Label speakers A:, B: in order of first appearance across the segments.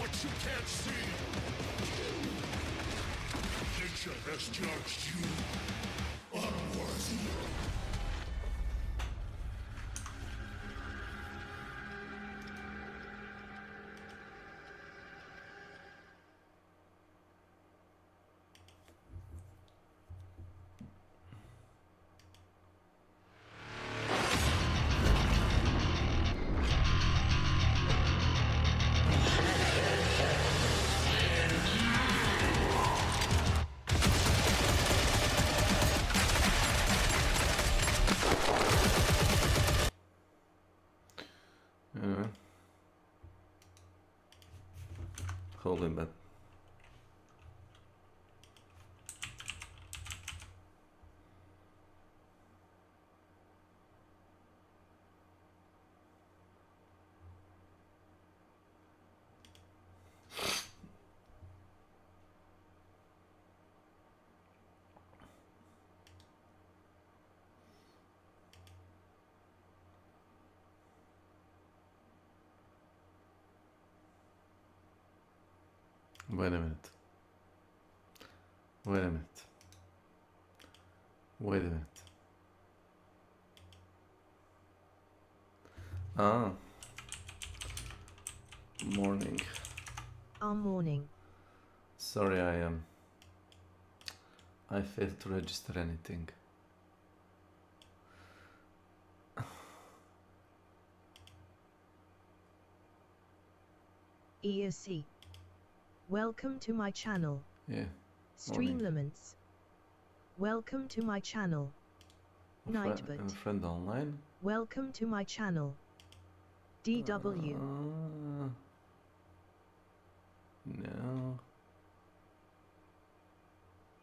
A: what you can't see. Nature has judged you unworthy.
B: Anyway. Hold him back. Wait a minute. Wait a minute. Wait a minute. Ah. Morning.
C: Morning.
B: Sorry, I failed to register anything.
C: ESC. Welcome to my channel.
B: Yeah.
C: Stream
B: Morning.
C: Laments. Welcome to my channel. Nightbot.
B: Friend online.
C: Welcome to my channel. DW.
B: No.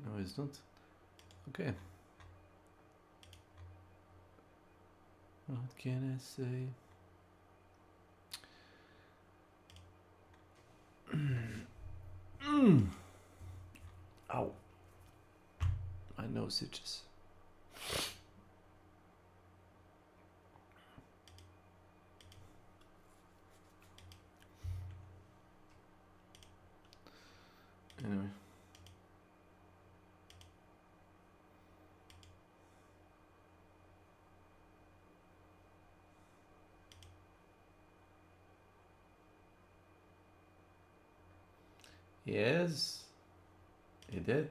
B: No, it's not. Okay. What can I say? Ow. My nose itches. Anyway. Yes, he did.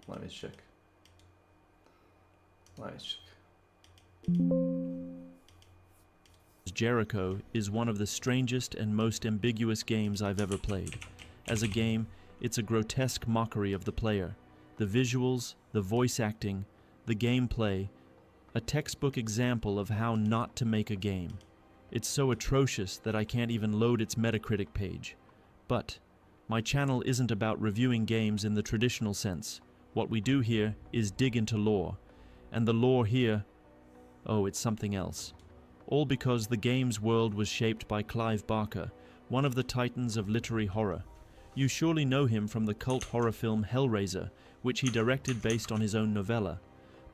B: Let me check.
D: Jericho is one of the strangest and most ambiguous games I've ever played. As a game, it's a grotesque mockery of the player. The visuals, the voice acting, the gameplay, a textbook example of how not to make a game. It's so atrocious that I can't even load its Metacritic page. But my channel isn't about reviewing games in the traditional sense. What we do here is dig into lore. And the lore here, oh, it's something else. All because the game's world was shaped by Clive Barker, one of the titans of literary horror. You surely know him from the cult horror film Hellraiser, which he directed based on his own novella.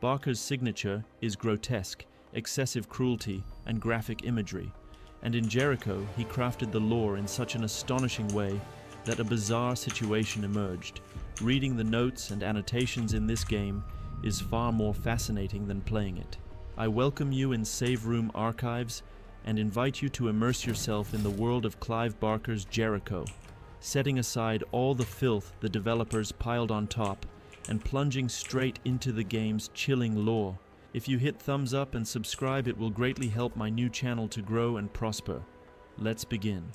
D: Barker's signature is grotesque, excessive cruelty, and graphic imagery. And in Jericho, he crafted the lore in such an astonishing way that a bizarre situation emerged. Reading the notes and annotations in this game is far more fascinating than playing it. I welcome you in Save Room Archives and invite you to immerse yourself in the world of Clive Barker's Jericho, setting aside all the filth the developers piled on top and plunging straight into the game's chilling lore. If you hit thumbs up and subscribe, it will greatly help my new channel to grow and prosper. Let's begin.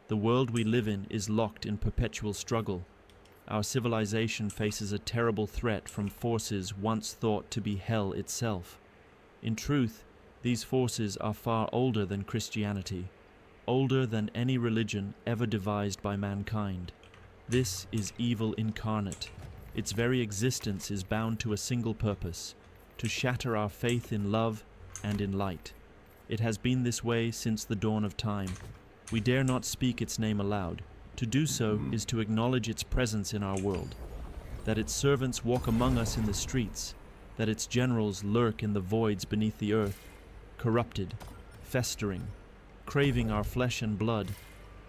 D: The world we live in is locked in perpetual struggle. Our civilization faces a terrible threat from forces once thought to be hell itself. In truth, these forces are far older than Christianity, older than any religion ever devised by mankind. This is evil incarnate. Its very existence is bound to a single purpose: to shatter our faith in love and in light. It has been this way since the dawn of time. We dare not speak its name aloud. To do so is to acknowledge its presence in our world, that its servants walk among us in the streets, that its generals lurk in the voids beneath the earth, corrupted, festering, craving our flesh and blood,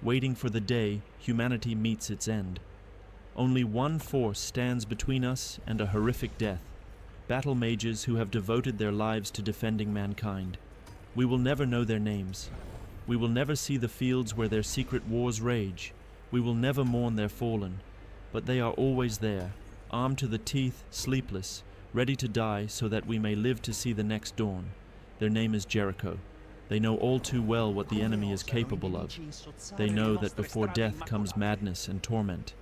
D: waiting for the day humanity meets its end. Only one force stands between us and a horrific death: battle mages who have devoted their lives to defending mankind. We will never know their names. We will never see the fields where their secret wars rage. We will never mourn their fallen. But they are always there, armed to the teeth, sleepless, ready to die so that we may live to see the next dawn. Their name is Jericho. They know all too well what the enemy is capable of. They know that before death comes madness and torment.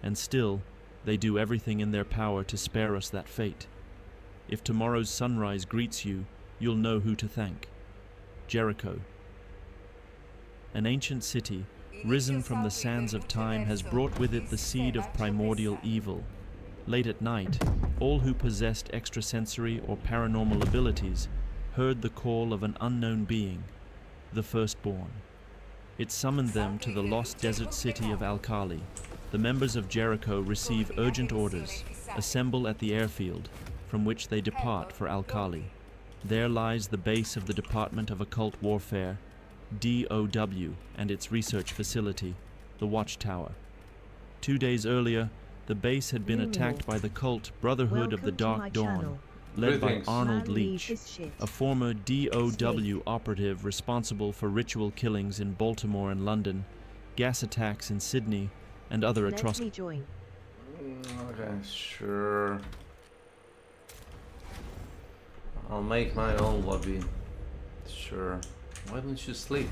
D: And still, they do everything in their power to spare us that fate. If tomorrow's sunrise greets you, you'll know who to thank. Jericho. An ancient city, risen from the sands of time, has brought with it the seed of primordial evil. Late at night, all who possessed extrasensory or paranormal abilities heard the call of an unknown being, the Firstborn. It summoned them to the lost desert city of Alkali. The members of Jericho receive urgent orders: assemble at the airfield, from which they depart for Alkali. There lies the base of the Department of Occult Warfare, DOW, and its research facility, the Watchtower. 2 days earlier, the base had been attacked by the cult Brotherhood of the Dark Dawn, led by
B: Greetings.
D: Arnold Leach, a former DOW operative responsible for ritual killings in Baltimore and London, gas attacks in Sydney, and other
C: Let me
D: atrocities.
C: join.
B: Okay, sure. I'll make my own lobby. Sure. Why don't you sleep?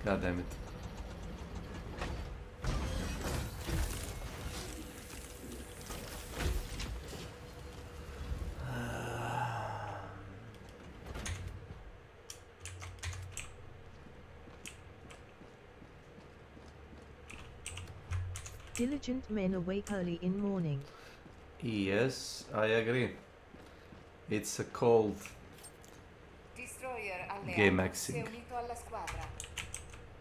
B: God damn it.
C: Diligent men awake early in morning.
B: Yes, I agree. It's a cold game maxing.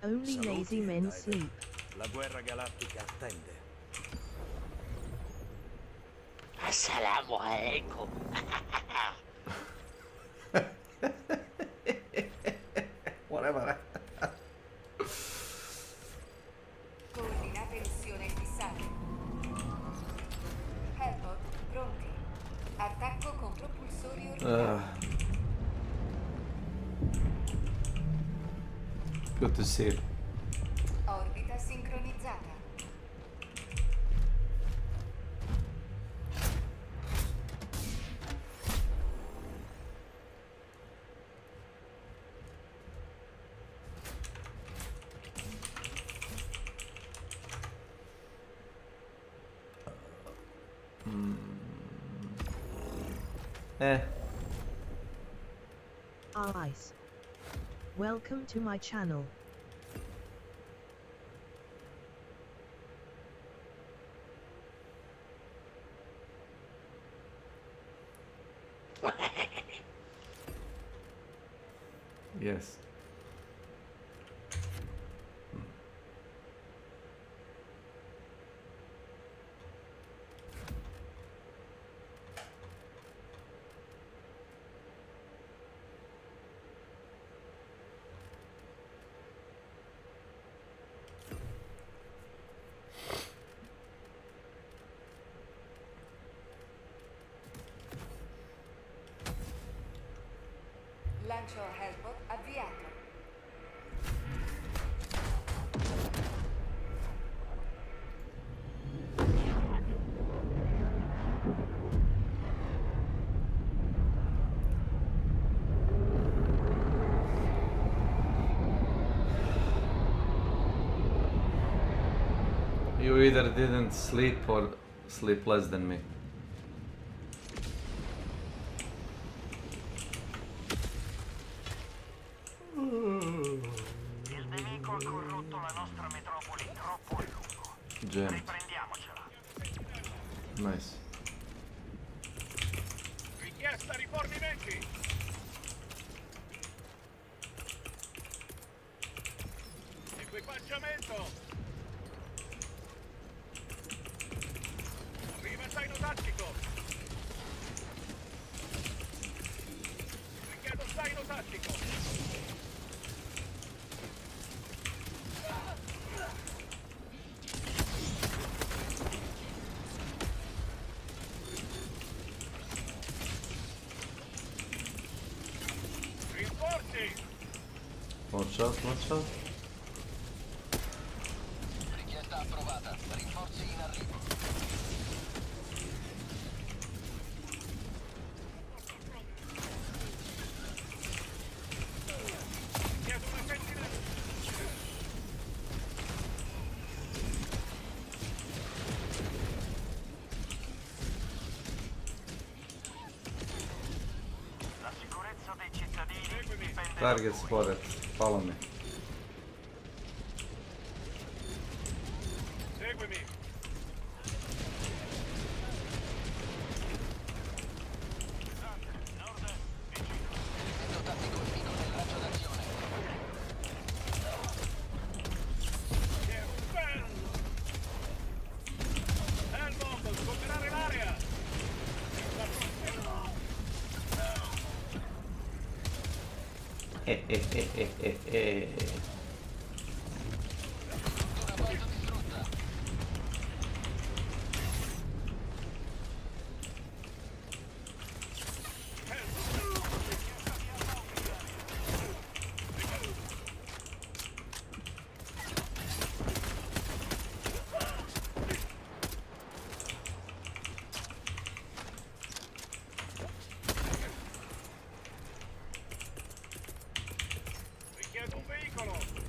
C: Only lazy men sleep.
E: La guerra galattica attende.
F: Assalamu alaikum.
B: Whatever.
G: Coordinate missione fissate. Helpot pronti. Attacco con propulsori orbitali.
B: Good to see.
G: Orbita sincronizzata.
C: Ice. Welcome to my channel.
B: Yes.
G: Lancio Helpot avviato.
B: You either didn't sleep or sleep less than me.
F: Il nemico ha corrotto la nostra metropoli troppo a lungo.
B: Gent.
F: Riprendiamocela.
B: Nice.
A: Richiesta rifornimenti. Equipaggiamento. Arriva zaino tattico. Richiedo zaino tattico.
B: Watch out, watch out.
F: Richiesta approvata. Rinforzi in arrivo.
A: Chiedo una sentinella.
F: La sicurezza dei cittadini
A: Seguimi.
F: dipende da
B: Target
F: voi.
B: spotted. Follow me.
A: Seguimi.
F: Elemento tattico nemico nel raggio d'azione.
A: Che bello! Elmo, sgomberare l'area!
F: Struttura base distrutta.
A: Richiedo un veicolo!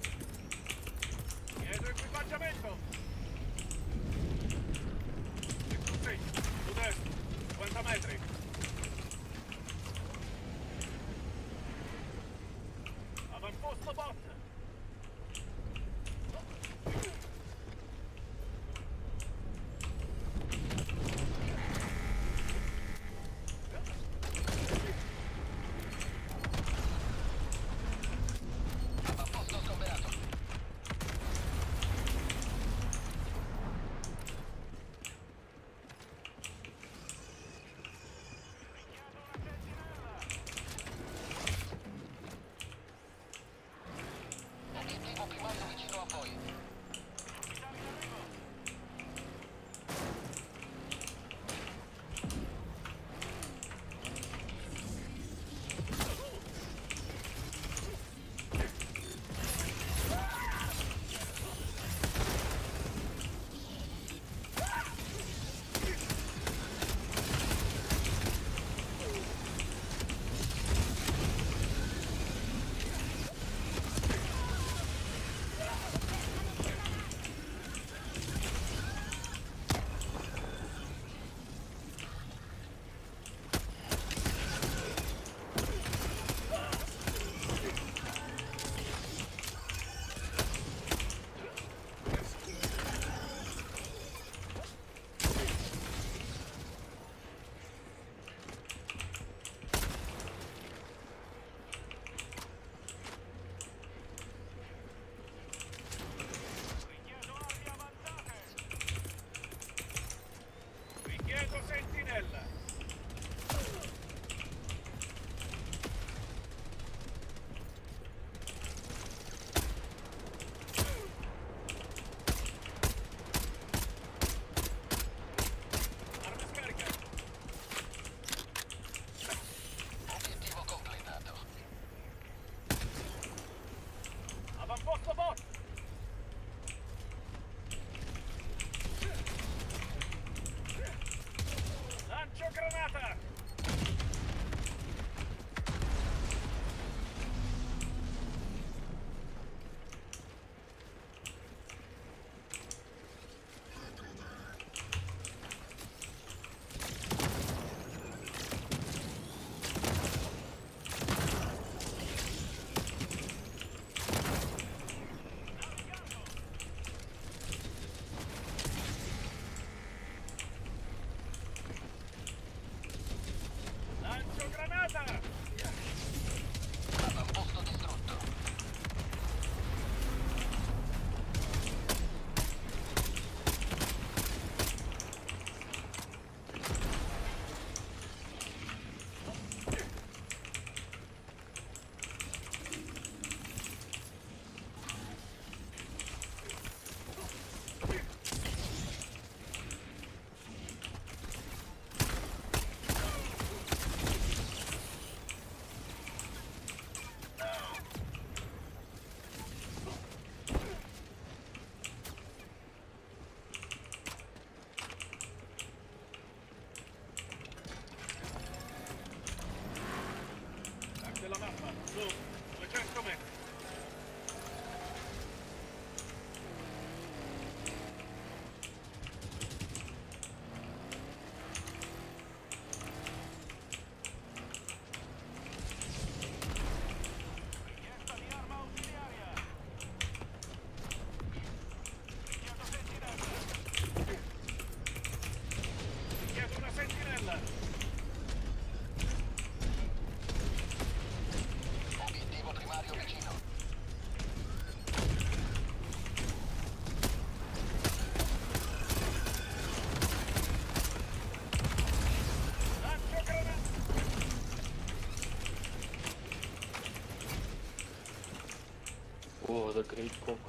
H: Great Cook.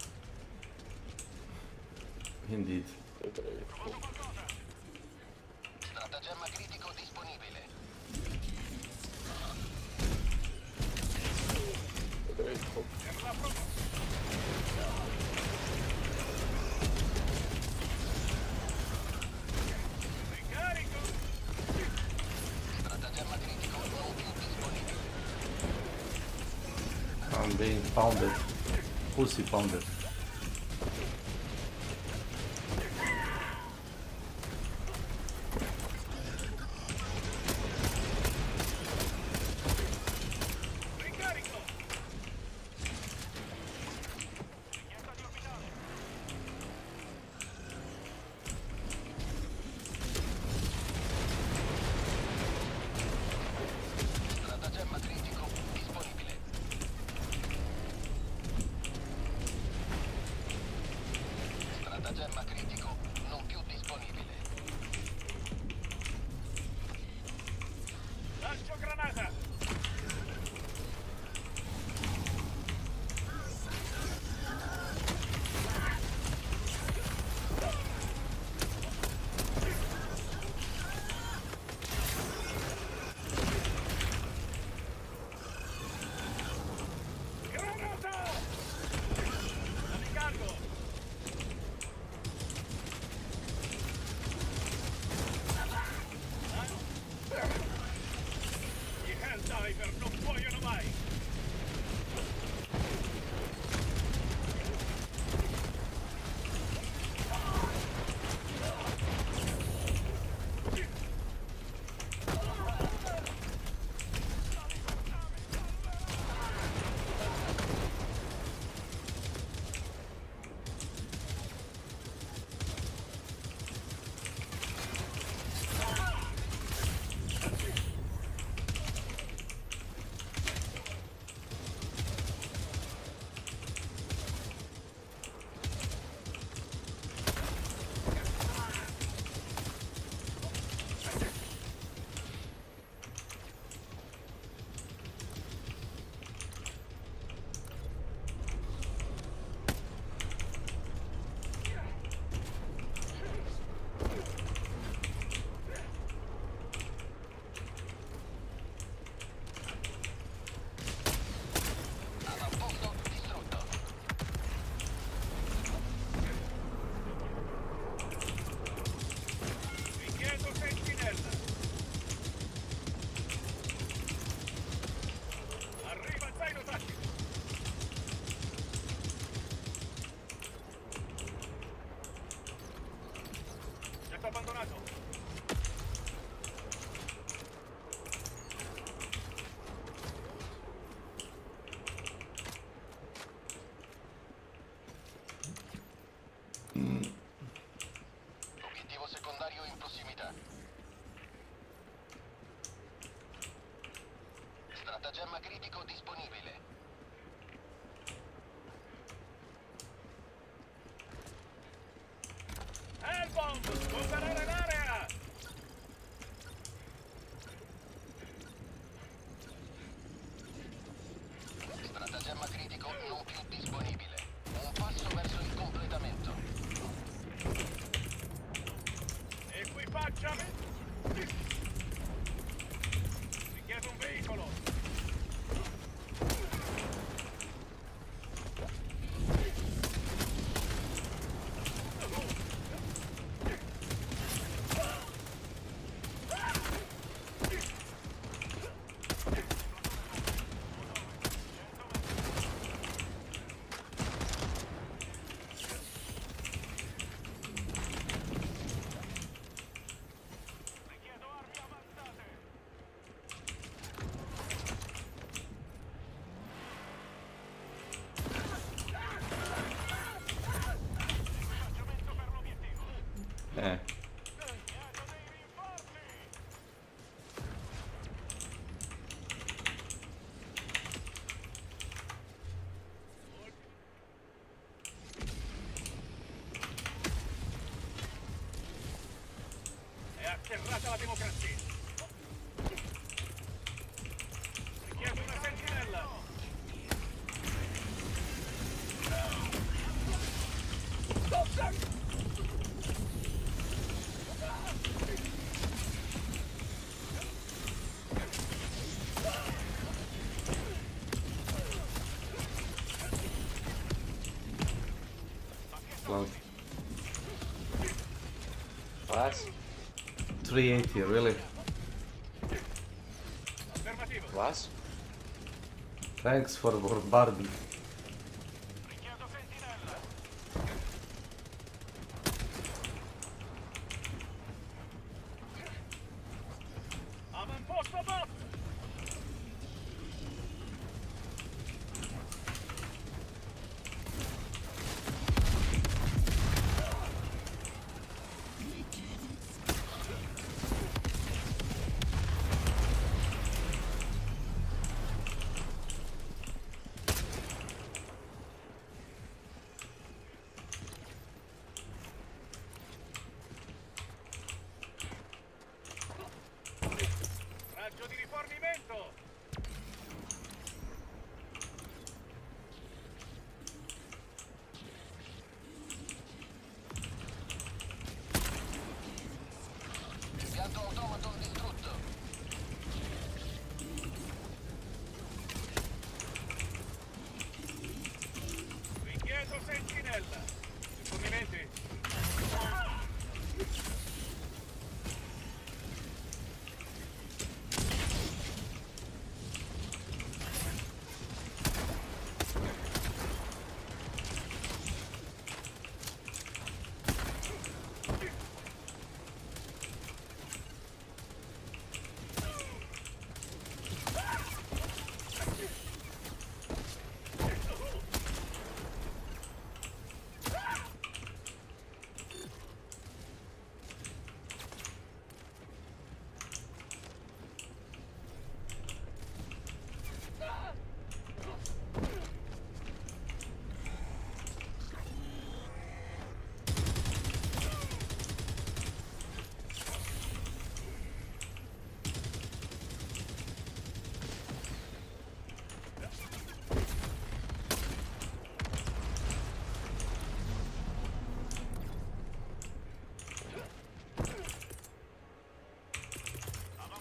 B: Indeed.
H: The Great Cook.
F: Stratagemma critico disponibile.
H: The Great Cook.
A: Ricarico!
F: Stratagemma critico non più disponibile.
B: I'm being pounded. Pussy pounded.
A: Ricarico! Richiesta di orbitale.
F: Stratagemma critico disponibile. Stratagemma critico non più disponibile.
A: Lancio granata! Granata! La ricarico! Gli Helldiver non muoiono mai!
F: Avamposto distrutto.
A: Richiedo sentinella! Arriva zaino tattico! Getto abbandonato!
F: Obiettivo secondario in prossimità. Stratagemma critico disponibile.
A: Hellbomb! Sgomberare l'area!
F: Stratagemma critico non più disponibile. Un passo verso il completamento.
A: Equipaggiamento! Richiedo un veicolo! Richiedo armi avanzate! Equipaggiamento per l'obiettivo! Chiedo dei rinforzi! È atterrata la democrazia! Richiedo una sentinella!
H: Glass?
B: 380, really?
A: Affermativo.
H: Glass?
B: Thanks for bombarding.
A: Richiedo sentinella. Avamposto bot. Raggio di rifornimento.
F: Impianto automato distrutto.
A: Richiedo sentinella. Rifornimenti.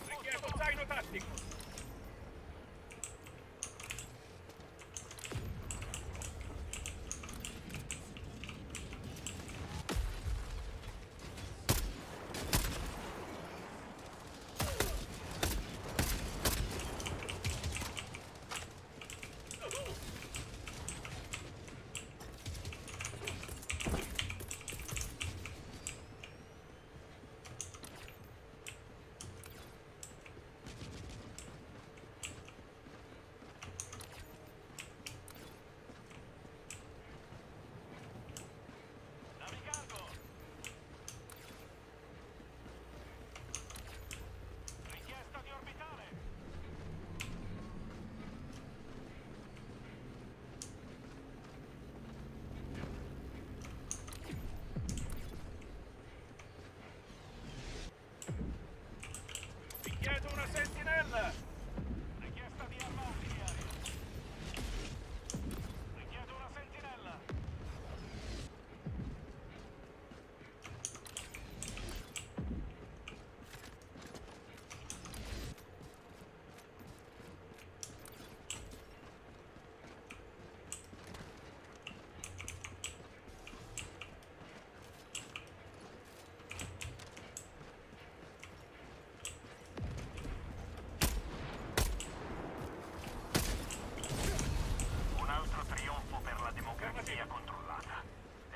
A: Richiedo zaino tattico. Navigando. Richiesta di orbitale. Richiedo una sentinella. Richiesta di arma ausiliaria. Richiedo una sentinella.
E: Un altro trionfo per la democrazia controllata.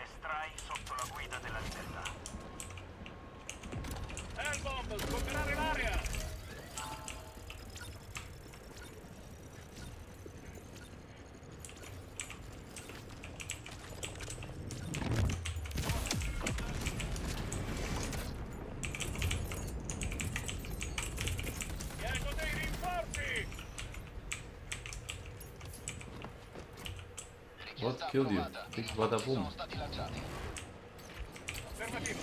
E: Estrai sotto la guida della libertà.
A: Hellbomb, sgomberare l'area. Chiedo dei rinforzi.
B: What killed you? Big bada boom.
F: Sono stati lanciati.
A: Affermativo.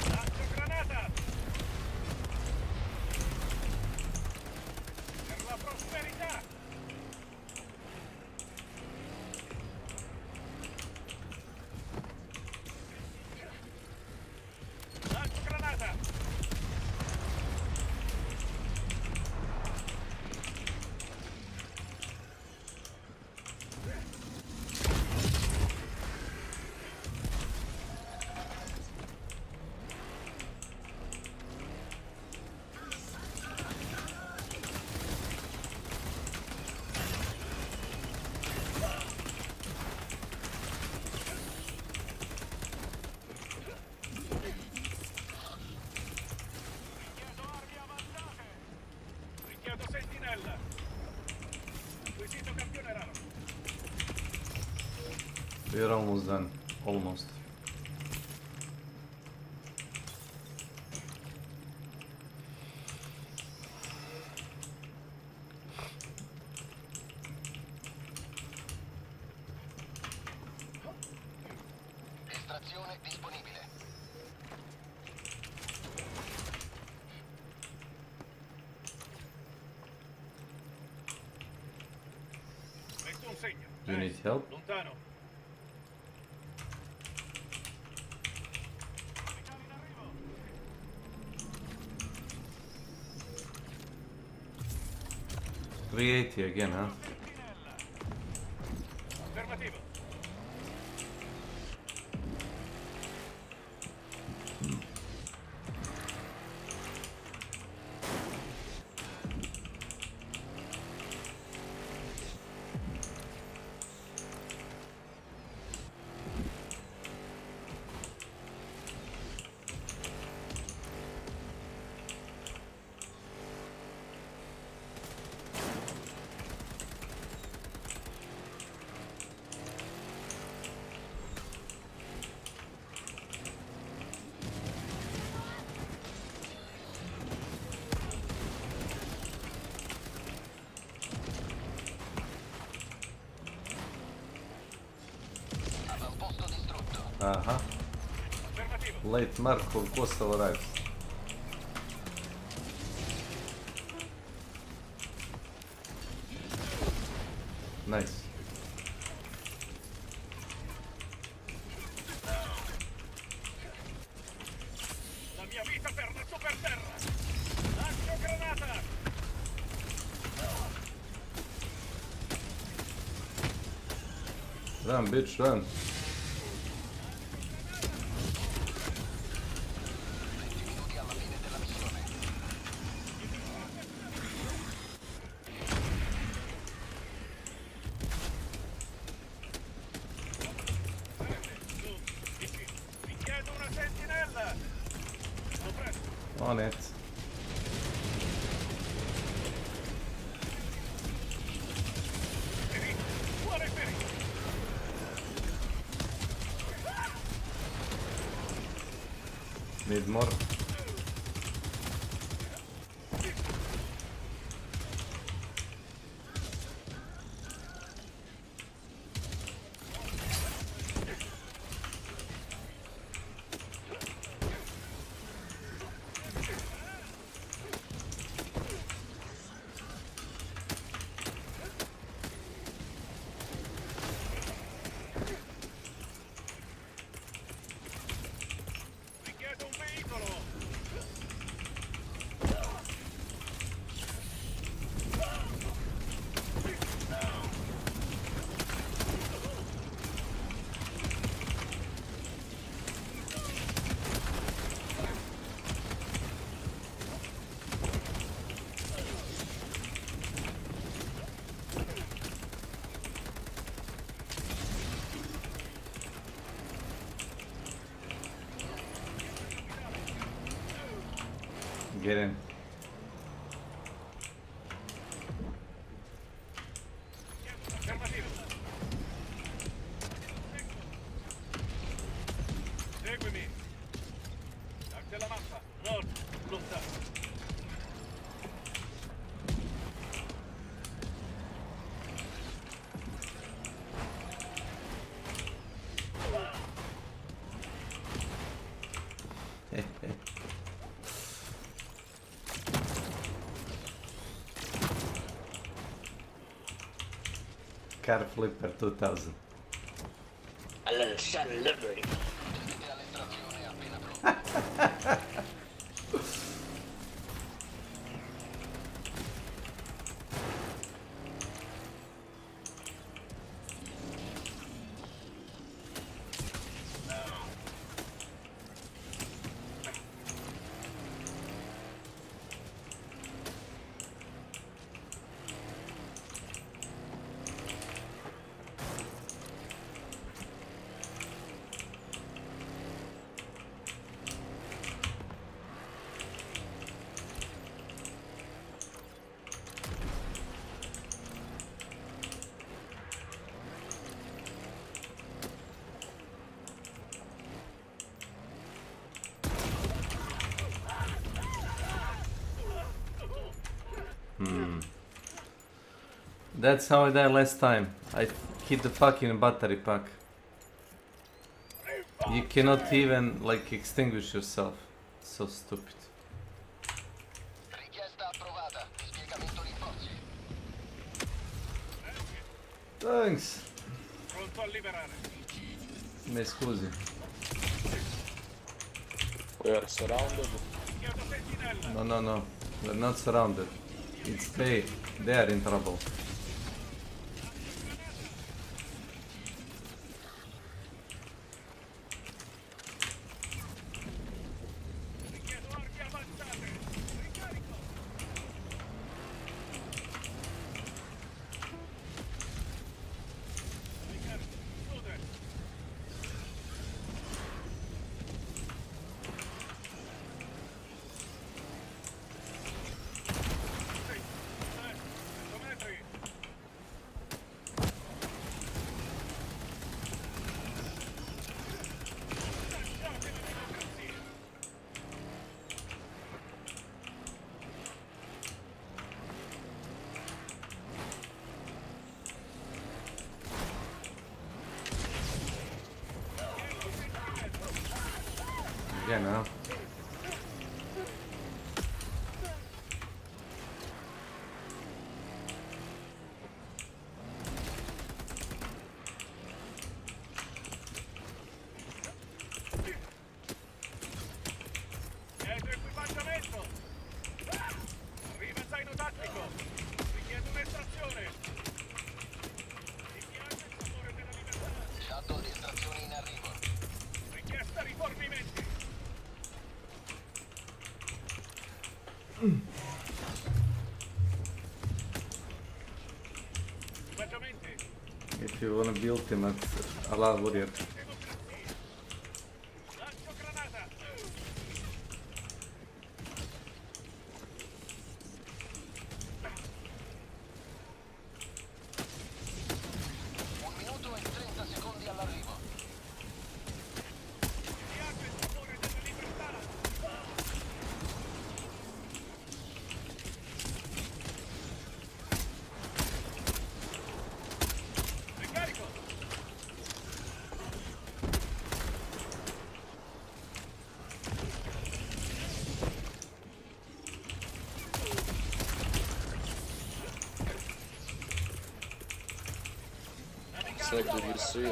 A: Lancio granata. Per la prosperità.
B: We're almost done. Almost.
F: Estrazione disponibile.
A: Metto un segno.
B: You need help?
A: Lontano.
B: In arrivo. 380 again, huh?
A: Affermativo.
F: Avamposto distrutto.
B: Uh-huh.
A: Affermativo.
B: Late Marco Coastal arrives. Nice.
A: La mia vita per la super terra. Lancio granata.
B: Run, bitch, run.
F: 20 minuti alla fine della missione.
A: Vi chiedo una sentinella. Sto presto.
B: On it.
A: Ferito. Cuore ferito.
B: Need more.
A: Richiedo un veicolo.
B: Get in.
A: Affermativo. Seguimi. Date la mappa. Nord. Lontano.
B: Car Flipper 2000.
F: Giungete all'estrazione appena pronti.
B: That's how I died last time. I hit the fucking battery pack. You cannot even like extinguish yourself. So stupid.
F: Richiesta approvata. Dispiegamento rinforzi.
B: Thanks.
A: Pronto a liberare.
B: Mi scusi.
H: We are surrounded.
A: Chiedo sentinella.
B: No. We're not surrounded. It's they. They are in trouble.
A: Richiedo armi avanzate. Ricarico. Ricarico. Chiude. Sì. 100 metri. Lasciate la democrazia.
B: Yeah, no.
A: Chiedo equipaggiamento. Arriva zaino tattico. Richiedo un'estrazione. Mi piace il sapore della libertà.
F: Shuttle di estrazione in arrivo.
A: Richiesta rifornimenti. Equipaggiamenti.
B: If you wanna be ultimate, allow warrior.
A: Democrazia. Lancio granata.
F: Un minuto e 30 secondi all'arrivo.
A: Mi piace il sapore della libertà. Ricarico.
H: Snake, did you see a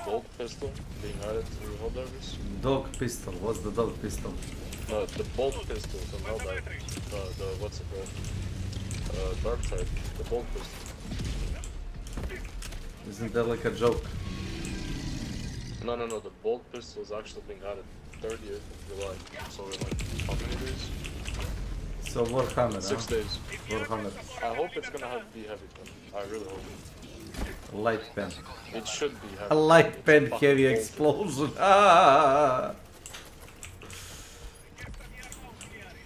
H: bolt pistol being added to the Helldivers?
B: Dog pistol. What's the dog pistol?
H: No, the bolt pistol from Helldivers. The what's it called? Dark type. The bolt pistol.
B: Isn't that like a joke?
H: No. The bolt pistol is actually being added 30th of July. So we're like, how many days?
B: So Warhammer,
H: 6
B: huh?
H: days.
B: Warhammer.
H: I hope it's gonna have to be heavy pen. I really hope it.
B: Light pen.
H: It should be heavy.
B: A light
H: It's
B: pen
H: fucking
B: heavy
H: bolt.
B: explosion. Ah!
A: Richiesta di arma ausiliaria.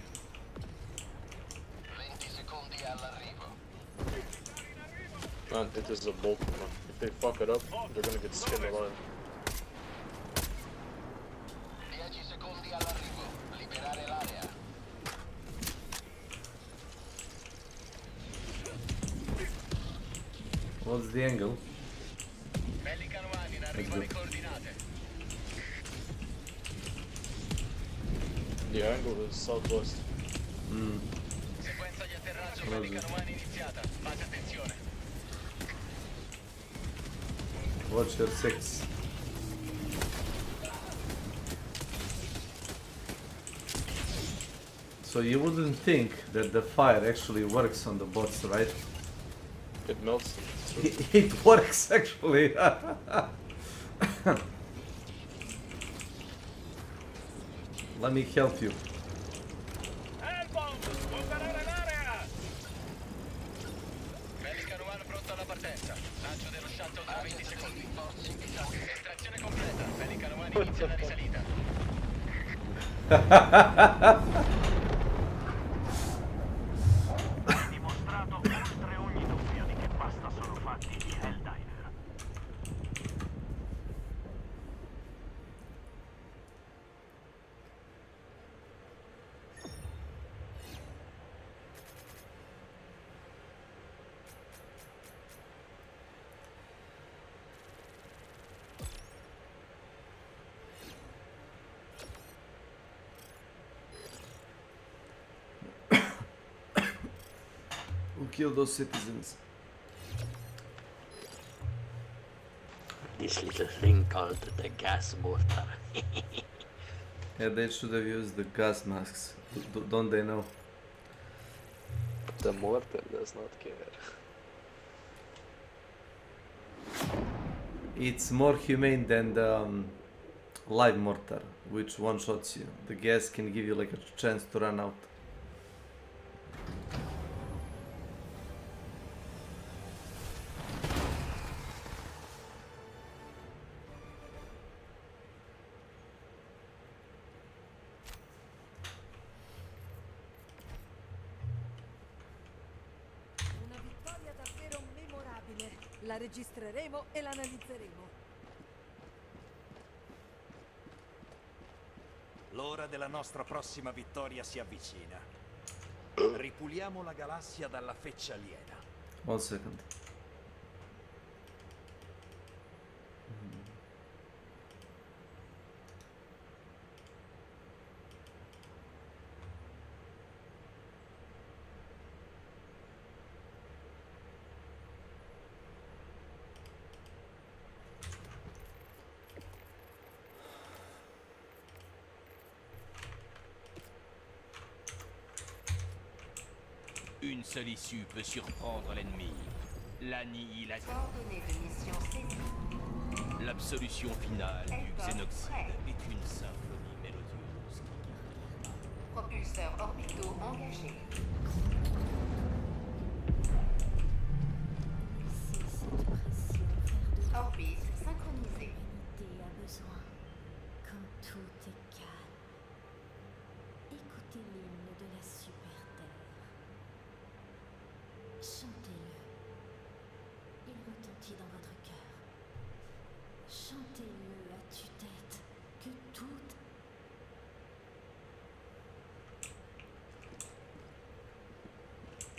F: 20 secondi all'arrivo.
A: Militari in arrivo.
H: Man, it is a bolt, man. If they fuck it up, they're gonna get skinned alive.
F: 10 secondi all'arrivo. Liberare l'area.
B: What's the angle?
F: Pelican 1 in
B: arrivo alle
F: coordinate.
H: The angle is southwest.
F: Sequenza di atterraggio
B: Roger.
F: Pelican 1 iniziata. Fate attenzione.
B: Watch your six. So you wouldn't think that the fire actually works on the bots, right?
H: It melts them.
B: It works actually. Let me help you.
A: Elbow, sgomberare l'area.
F: Pelican 1 pronto alla partenza. Lancio dello shuttle tra 20 secondi. Estrazione completa. Pelican 1 inizia la risalita.
E: Hai dimostrato oltre ogni dubbio di che pasta sono fatti di Helldiver.
B: Who killed those citizens?
I: This little thing called the gas mortar.
B: Yeah, they should have used the gas masks. Don't they know?
H: The mortar does not care.
B: It's more humane than the live mortar, which one-shots you. The gas can give you like a chance to run out.
J: Una vittoria davvero memorabile. La registreremo e l'analizzeremo.
F: L'ora della nostra prossima vittoria si avvicina. Ripuliamo la galassia dalla feccia aliena.
B: 1 second.
F: Une seule issue peut surprendre l'ennemi. L'annihilation.
G: Coordonnées de mission saisie.
F: L'absolution finale du
G: Helper
F: xénoxyde
G: prêt.
F: est une symphonie mélodieuse.
G: Propulseurs orbitaux engagés. Orbite synchronisée.
K: L'humanité a besoin, quand tout est calme. Écoutez l'hymne de la super terre. Chantez-le. Il retentit dans votre cœur. Chantez-le à tue-tête, que tout...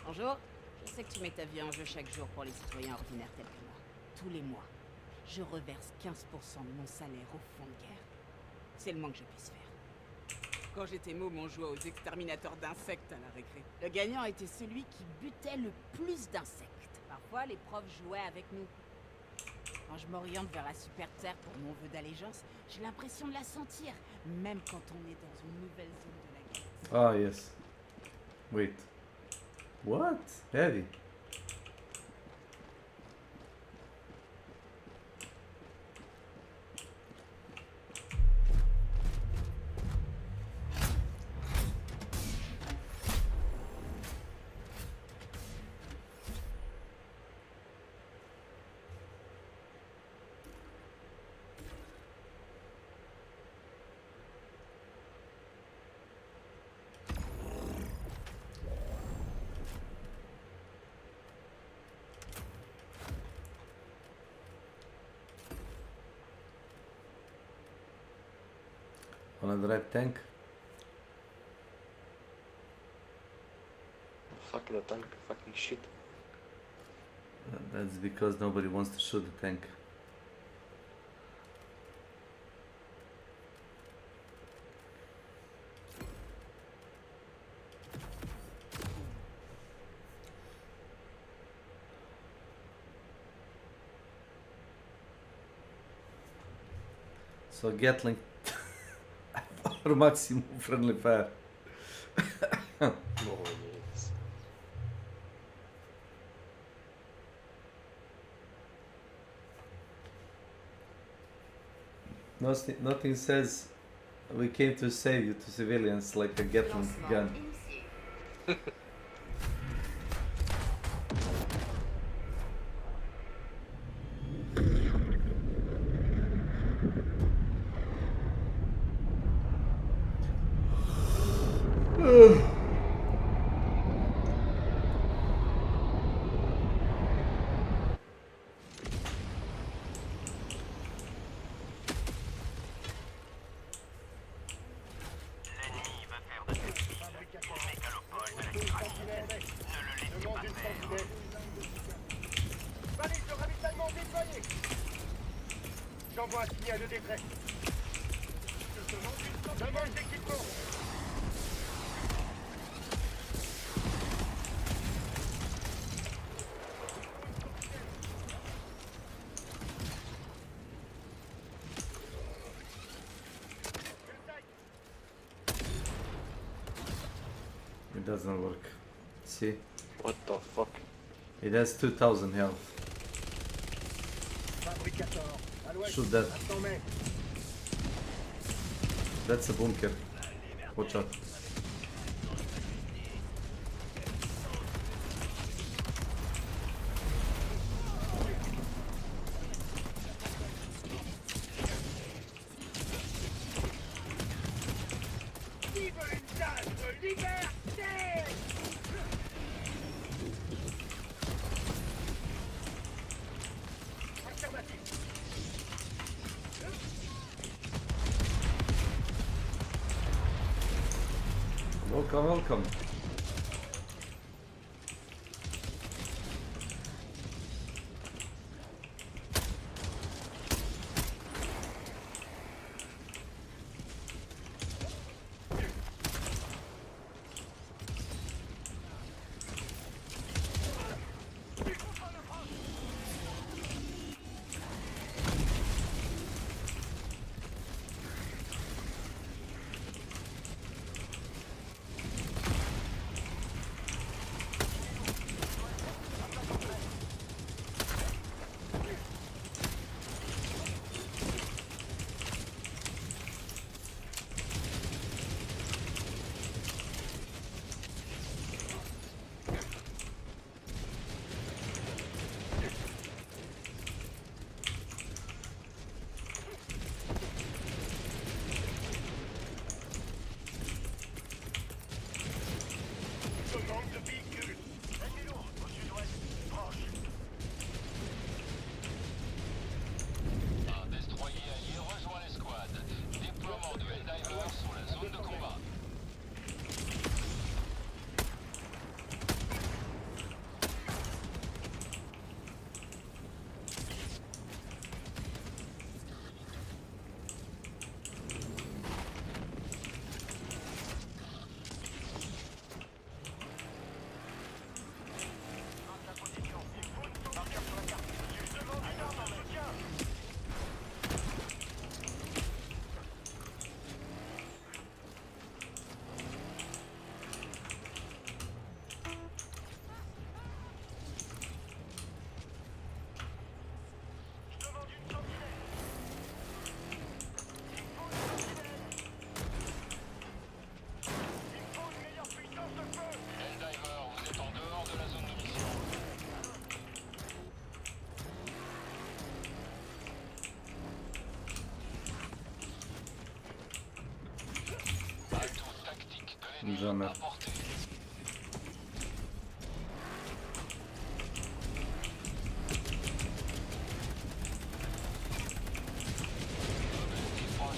L: Bonjour. Je sais que tu mets ta vie en jeu chaque jour pour les citoyens ordinaires tels que moi. Tous les mois, je reverse 15% de mon salaire au fonds de guerre. C'est le moins que je puisse faire. Quand j'étais môme, on jouait aux exterminateurs d'insectes à la récré. Le gagnant était celui qui butait le plus d'insectes. Parfois, les profs jouaient avec nous. Quand je m'oriente vers la super terre pour mon vœu d'allégeance, j'ai l'impression de la sentir, même quand on est dans une nouvelle zone de la galaxie.
B: Ah, yes. Wait. What? Heavy. Wanna drive tank?
H: Fucking a tank, fucking shit.
B: That's because nobody wants to shoot the tank. So Gatling for maximum friendly fire.
H: No, yes.
B: Nothing says we came to save you to civilians like a Gatling
G: Lancement
B: gun.
G: initié.
E: L'ennemi veut faire de cette ville une mégalopole de la tyrannie. Ne le laissez pas faire.
A: Balise de ravitaillement déployée. J'envoie un signal de détresse. Demande d'équipement.
B: It doesn't work. See?
H: What the fuck?
B: It has 2000 health. Shoot that. That's a bunker. Watch out. Welcome, welcome.
F: Un destroyer allié rejoint l'escouade. Déploiement de Helldivers sur la zone de combat. Helldiver, vous êtes en dehors de la zone de mission. Atout tactique de l'ennemi
B: Jamais.
F: apporté. Objectif proche.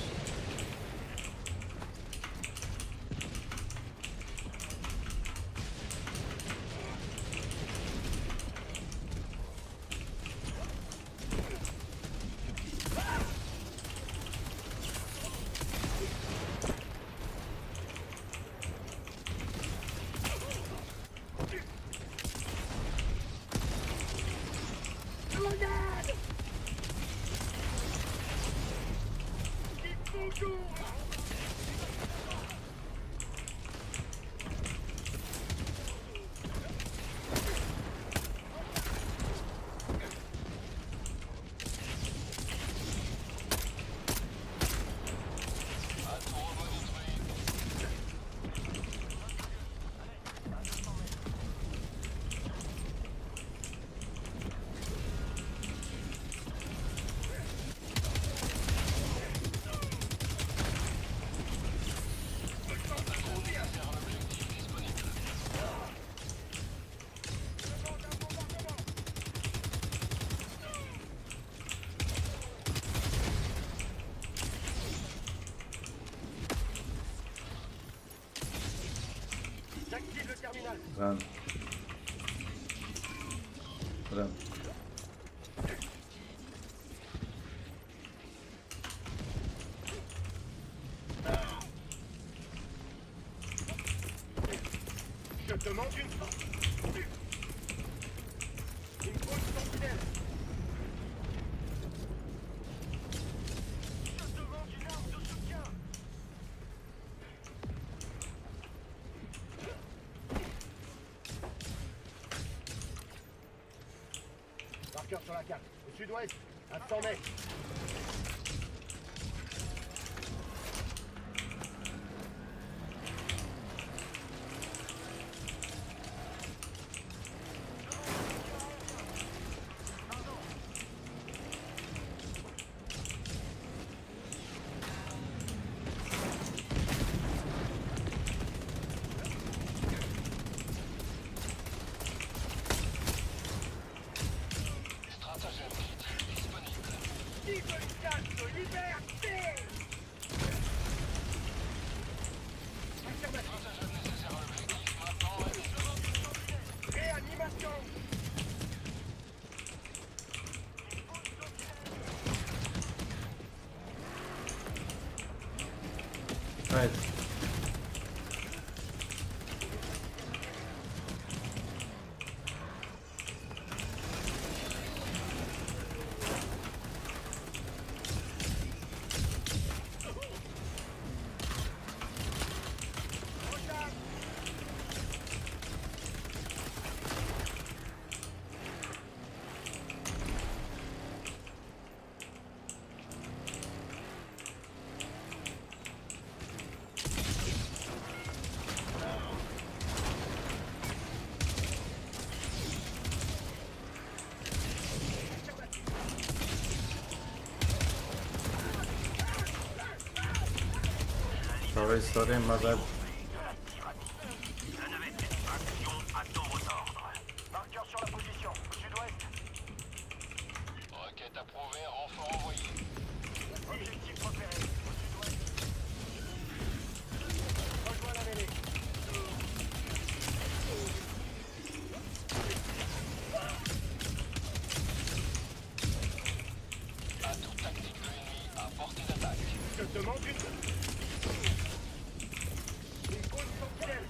F: Atout robot détruit. Serre l'objectif disponible.
B: Run. Run.
A: Je demande une force. Une grosse sentinelle. Je demande une arme de soutien. à 4. Au sud-ouest, à 100 mètres.
B: Right. Sorry, my bad.
A: Marqueur sur la position, au sud-ouest.
F: Requête approuvée, renfort envoyé.
A: Objectif repéré, au sud-ouest. Rejoins la mêlée.
F: Atout tactique de l'ennemi à portée d'attaque.
A: Je te demande une cause sentinelle.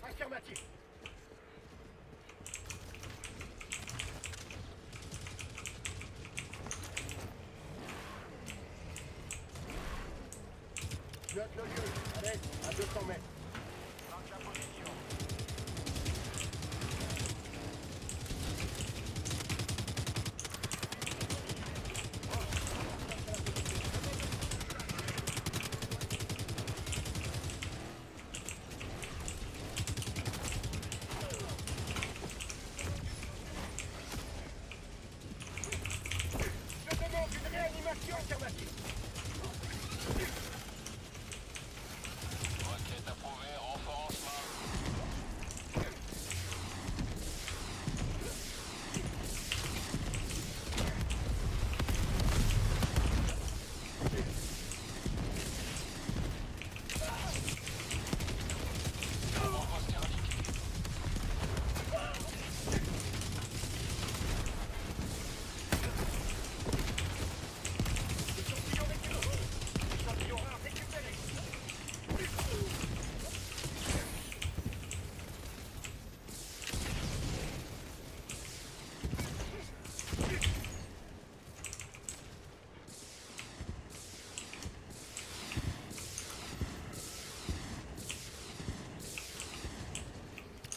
A: Affirmatif. Note le lieu, à l'est, à 200 mètres. Marque la position. Je demande une réanimation affirmative.
F: Requête approuvée, renfort en chemin. Avant-poste éradiqué.
A: Échantillon récupéré. Échantillon rare récupéré.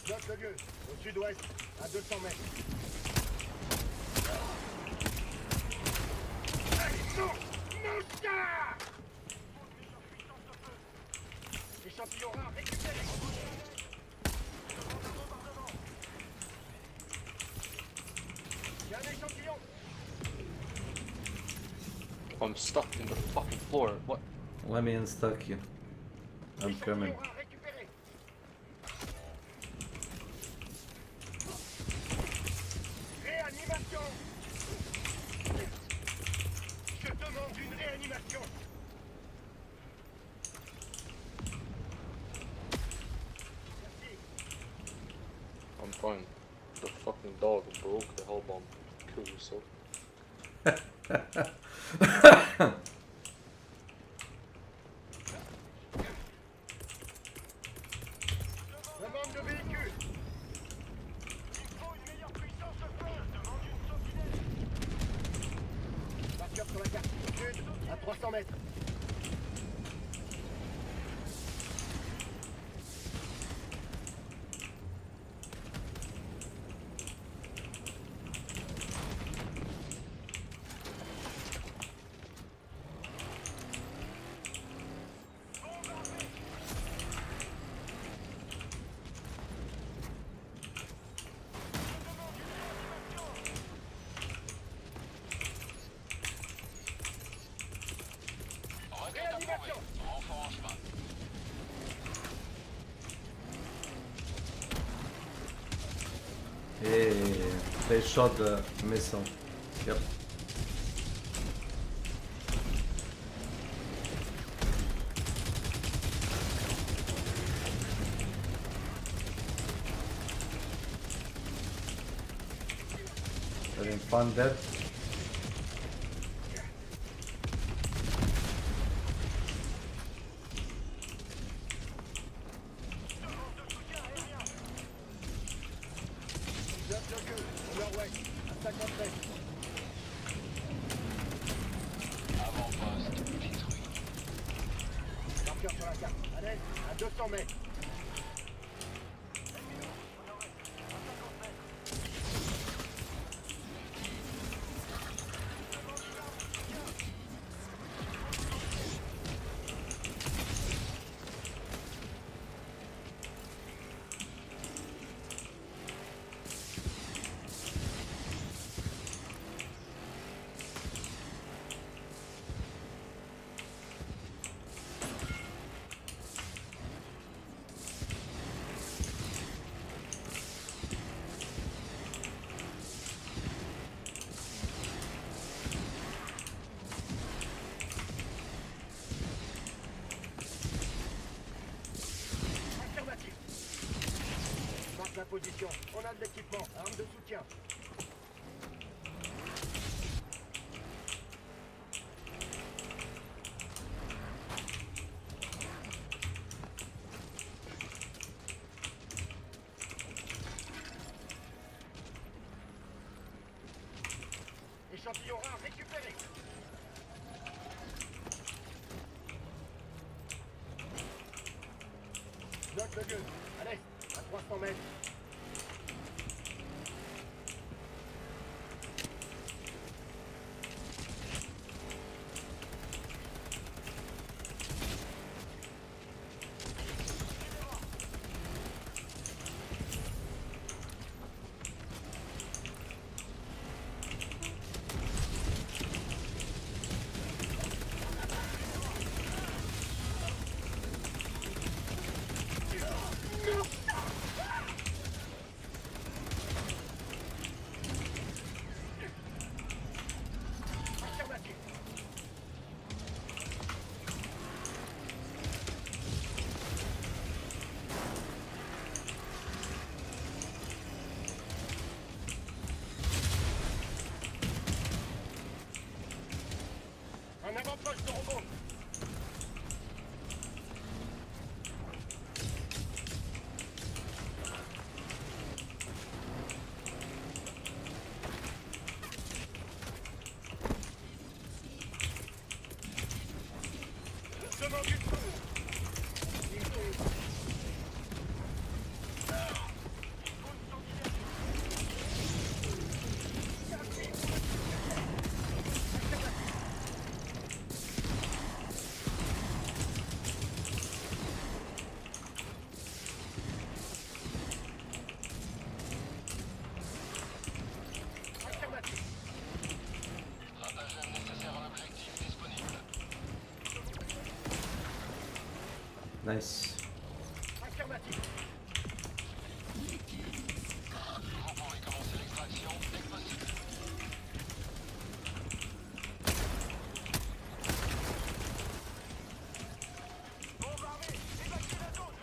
A: Note le lieu, au sud-ouest, à 200 mètres. Allez, non! Mosca! Échantillon rare récupéré. Il y a un échantillon.
H: I'm stuck in the fucking floor. What?
B: Let me unstuck you. I'm coming.
A: Échantillon rare récupéré. Réanimation. Je demande une réanimation. Merci.
H: I'm fine. The fucking dog broke the hell bomb. Kill yourself.
A: À 300 mètres.
F: Requête approuvée. Renfort en chemin.
B: Hey, they shot the missile. Yep. Having fun there.
F: Avant-poste détruit.
A: Marqueur sur la carte. Allez, à 200 mètres. Affirmatif. Marque la position. On a de l'équipement. Arme de soutien. Échantillon rare récupéré. Note le lieu. À l'est, à 300 mètres. Affirmatif. Un avant-poste de robot. Demande du feu. Affirmatif.
F: Stratagème nécessaire à l'objectif disponible.
B: Nice.
A: Affirmatif.
F: Vous pourrez commencer l'extraction dès que possible.
A: Bombardé. Évacuez la zone.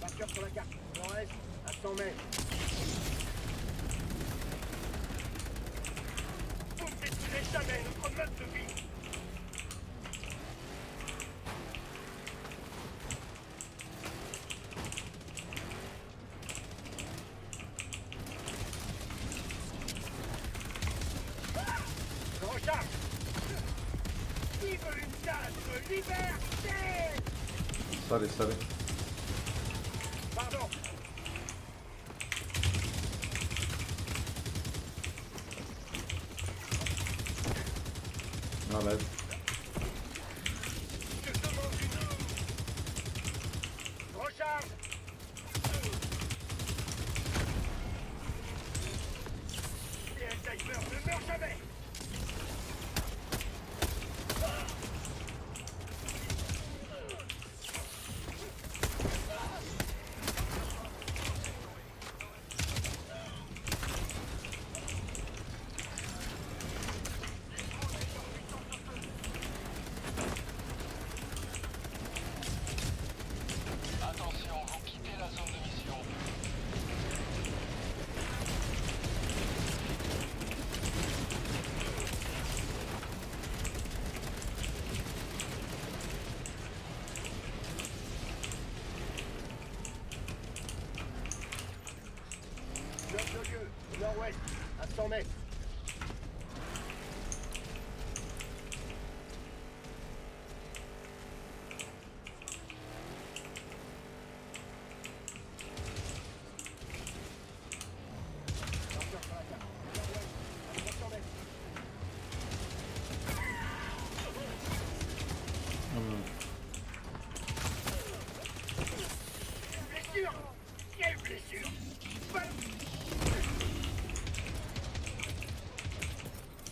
A: Marqueur sur la carte. Nord-est, à 100 mètres. Vous ne détruirez jamais notre mode de vie.
B: Sorry, sorry.
A: Pardon.
B: My bad.
A: Recharge. Les Alzheimer ne meurent jamais.
F: Attention, vous quittez la zone de mission.
A: Neuf lieu, au nord-ouest, à 100 mètres. Marqueur sur la carte. Nord-ouest, à 300 mètres. Blessure. Quelle blessure.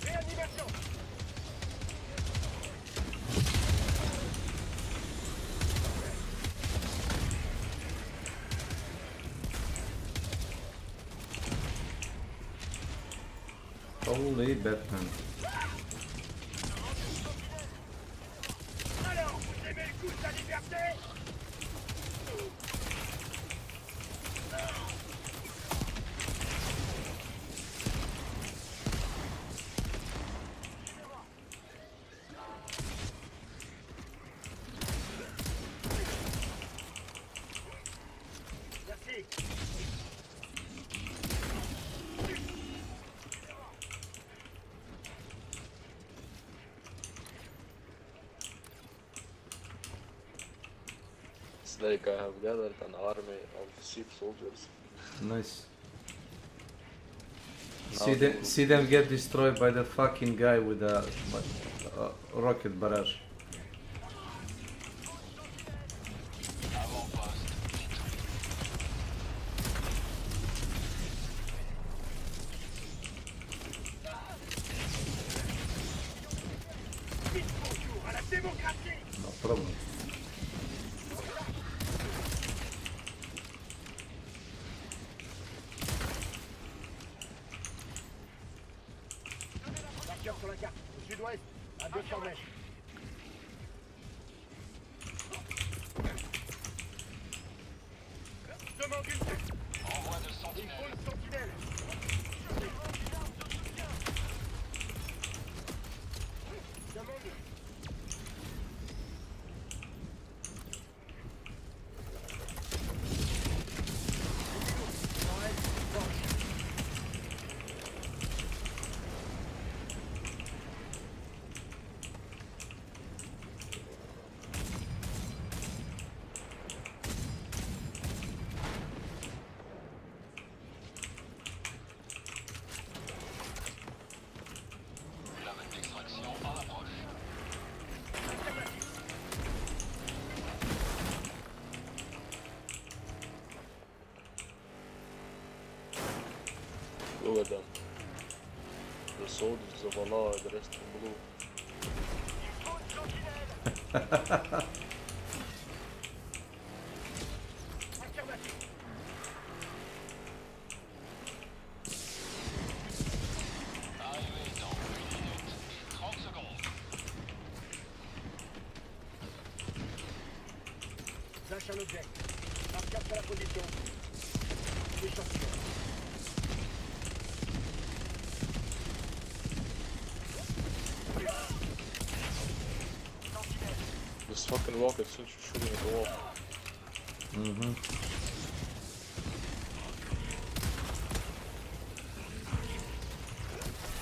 A: Réanimation.
B: Holy Batman.
A: Alors, vous aimez le goût de la liberté? Merci.
H: It's like I have gathered an army of sheep soldiers.
B: Nice.
H: Now
B: See them get destroyed by the fucking guy with a rocket barrage.
A: Dites bonjour à la démocratie.
B: No problem.
A: Marqueur sur la carte, au sud-ouest, à 200 mètres. Demande une tête.
F: Envoi de
A: Il
F: sentinelle.
A: faut une sentinelle. Demande. Nord-est, proche.
F: La vague d'extraction en approche.
H: Look at them. The soldiers of Allah are dressed in blue.
A: Affirmatif.
F: Arrivé dans 1 minute et 30 secondes.
A: Lâche un objet. Marqueur sur la position. Échantillon.
H: This fucking rocket since you're shooting at the wall.
B: Mhm.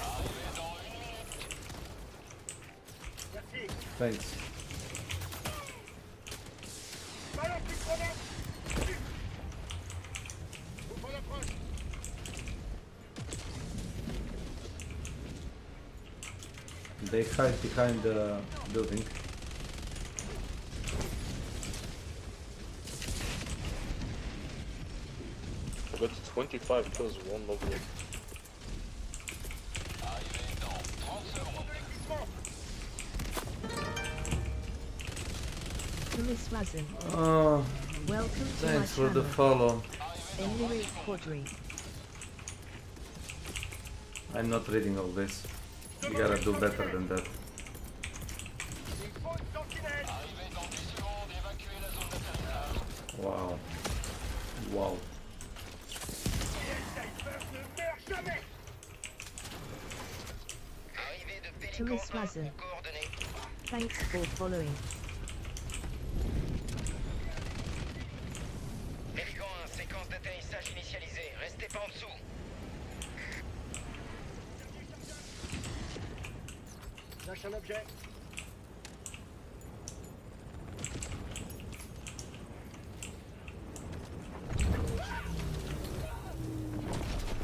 F: Arrivé dans 1 minute.
A: Merci.
B: Thanks.
A: Balance une grenade. Ouvre l'approche.
B: They hide behind the building.
H: I got 25 kills, one level up.
C: Kumiswazen.
B: Oh,
C: Welcome to my
B: thanks for
C: channel.
B: the follow.
C: Emirates Quadri.
B: I'm not reading all this. You gotta do better than that.
A: Il faut une sentinelle.
F: Arrivez dans 10 secondes, évacuez la zone d'atterrissage.
B: Wow. Wow.
A: First ne meurt jamais.
F: Arrivée de
C: To
F: Pélican
C: Miss
F: 1
C: Wazen.
F: aux coordonnées.
C: Thanks for following.
F: Pélican 1, séquence d'atterrissage initialisée. Restez pas en dessous.
A: Lâche un objet.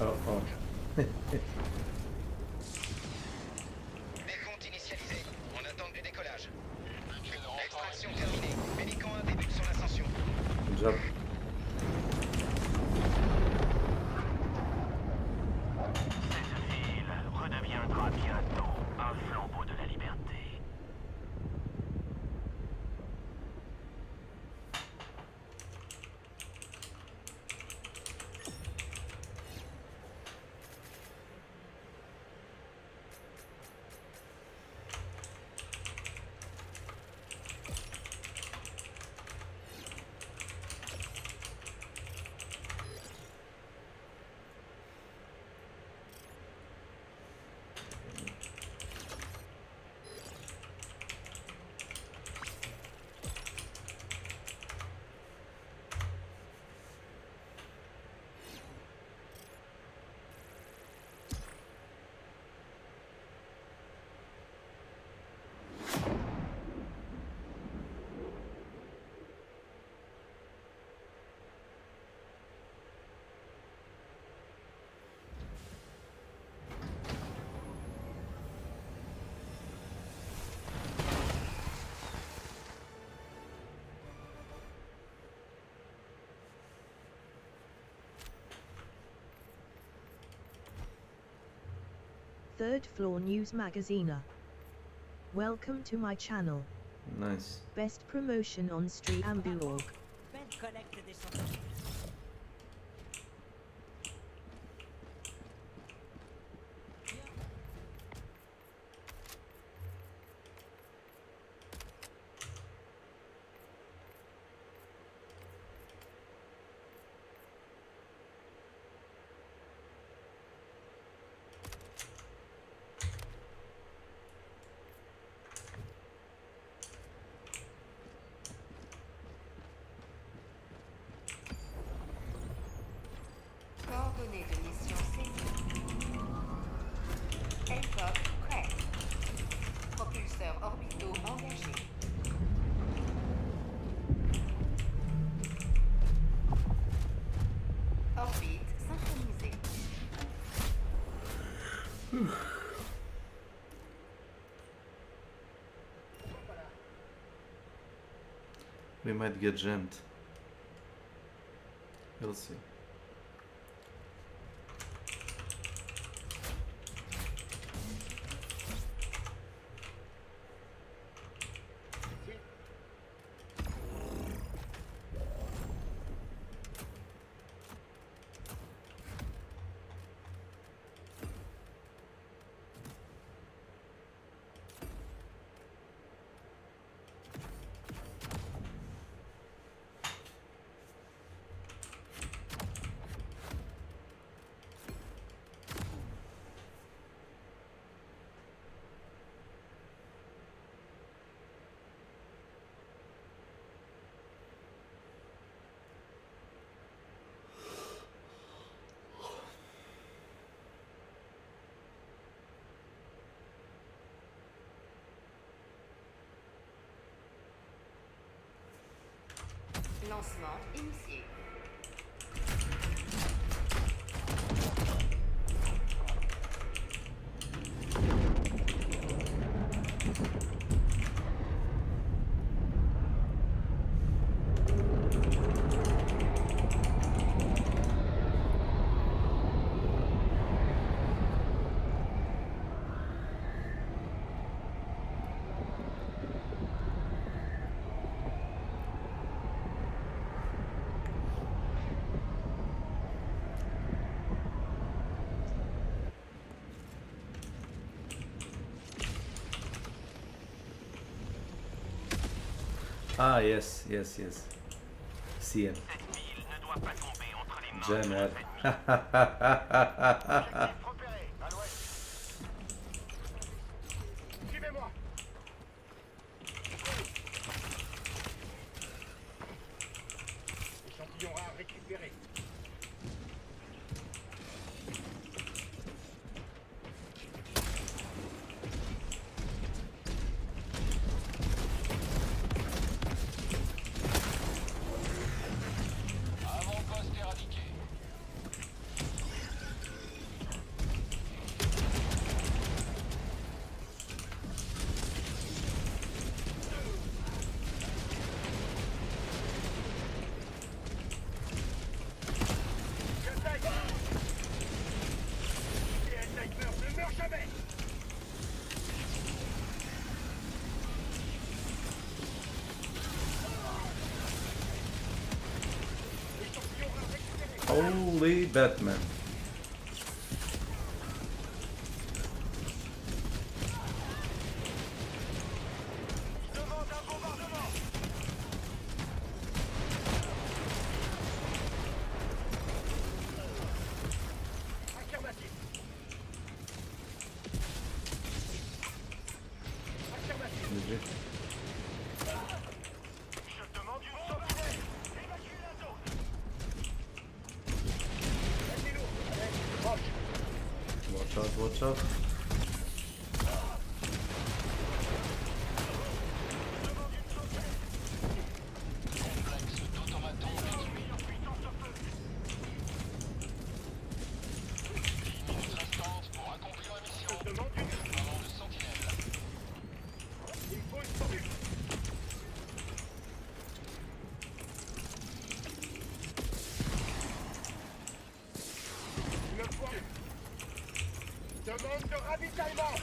B: Oh.
F: Décompte initialisé. En attente du décollage. Extraction terminée. Pélican 1 débute son ascension.
B: Good job.
E: Cette ville redeviendra bientôt un flambeau de la liberté.
C: Third Floor News Magazine. Welcome to my channel.
B: Nice.
C: Best promotion on Street Ambu.org.
L: Belle collecte des centaines.
G: Coordonnées de mission saisies. Hélicoptère prêt. Propulseurs orbitaux engagés. Orbite synchronisée.
B: We might get jammed. We'll see.
G: Lancement initié.
B: Ah, yes. CM.
E: Cette ville ne doit pas tomber entre les mains.
B: Jammer.
A: Repéré, à l'ouest. Suivez-moi. Échantillon rare récupéré.
F: Avant-poste éradiqué.
A: J'attaque. Et un sniper ne meurt jamais. Échantillon rare récupéré.
B: Holy Batman.
A: Demande un bombardement. Affirmatif. Affirmatif.
B: Legit.
A: Je demande une sentinelle. Évacuez la zone. Restez lourd. Allez, proche.
B: Watch out.
F: Complexe d'automaton détruit. 10 minutes restantes pour accomplir la mission.
A: Je demande une.
F: Déploiement de sentinelle.
A: Il faut une formule. Le point. Demande de ravitaillement.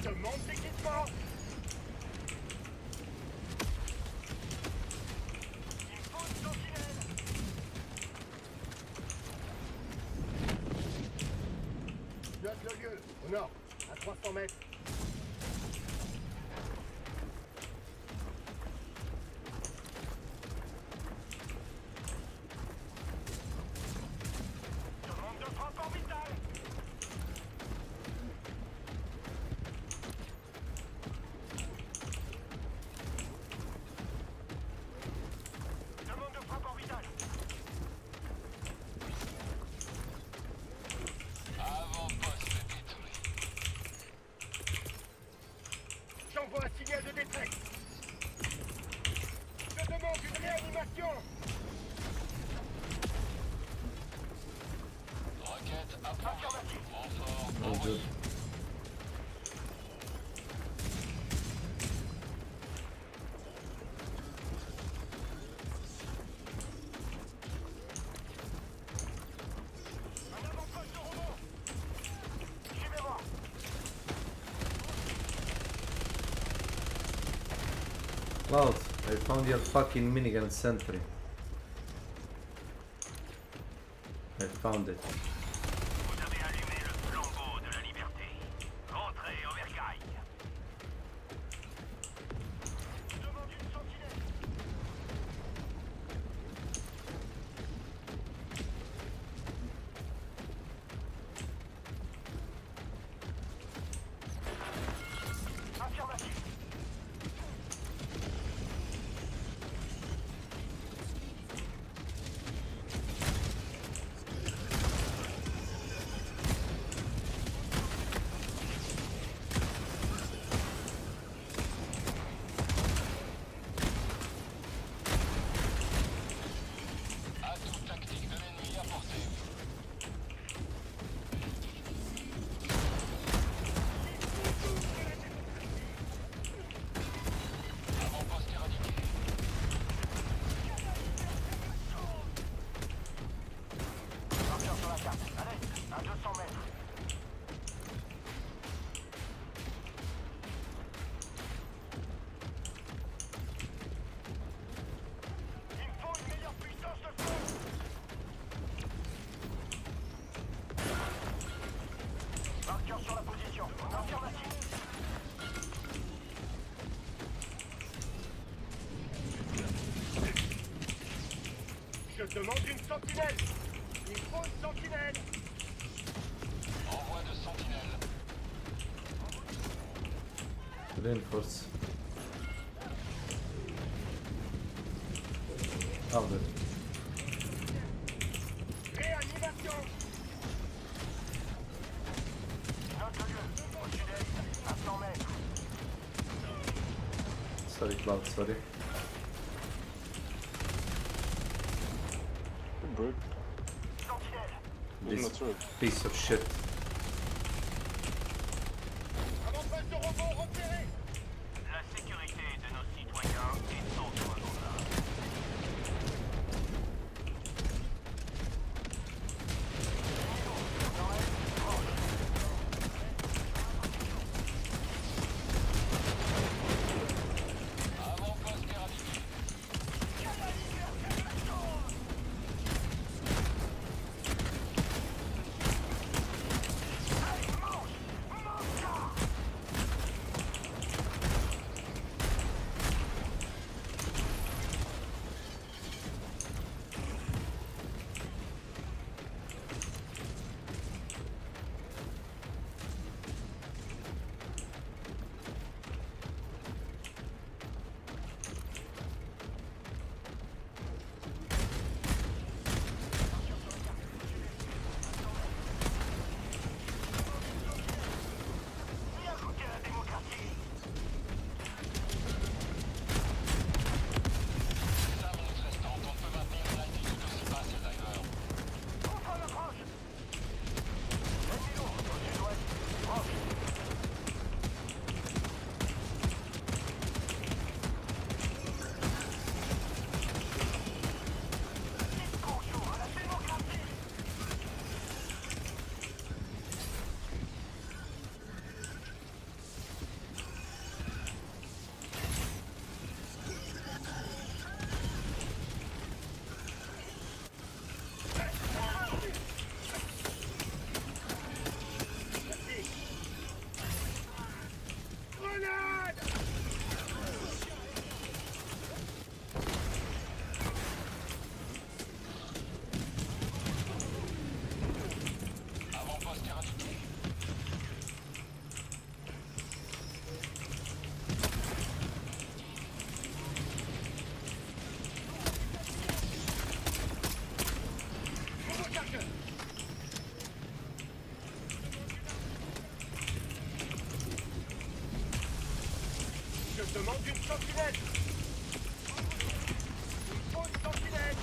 A: Demande d'équipement. Il faut une sentinelle. Note le lieu, au nord, à 300 mètres. Demande de frappe orbitale. Demande de frappe orbitale.
F: Avant-poste détruit.
A: J'envoie un signal de détresse. Je demande une réanimation.
F: Roquette approuvée. Renfort
B: Oh,
F: envoyé.
B: good.
A: Un avant-poste de rebond. Suivez-moi.
B: Cloud, I found your fucking minigun sentry. I found it.
E: Vous avez allumé le flambeau de la liberté. Entrez au bercail.
A: Je demande une sentinelle. Affirmatif.
E: sur la position. Affirmatif.
A: Je demande une sentinelle. Il faut une sentinelle.
F: Envoi de sentinelle.
B: Reinforce. Ah, good.
A: Réanimation.
E: Note le lieu. Au sud-est, à 100 mètres.
B: Sorry, Cloud, sorry.
H: Good break.
E: Sentinelle.
H: Even
B: This
H: the turret.
B: piece of shit.
A: Avant-poste de robot repéré.
E: La sécurité de nos citoyens est notre combat.
F: Avant-poste éradiqué.
E: Bien goûté à la démocratie.
F: Les armes restantes, on peut maintenir l'altitude aussi basse, les divers.
E: Contre l'approche. Ennemi lourd, au sud-ouest. Proche. Bonjour à la démocratie.
A: Grenade.
F: Avant-poste éradiqué.
A: Robot chargeur. Je demande une sentinelle. Il faut une sentinelle.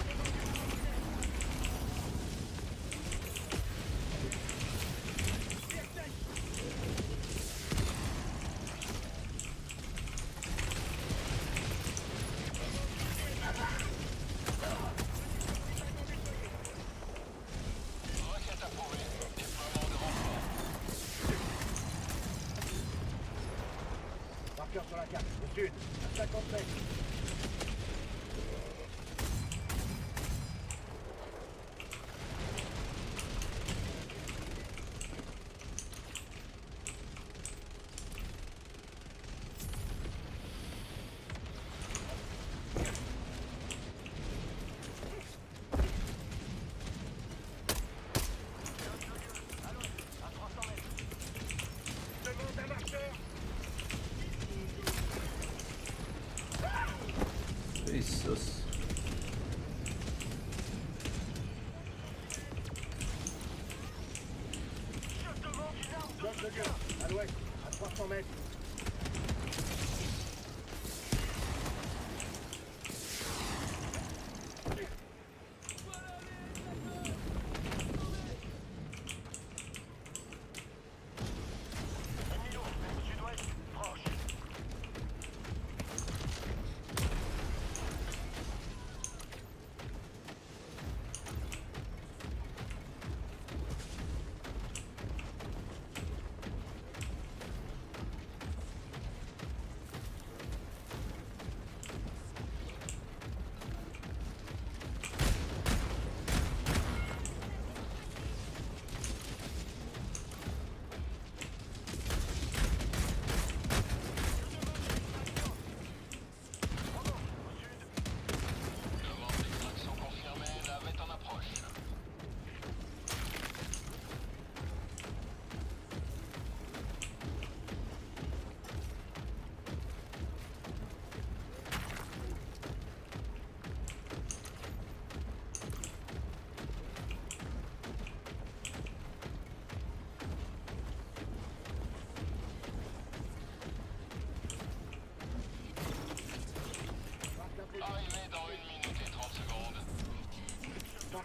F: Requête approuvée. Déploiement de renfort.
A: Marqueur sur la carte. Au sud, à 50 mètres. Demande un marqueur.
B: Jesus.
E: Je demande une arme de
A: Note le lieu. À l'ouest, à 300 mètres.
E: ennemi lourd. Sud-ouest, proche.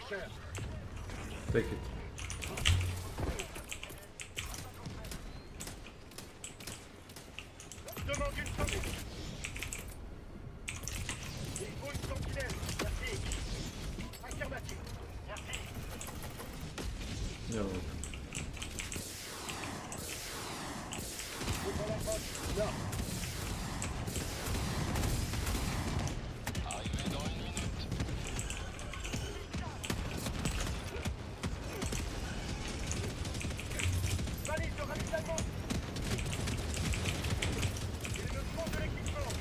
A: propulseur.
B: Take it.
A: Demande une sortie. Il faut une sentinelle. Merci. Affirmatif. Merci.
B: Yo.
A: Ouvre la porte. Là.
F: Arrivé dans 1 minute.
A: Valide de ravitaillement. Il me faut de l'équipement.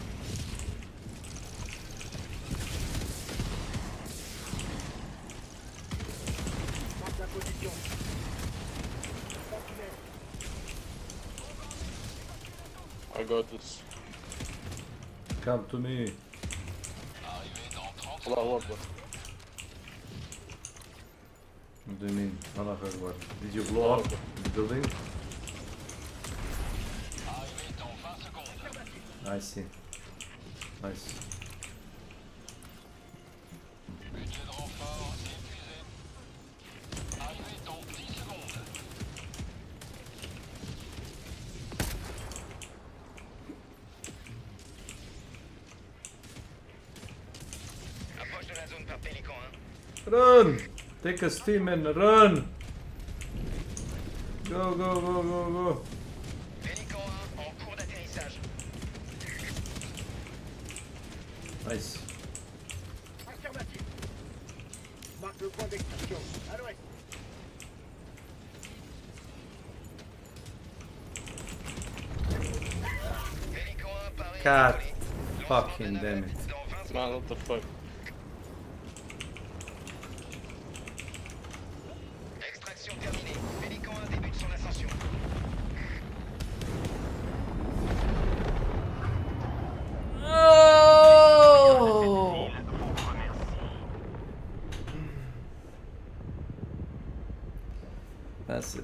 A: Marque la position. Sentinelle.
H: I got this.
B: Come to me.
F: Arrivé dans 30
H: Allah Akbar.
B: What do you mean? Allah Akbar. Did you blow up the building?
F: Arrivé dans 20 secondes.
B: I see. Nice.
F: Budget de renfort épuisé. Arrivé dans 10 secondes. Approche de la zone par Pélican 1.
B: Run! Take a steam and run! Go, go, go, go, go!
F: Pélican 1 en cours d'atterrissage.
B: Nice.
A: Affirmatif. Marque le point d'extraction. À l'ouest.
F: Pélican 1 paré.
B: God
F: décollé.
B: fucking
F: Lancement
B: damn
F: de
B: it.
F: navette dans 20
H: Man, what the fuck?
F: Extraction terminée. Pélican 1 débute son ascension.
B: Oh! That's it.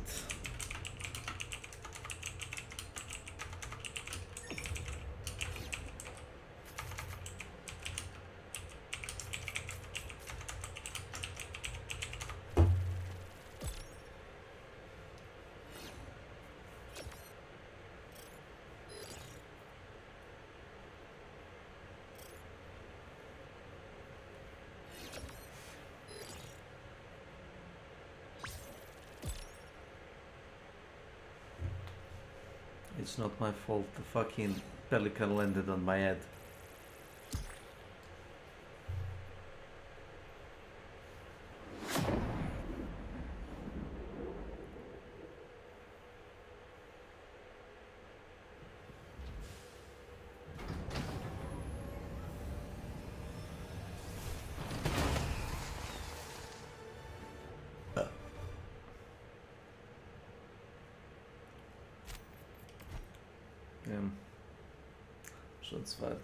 B: It's not my fault, the fucking pelican landed on my head. Shots fired.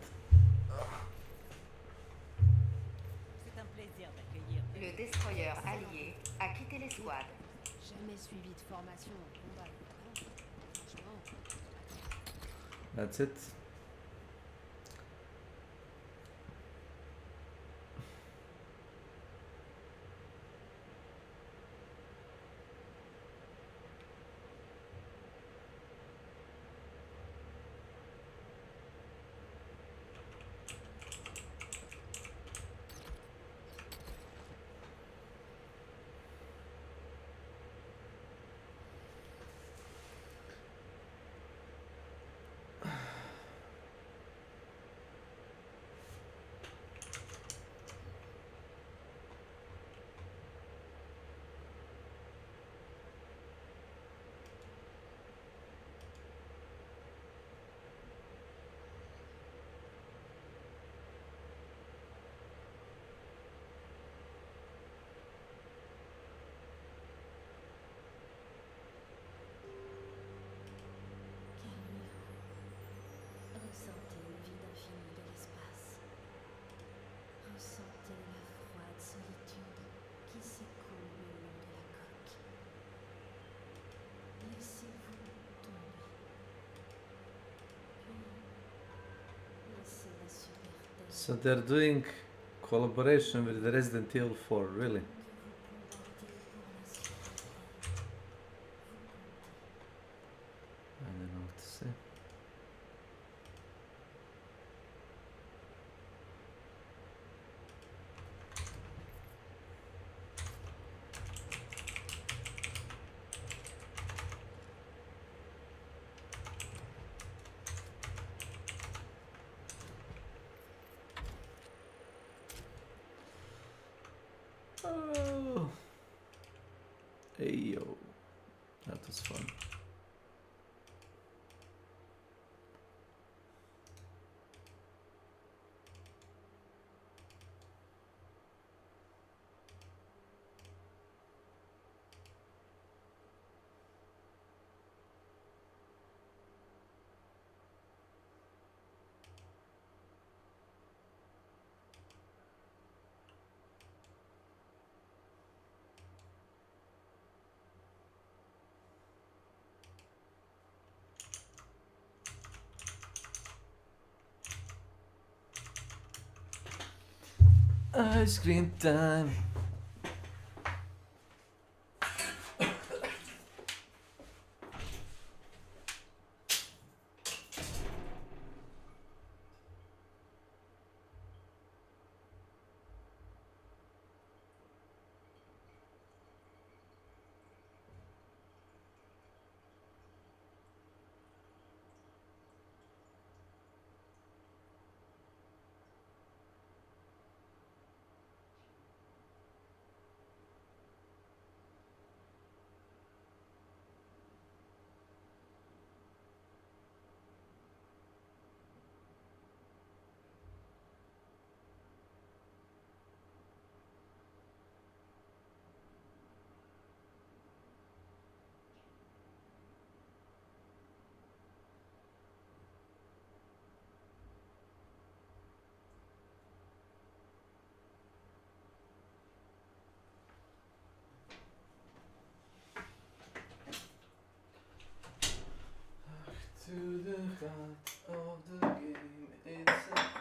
L: C'est un plaisir d'accueillir.
G: Le destroyer allié a quitté l'escouade.
K: Jamais suivi de formation en combat. Franchement.
B: That's it.
K: Ressentez le vide infini de l'espace. Ressentez la froide solitude qui s'écoule le long de la coque. Laissez-vous tomber. Puis, laissez la superterre
B: So they're doing collaboration with Resident Evil 4, really?
K: que vous
B: Ayo. That was fun. Ice cream time. To the heart of the game, it's a...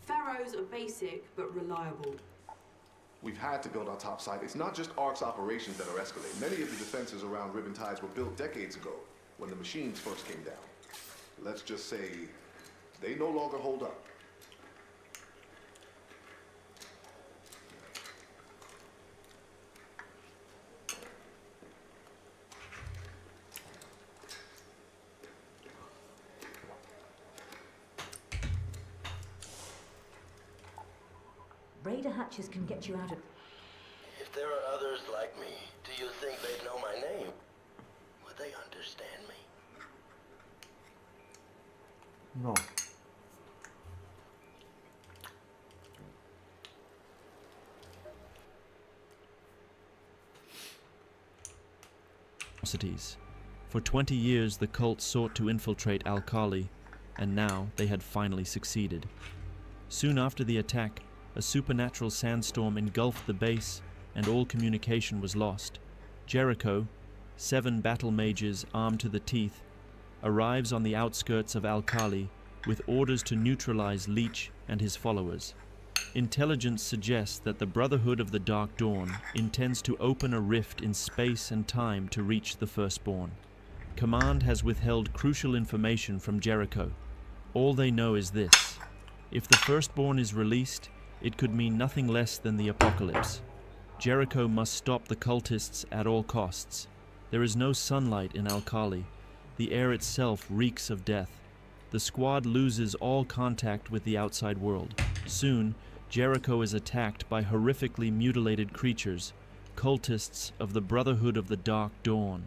M: Pharaohs are basic but reliable.
N: We've had to build our top site. It's not just ARC's operations that are escalating. Many of the defenses around Ribbon Tides were built decades ago, when the machines first came down. Let's just say, they no longer hold up.
O: Raider hatches can get you out of...
P: If there are others like me, do you think they'd know my name? Would they understand me?
B: No.
D: monstrosities. For 20 years the cult sought to infiltrate Alkali, and now they had finally succeeded. Soon after the attack, a supernatural sandstorm engulfed the base, and all communication was lost. Jericho, 7 battle mages armed to the teeth, arrives on the outskirts of Alkali with orders to neutralize Leech and his followers. Intelligence suggests that the Brotherhood of the Dark Dawn intends to open a rift in space and time to reach the Firstborn. Command has withheld crucial information from Jericho. All they know is this: if the Firstborn is released, it could mean nothing less than the apocalypse. Jericho must stop the cultists at all costs. There is no sunlight in Alkali. The air itself reeks of death. The squad loses all contact with the outside world. Soon, Jericho is attacked by horrifically mutilated creatures, cultists of the Brotherhood of the Dark Dawn.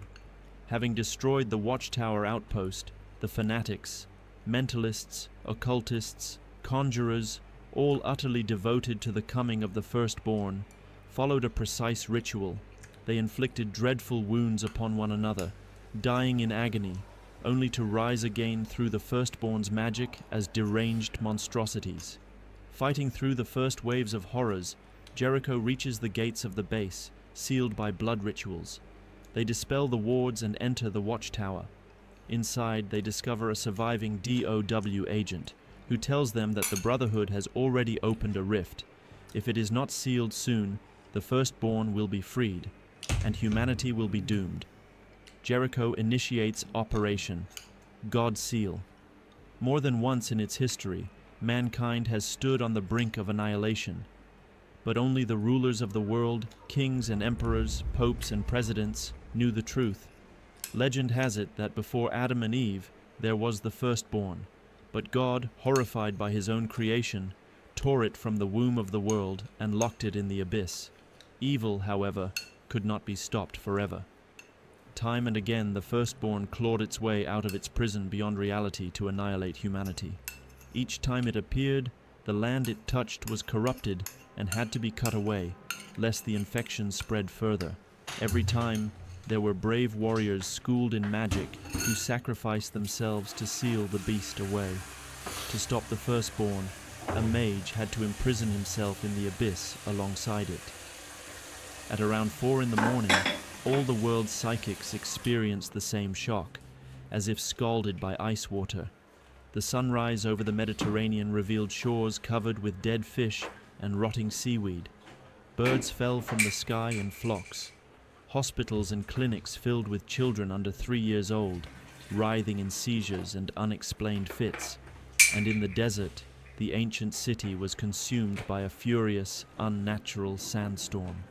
D: Having destroyed the Watchtower outpost, the fanatics, mentalists, occultists, conjurers, all utterly devoted to the coming of the Firstborn, followed a precise ritual. They inflicted dreadful wounds upon one another, dying in agony, only to rise again through the Firstborn's magic as deranged monstrosities. Fighting through the first waves of horrors, Jericho reaches the gates of the base, sealed by blood rituals. They dispel the wards and enter the Watchtower. Inside, they discover a surviving DOW agent, who tells them that the Brotherhood has already opened a rift. If it is not sealed soon, the Firstborn will be freed, and humanity will be doomed. Jericho initiates Operation God Seal. More than once in its history, mankind has stood on the brink of annihilation. But only the rulers of the world, kings and emperors, popes and presidents, knew the truth. Legend has it that before Adam and Eve, there was the Firstborn. But God, horrified by his own creation, tore it from the womb of the world and locked it in the abyss. Evil, however, could not be stopped forever. Time and again the Firstborn clawed its way out of its prison beyond reality to annihilate humanity. Each time it appeared, the land it touched was corrupted and had to be cut away, lest the infection spread further. Every time, there were brave warriors schooled in magic who sacrificed themselves to seal the beast away. To stop the Firstborn, a mage had to imprison himself in the abyss alongside it. At around 4 in the morning, all the world's psychics experienced the same shock, as if scalded by ice water. The sunrise over the Mediterranean revealed shores covered with dead fish and rotting seaweed. Birds fell from the sky in flocks. Hospitals and clinics filled with children under 3 years old, writhing in seizures and unexplained fits. And in the desert, the ancient city was consumed by a furious, unnatural sandstorm.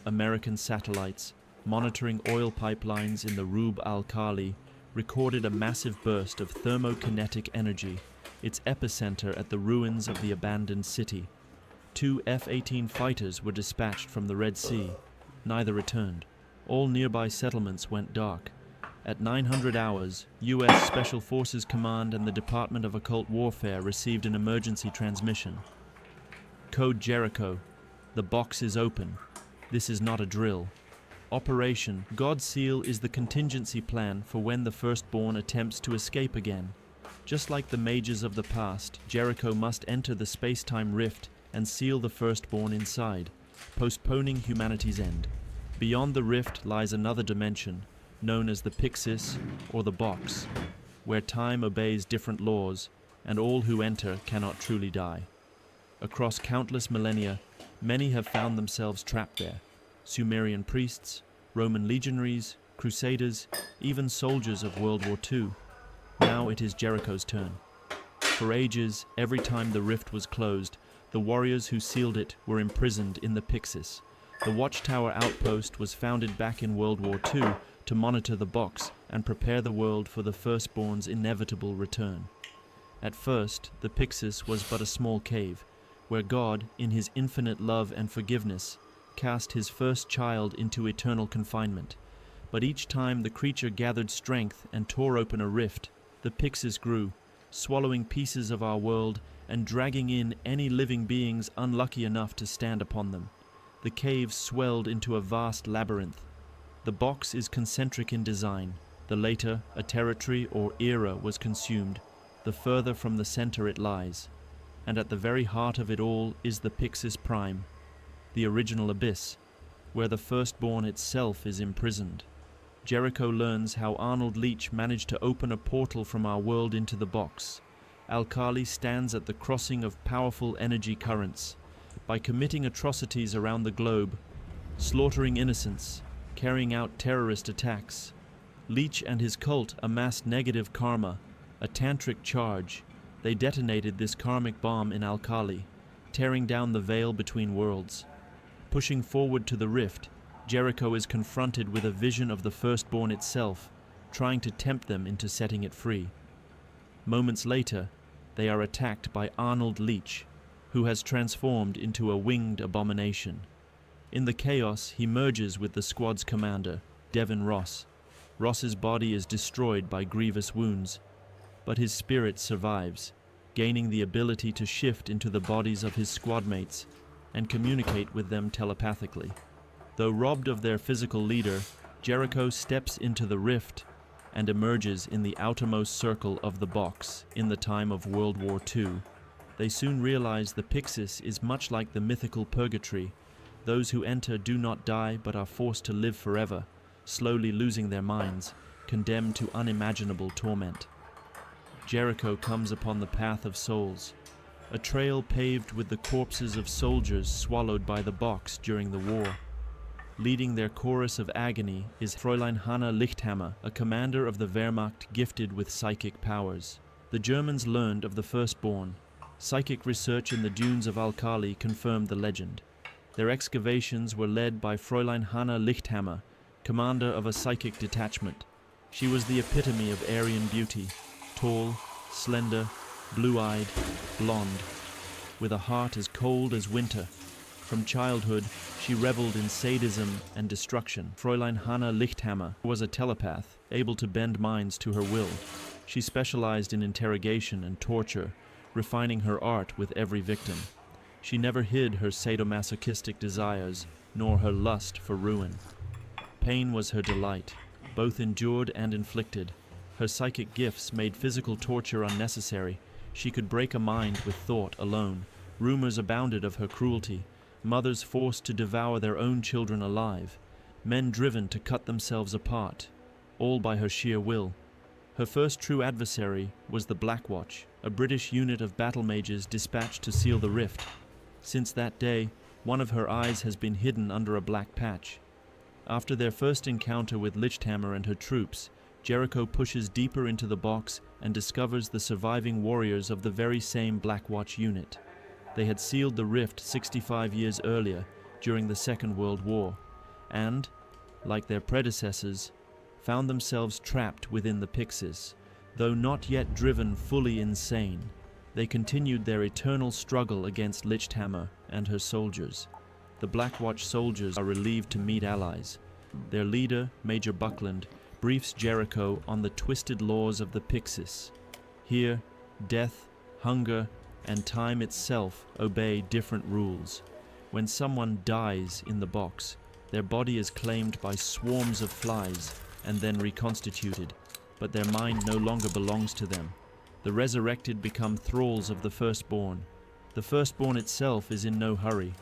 D: American satellites, monitoring oil pipelines in the Rub al-Khali, recorded a massive burst of thermokinetic energy, its epicenter at the ruins of the abandoned city. 2 F-18 fighters were dispatched from the Red Sea. Neither returned. All nearby settlements went dark. At 900 hours, U.S. Special Forces Command and the Department of Occult Warfare received an emergency transmission. Code Jericho. The box is open. This is not a drill. Operation God Seal is the contingency plan for when the Firstborn attempts to escape again. Just like the mages of the past, Jericho must enter the space-time rift and seal the Firstborn inside, postponing humanity's end. Beyond the rift lies another dimension, known as the Pyxis, or the Box, where time obeys different laws, and all who enter cannot truly die. Across countless millennia, many have found themselves trapped there. Sumerian priests, Roman legionaries, crusaders, even soldiers of World War II. Now it is Jericho's turn. For ages, every time the rift was closed, the warriors who sealed it were imprisoned in the Pyxis. The Watchtower outpost was founded back in World War II to monitor the box and prepare the world for the Firstborn's inevitable return. At first, the Pyxis was but a small cave, where God, in his infinite love and forgiveness, cast his first child into eternal confinement. But each time the creature gathered strength and tore open a rift, the Pyxis grew, swallowing pieces of our world and dragging in any living beings unlucky enough to stand upon them. The cave swelled into a vast labyrinth. The box is concentric in design. The later a territory or era was consumed, the further from the center it lies. And at the very heart of it all is the Pyxis Prime, the original abyss, where the firstborn itself is imprisoned. Jericho learns how Arnold Leach managed to open a portal from our world into the box. Alkali stands at the crossing of powerful energy currents. By committing atrocities around the globe, slaughtering innocents, carrying out terrorist attacks, Leach and his cult amassed negative karma, a tantric charge. They detonated this karmic bomb in Alkali, tearing down the veil between worlds. Pushing forward to the rift, Jericho is confronted with a vision of the firstborn itself, trying to tempt them into setting it free. Moments later, they are attacked by Arnold Leach, who has transformed into a winged abomination. In the chaos, he merges with the squad's commander, Devin Ross. Ross's body is destroyed by grievous wounds, but his spirit survives, gaining the ability to shift into the bodies of his squadmates and communicate with them telepathically. Though robbed of their physical leader, Jericho steps into the rift and emerges in the outermost circle of the box in the time of World War II. They soon realize the Pyxis is much like the mythical purgatory. Those who enter do not die but are forced to live forever, slowly losing their minds, condemned to unimaginable torment. Jericho comes upon the path of souls, a trail paved with the corpses of soldiers swallowed by the box during the war. Leading their chorus of agony is Fräulein Hanna Lichthammer, a commander of the Wehrmacht gifted with psychic powers. The Germans learned of the firstborn. Psychic research in the dunes of Alkali confirmed the legend. Their excavations were led by Fräulein Hanna Lichthammer, commander of a psychic detachment. She was the epitome of Aryan beauty, tall, slender, blue-eyed, blonde, with a heart as cold as winter. From childhood, she reveled in sadism and destruction. Fräulein Hanna Lichthammer was a telepath, able to bend minds to her will. She specialized in interrogation and torture, refining her art with every victim. She never hid her sadomasochistic desires, nor her lust for ruin. Pain was her delight, both endured and inflicted. Her psychic gifts made physical torture unnecessary. She could break a mind with thought alone. Rumors abounded of her cruelty. Mothers forced to devour their own children alive, men driven to cut themselves apart, all by her sheer will. Her first true adversary was the Black Watch, a British unit of battle mages dispatched to seal the rift. Since that day, one of her eyes has been hidden under a black patch. After their first encounter with Lichthammer and her troops, Jericho pushes deeper into the box and discovers the surviving warriors of the very same Black Watch unit. They had sealed the rift 65 years earlier, during the Second World War, and, like their predecessors, found themselves trapped within the Pyxis. Though not yet driven fully insane, they continued their eternal struggle against Lichthammer and her soldiers. The Black Watch soldiers are relieved to meet allies. Their leader, Major Buckland, briefs Jericho on the twisted laws of the Pyxis. Here, death, hunger, and time itself obey different rules. When someone dies in the box, their body is claimed by swarms of flies and then reconstituted, but their mind no longer belongs to them. The resurrected become thralls of the firstborn. The firstborn itself is in no hurry.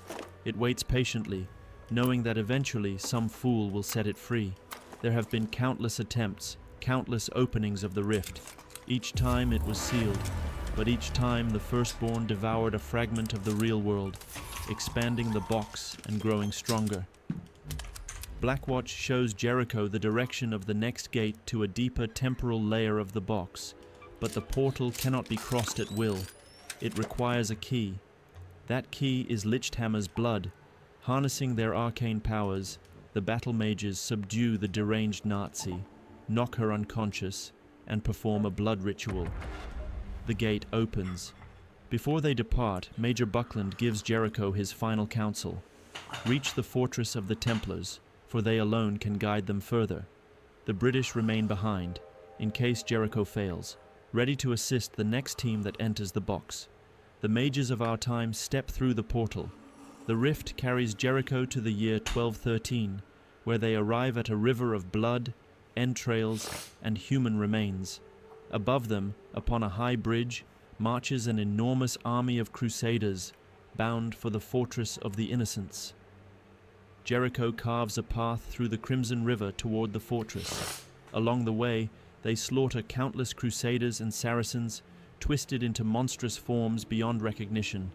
D: It waits patiently, knowing that eventually some fool will set it free. There have been countless attempts, countless openings of the rift. Each time it was sealed, but each time the firstborn devoured a fragment of the real world, expanding the box and growing stronger. Blackwatch shows Jericho the direction of the next gate to a deeper temporal layer of the box, but the portal cannot be crossed at will. It requires a key. That key is Lichthammer's blood. Harnessing their arcane powers, the battle mages subdue the deranged Nazi, knock her unconscious, and perform a blood ritual. The gate opens. Before they depart, Major Buckland gives Jericho his final counsel. Reach the fortress of the Templars, for they alone can guide them further. The British remain behind, in case Jericho fails, ready to assist the next team that enters the box. The mages of our time step through the portal. The rift carries Jericho to the year 1213, where they arrive at a river of blood, entrails, and human remains. Above them, upon a high bridge, marches an enormous army of crusaders, bound for the fortress of the Innocents. Jericho carves a path through the Crimson River toward the fortress. Along the way, they slaughter countless crusaders and Saracens, twisted into monstrous forms beyond recognition.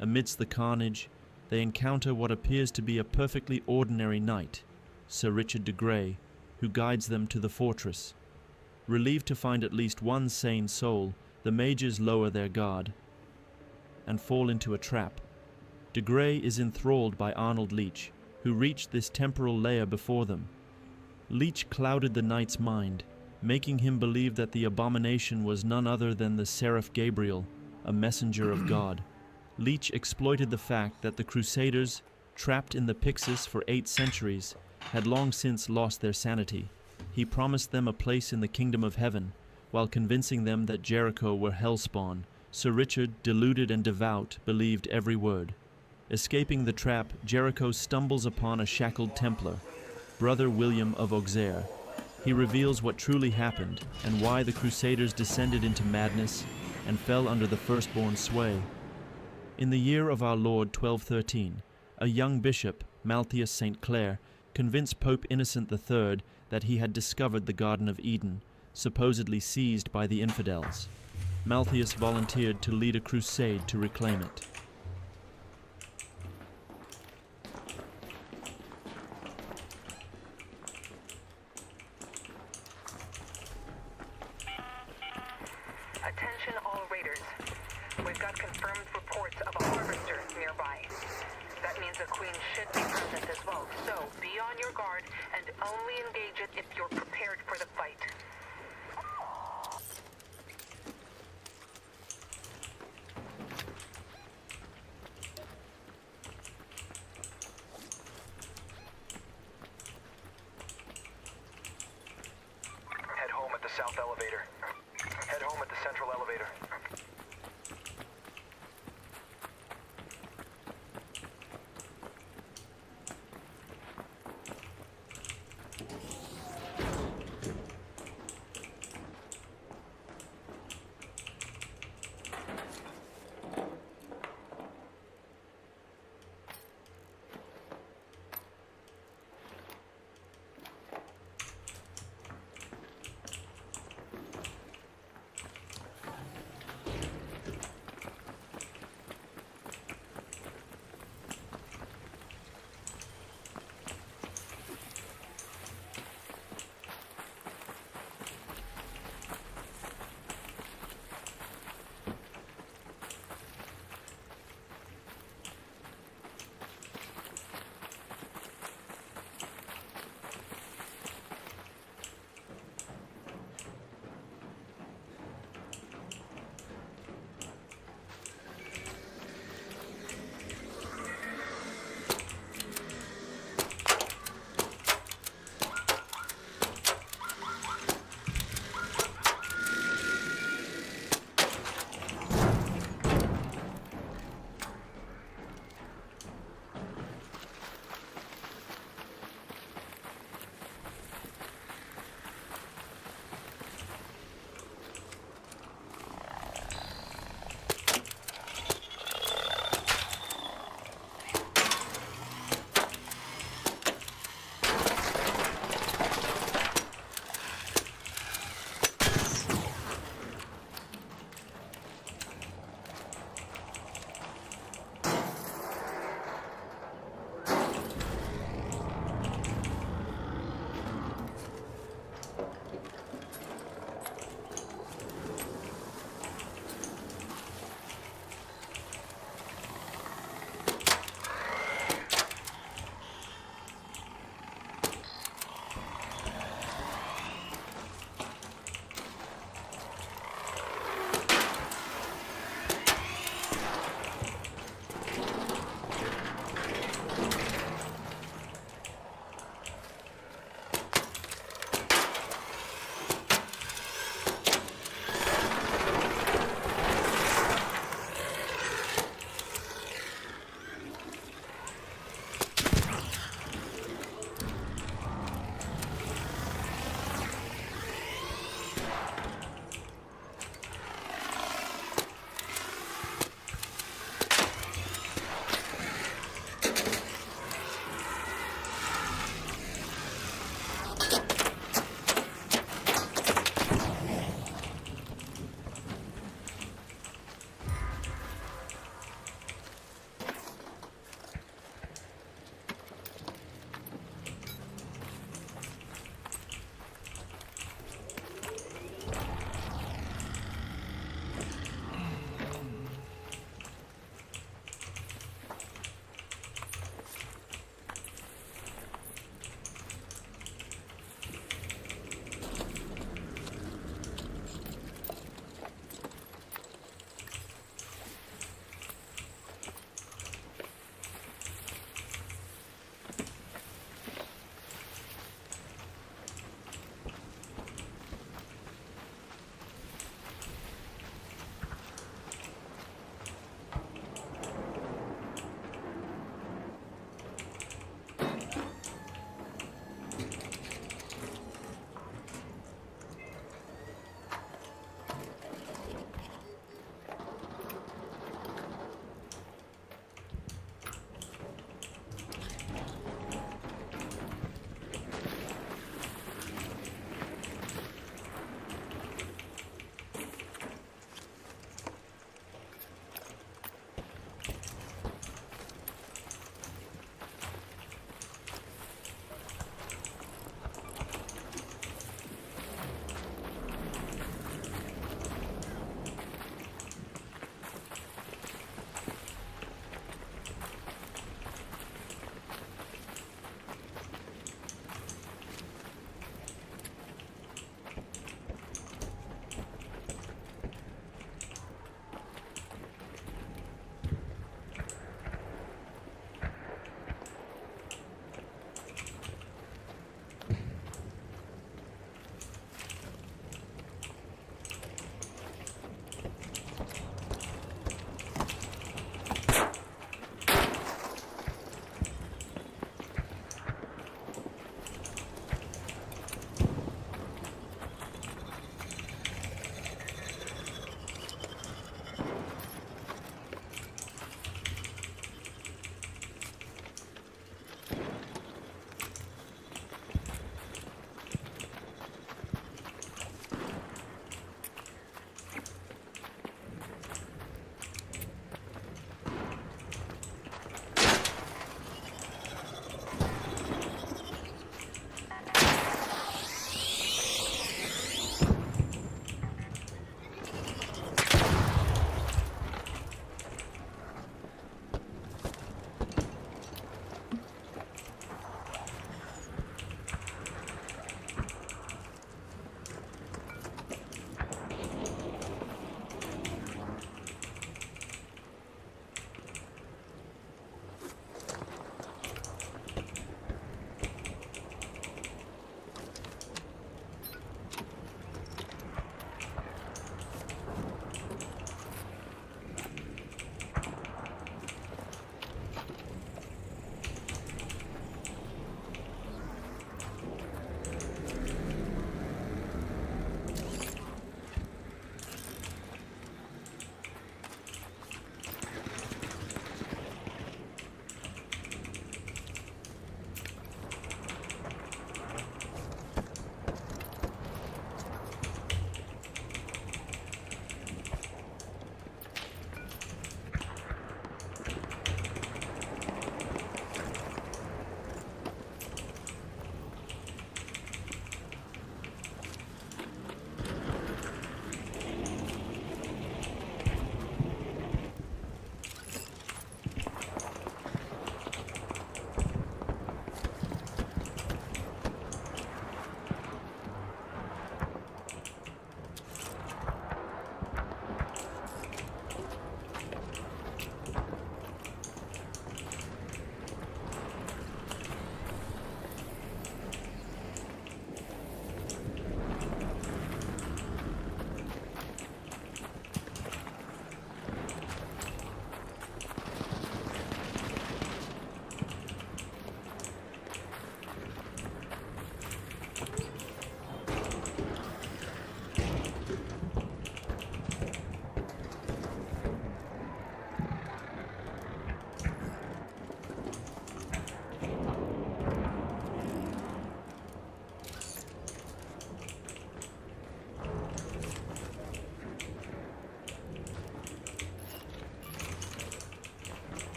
D: Amidst the carnage, they encounter what appears to be a perfectly ordinary knight, Sir Richard de Grey, who guides them to the fortress. Relieved to find at least one sane soul, the mages lower their guard and fall into a trap. De Grey is enthralled by Arnold Leach, who reached this temporal layer before them. Leach clouded the knight's mind, making him believe that the abomination was none other than the Seraph Gabriel, a messenger of God. Leach exploited the fact that the Crusaders, trapped in the Pyxis for 8 centuries, had long since lost their sanity. He promised them a place in the kingdom of heaven, while convincing them that Jericho were hellspawn. Sir Richard, deluded and devout, believed every word. Escaping the trap, Jericho stumbles upon a shackled Templar, Brother William of Auxerre. He reveals what truly happened and why the Crusaders descended into madness and fell under the firstborn's sway. In the year of our Lord 1213, a young bishop, Malthius St. Clair, convinced Pope Innocent III that he had discovered the Garden of Eden, supposedly seized by the infidels. Malthius volunteered to lead a crusade to reclaim it.
O: Attention all raiders. We've got confirmed reports of a harvester nearby. That means a queen should be present as well, so be on your guard and only engage it if you're prepared for the fight.
F: Head home at the south elevator. Head home at the central elevator.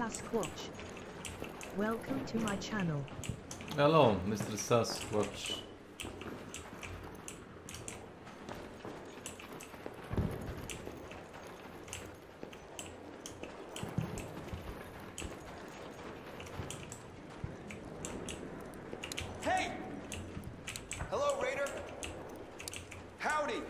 C: Sasquatch. Welcome to my channel.
B: Hello, Mr. Sasquatch.
F: Hey! Hello, Raider. Howdy.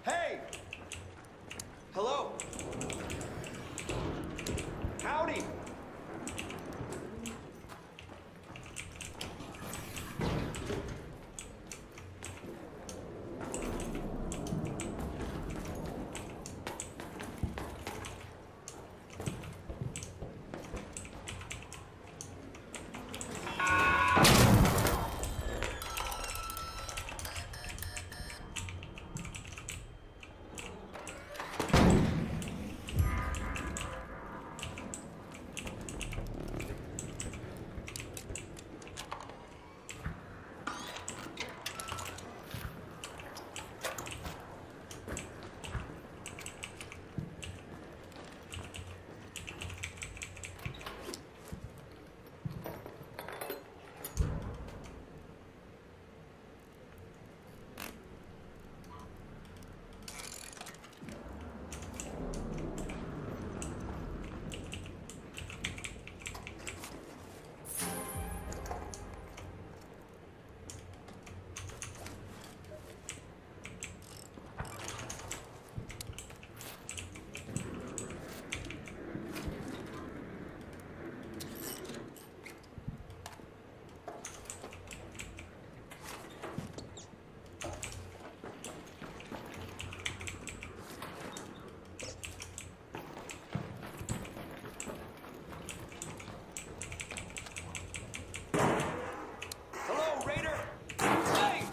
F: Hey! Hello. Howdy. Hello, Raider. Hey!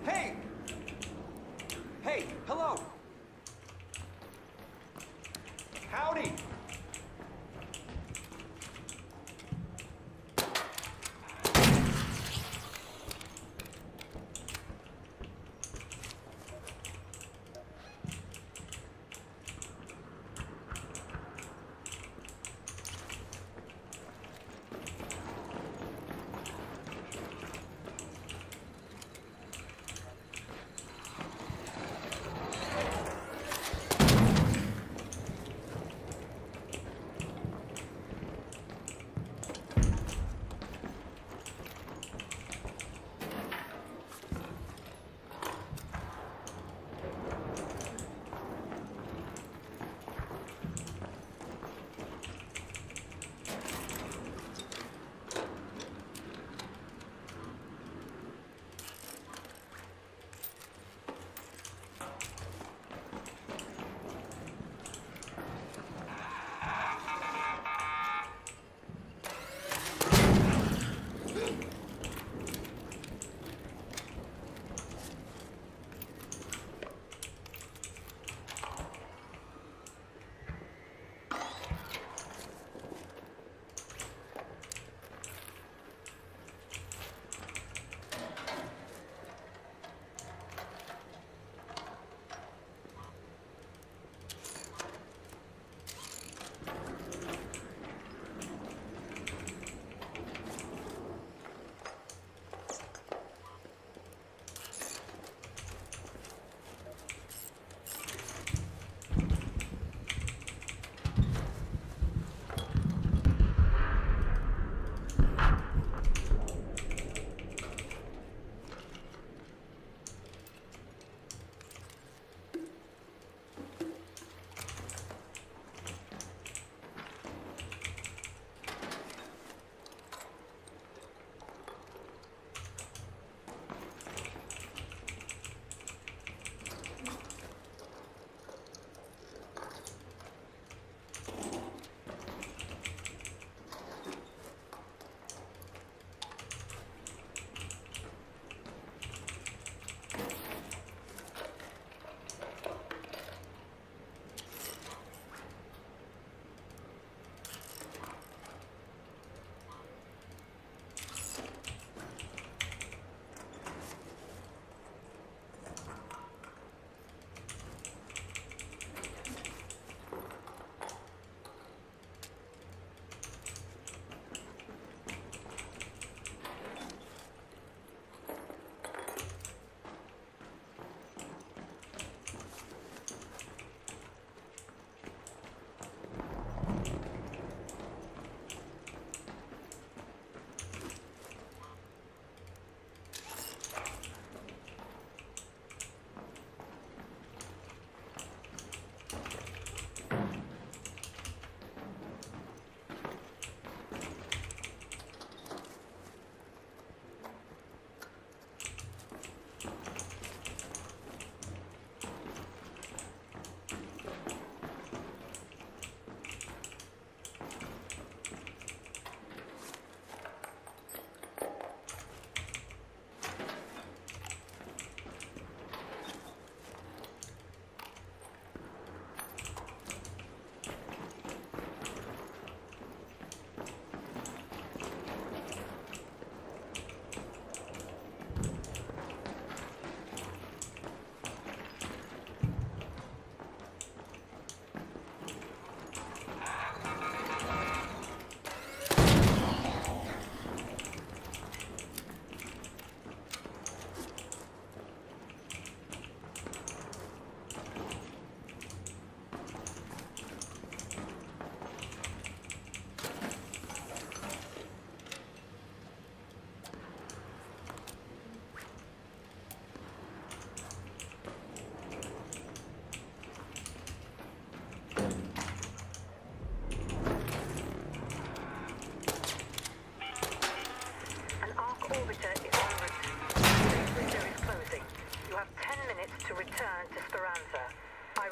F: Hey! Hey, hello! Howdy!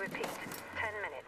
O: Repeat, 10 minutes.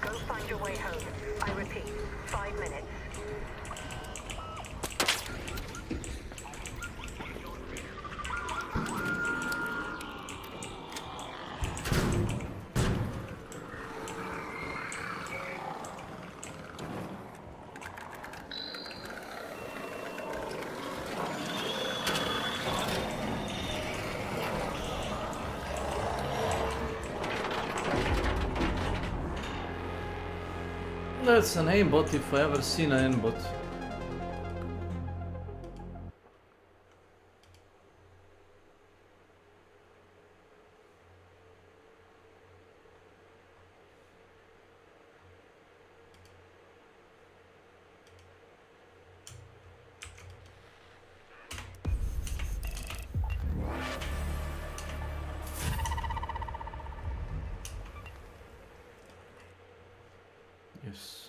O: Go find your way home. I repeat, 5 minutes.
B: That's an aimbot if I ever seen an aimbot. Yes.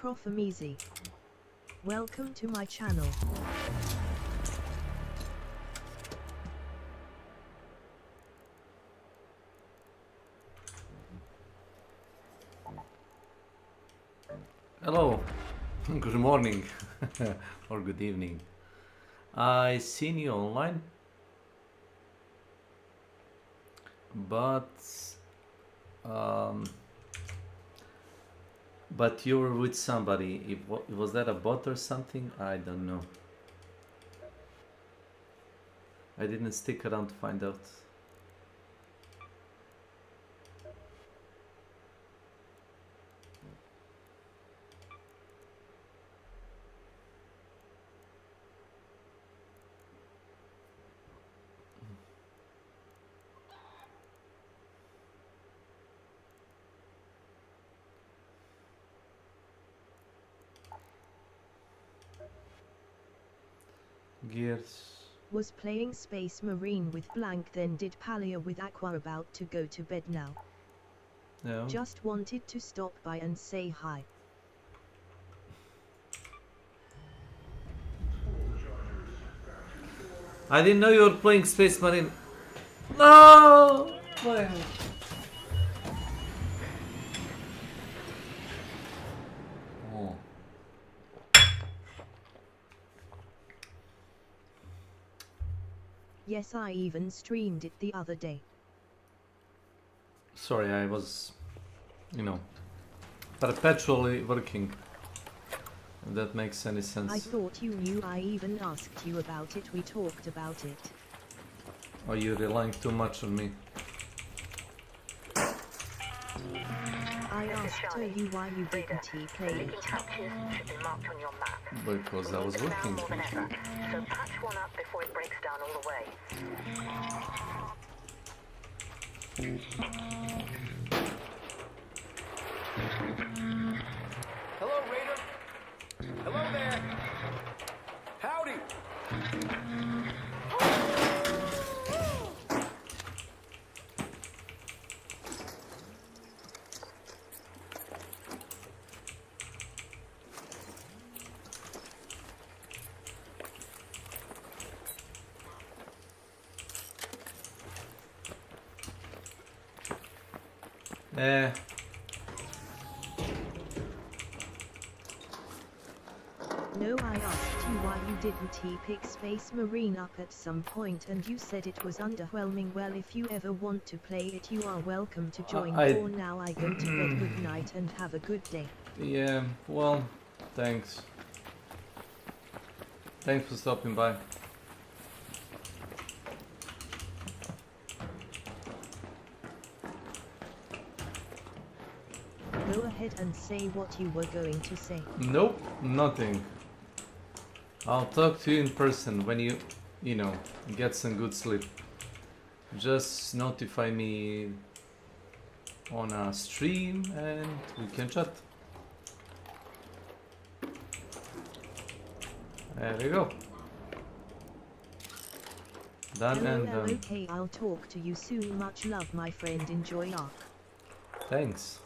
C: Profamizi. Welcome to my channel.
B: Hello, good morning or good evening. I seen you online, but you were with somebody. Was that a bot or something? I don't know. I didn't stick around to find out. Gears.
C: Was playing Space Marine with blank, then did Palia with Aqua. About to go to bed now.
B: No.
C: Just wanted to stop by and say hi.
B: I didn't know you were playing Space Marine. No! Why? Oh.
C: Yes, I even streamed it the other day.
B: Sorry, I was, you know, perpetually working. If that makes any sense.
C: I thought you knew. I even asked you about it. We talked about it.
B: Are you relying too much on me?
C: I asked her you why you didn't play it.
B: Because I was working.
O: So patch one up before it breaks down all the way.
A: Hello, Raider. Hello there. Howdy.
C: No, I asked you why you didn't pick Space Marine up at some point, and you said it was underwhelming. Well, if you ever want to play it, you are welcome to join. For now, I go to bed. Good night and have a good day.
B: Yeah, well, thanks. Thanks for stopping by.
C: Go ahead and say what you were going to say.
B: Nope, nothing. I'll talk to you in person when you know, get some good sleep. Just notify me on a stream and we can chat. There we go. Done and done.
C: Okay, I'll talk to you soon. Much love, my friend. Enjoy Ark.
B: Thanks.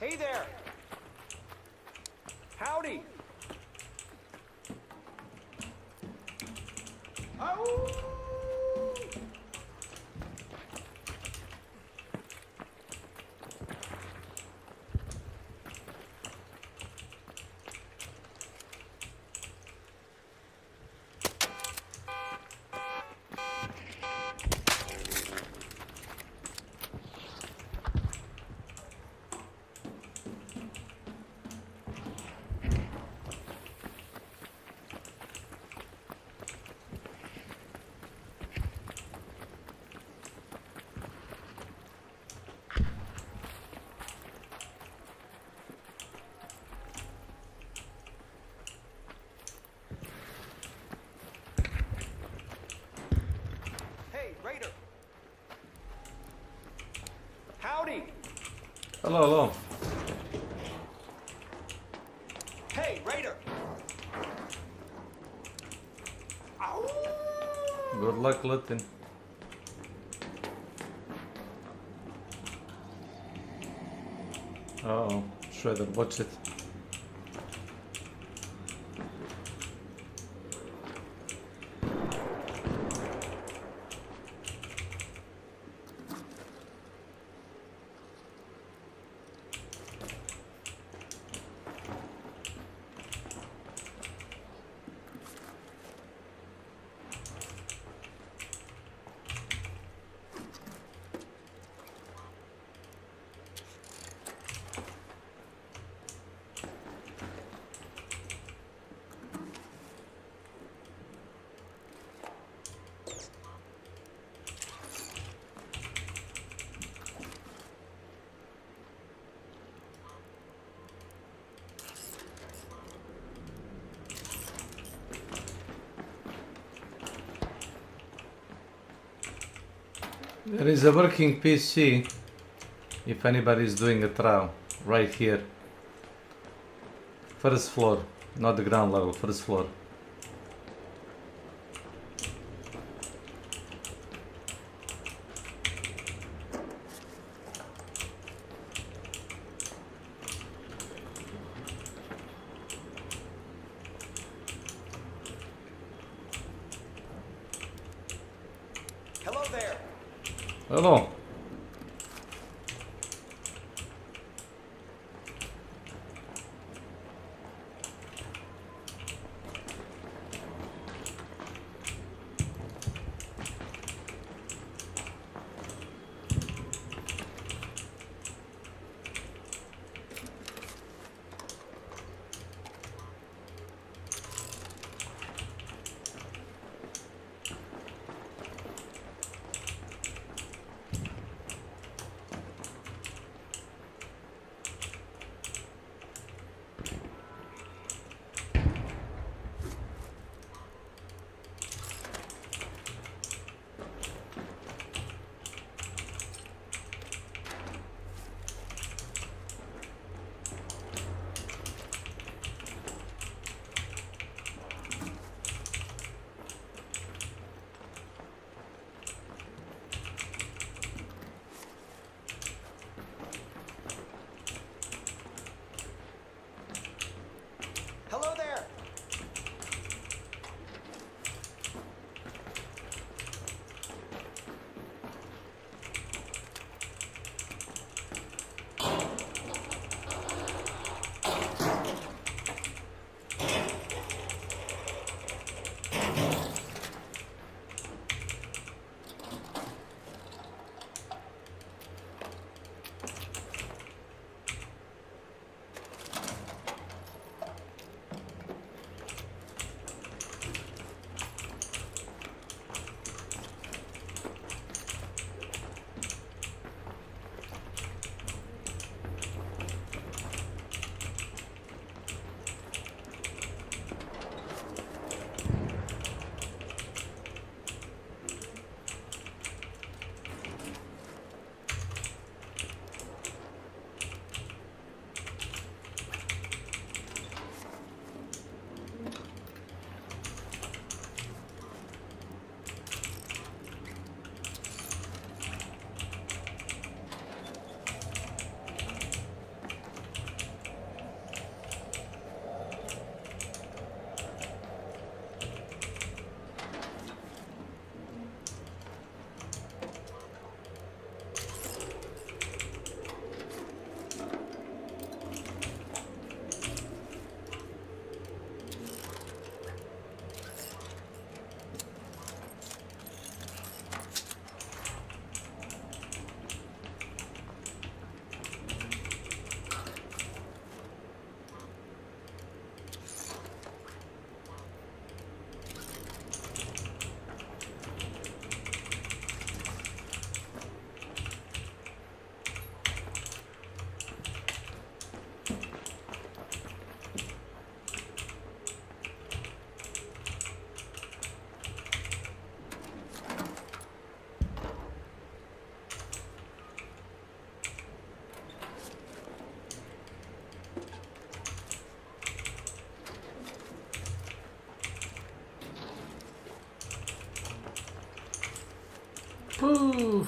A: Hey there! Howdy! Hey, Raider! Howdy!
B: Hello, hello.
A: Hey, Raider!
B: Good luck, Latin. Uh-oh, Shredder, watch it. There is a working PC if anybody is doing a trial right here. First floor, not the ground level, first floor.
A: Hello there!
B: Hello. Ooh.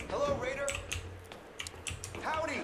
A: Hello, Raider. Howdy.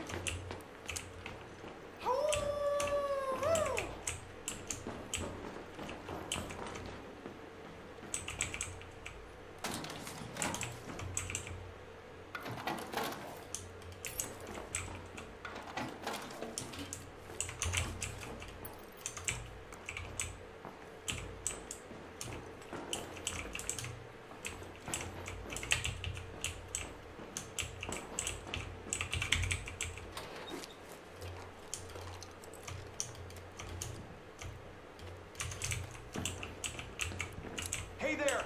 A: Hey there.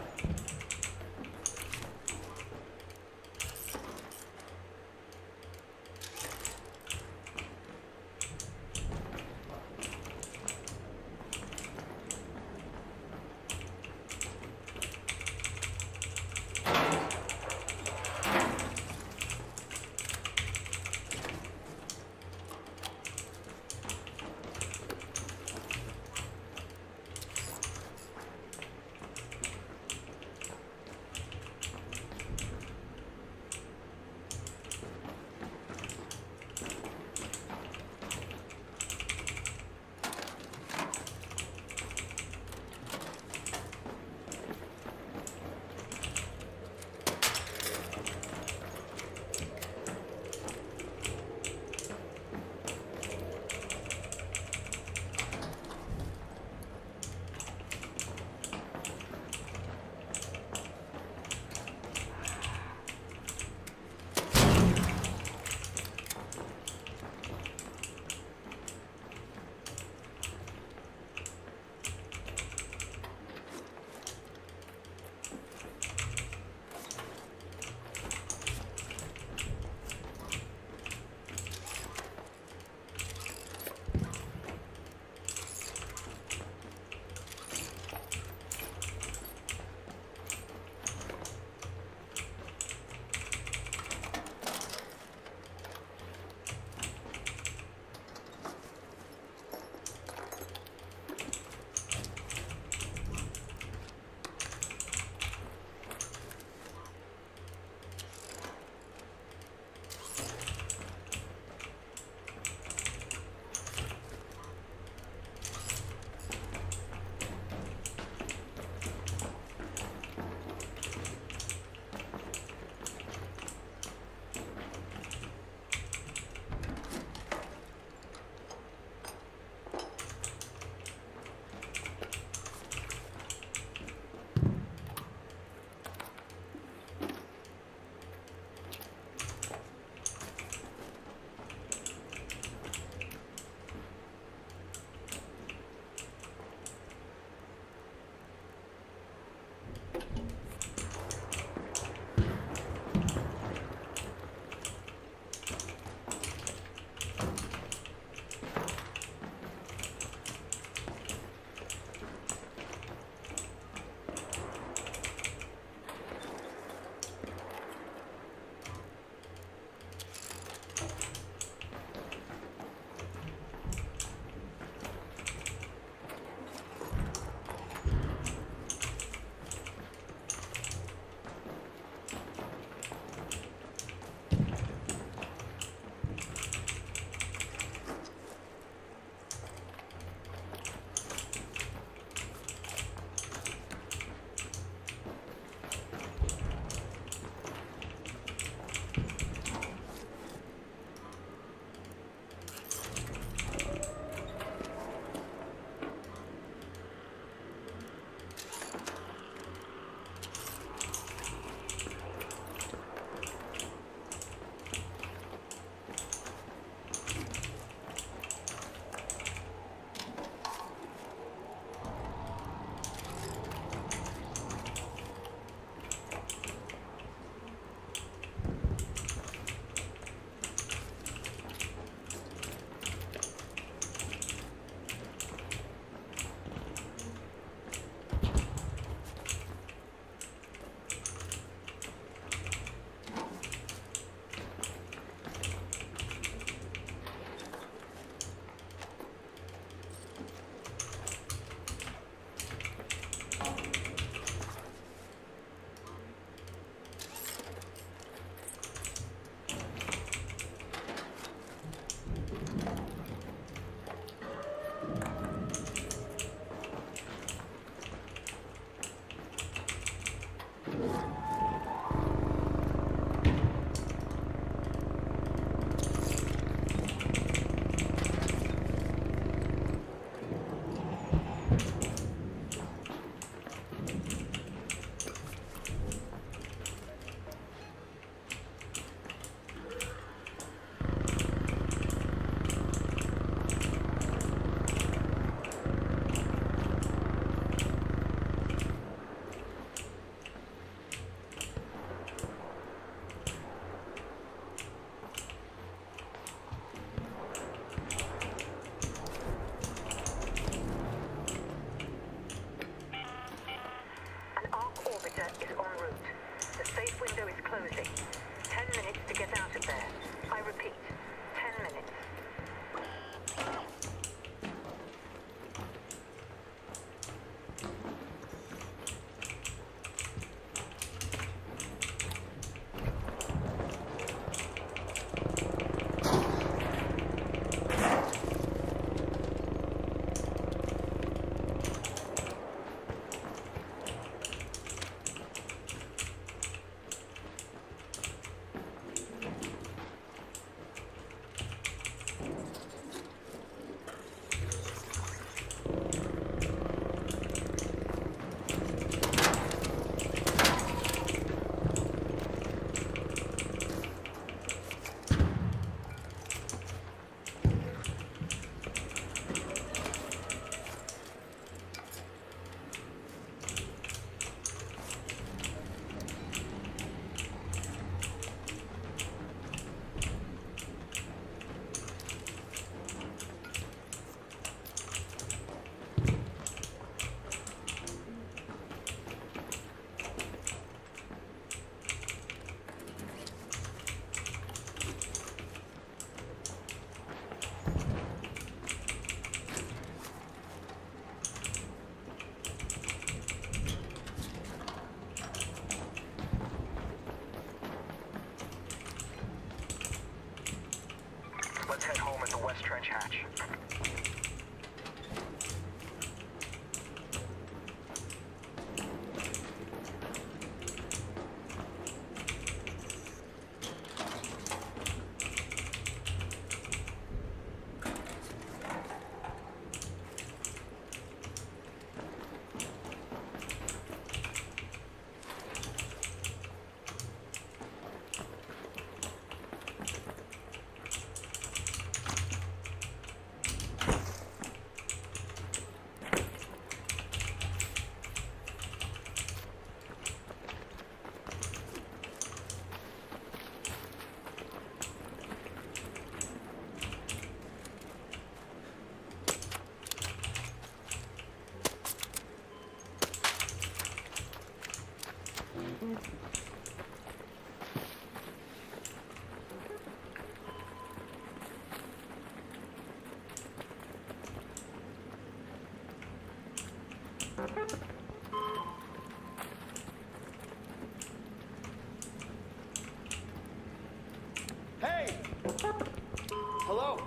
O: An arc orbiter is en route. The safe window is closing. 10 minutes to get out of there. I repeat, 10 minutes.
E: Let's head home at the West Trench hatch.
A: Hey! Hello?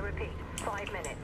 O: repeat, 5 minutes.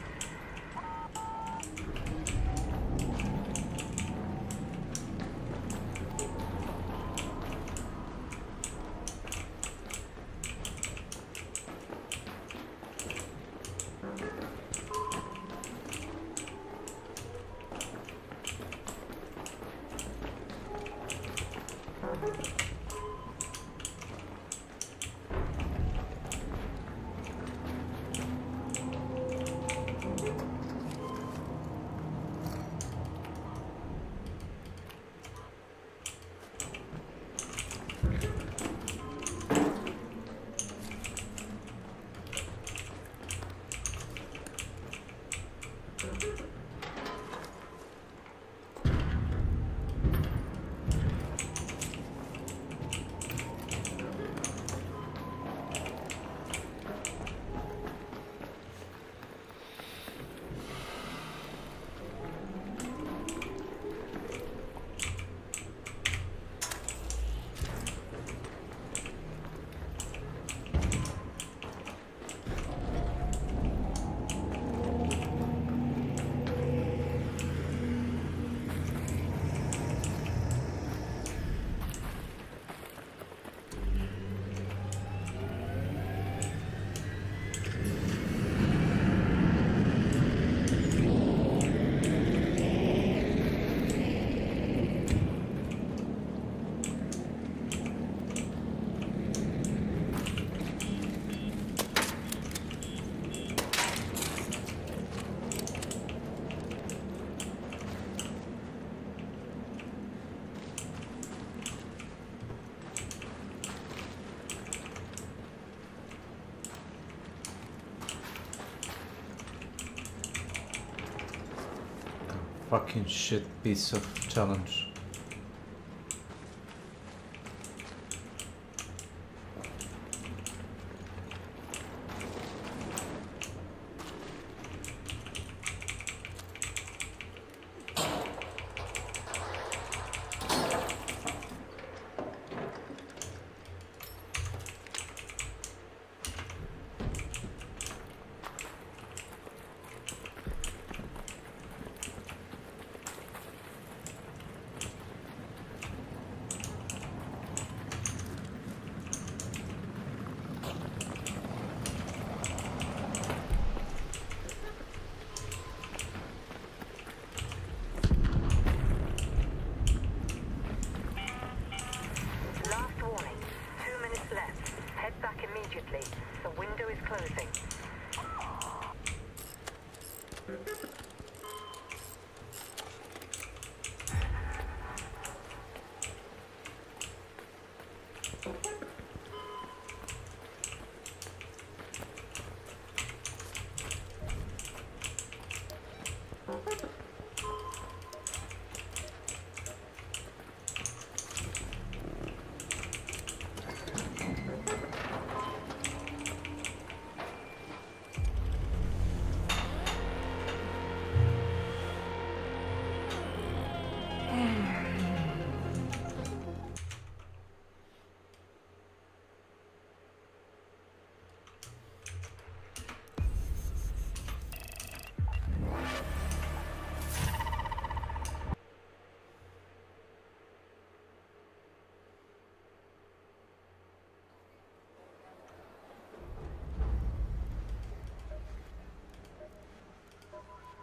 B: Fucking shit piece of challenge.
O: Last warning. 2 minutes left. Head back immediately. The window is closing.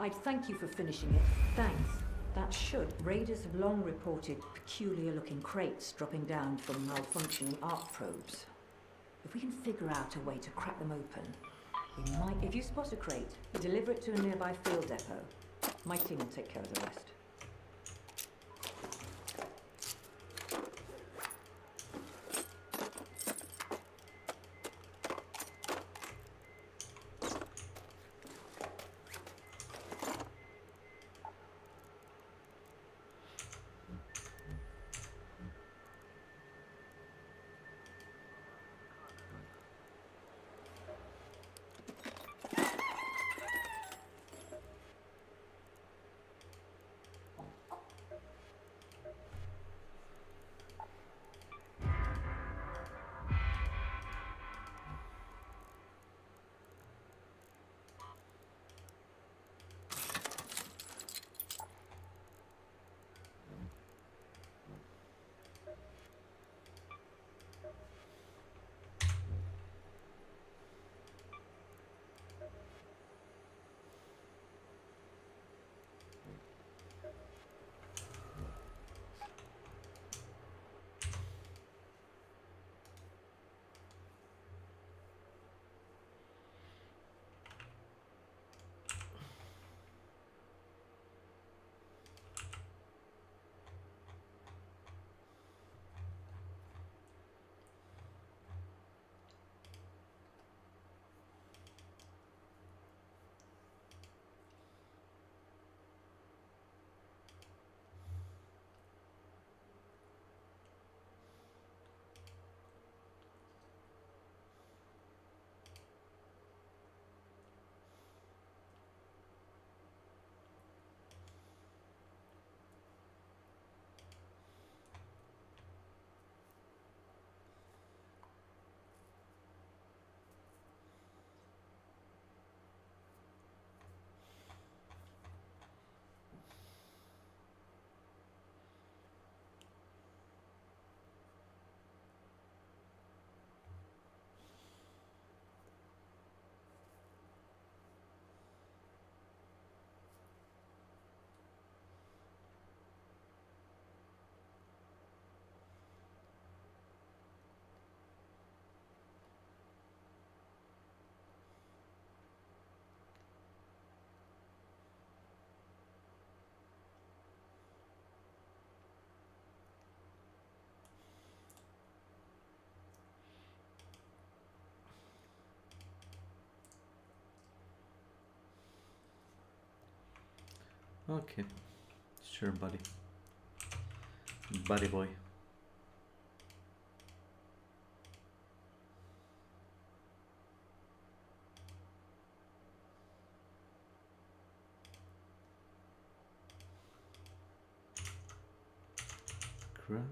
Q: I'd thank you for finishing it. Thanks. That should. Raiders have long reported peculiar-looking crates dropping down from malfunctioning arc probes. If we can figure out a way to crack them open, we might... If you spot a crate, deliver it to a nearby field depot. My team will take care of the rest.
B: Okay. Sure, buddy. Buddy boy. Crown.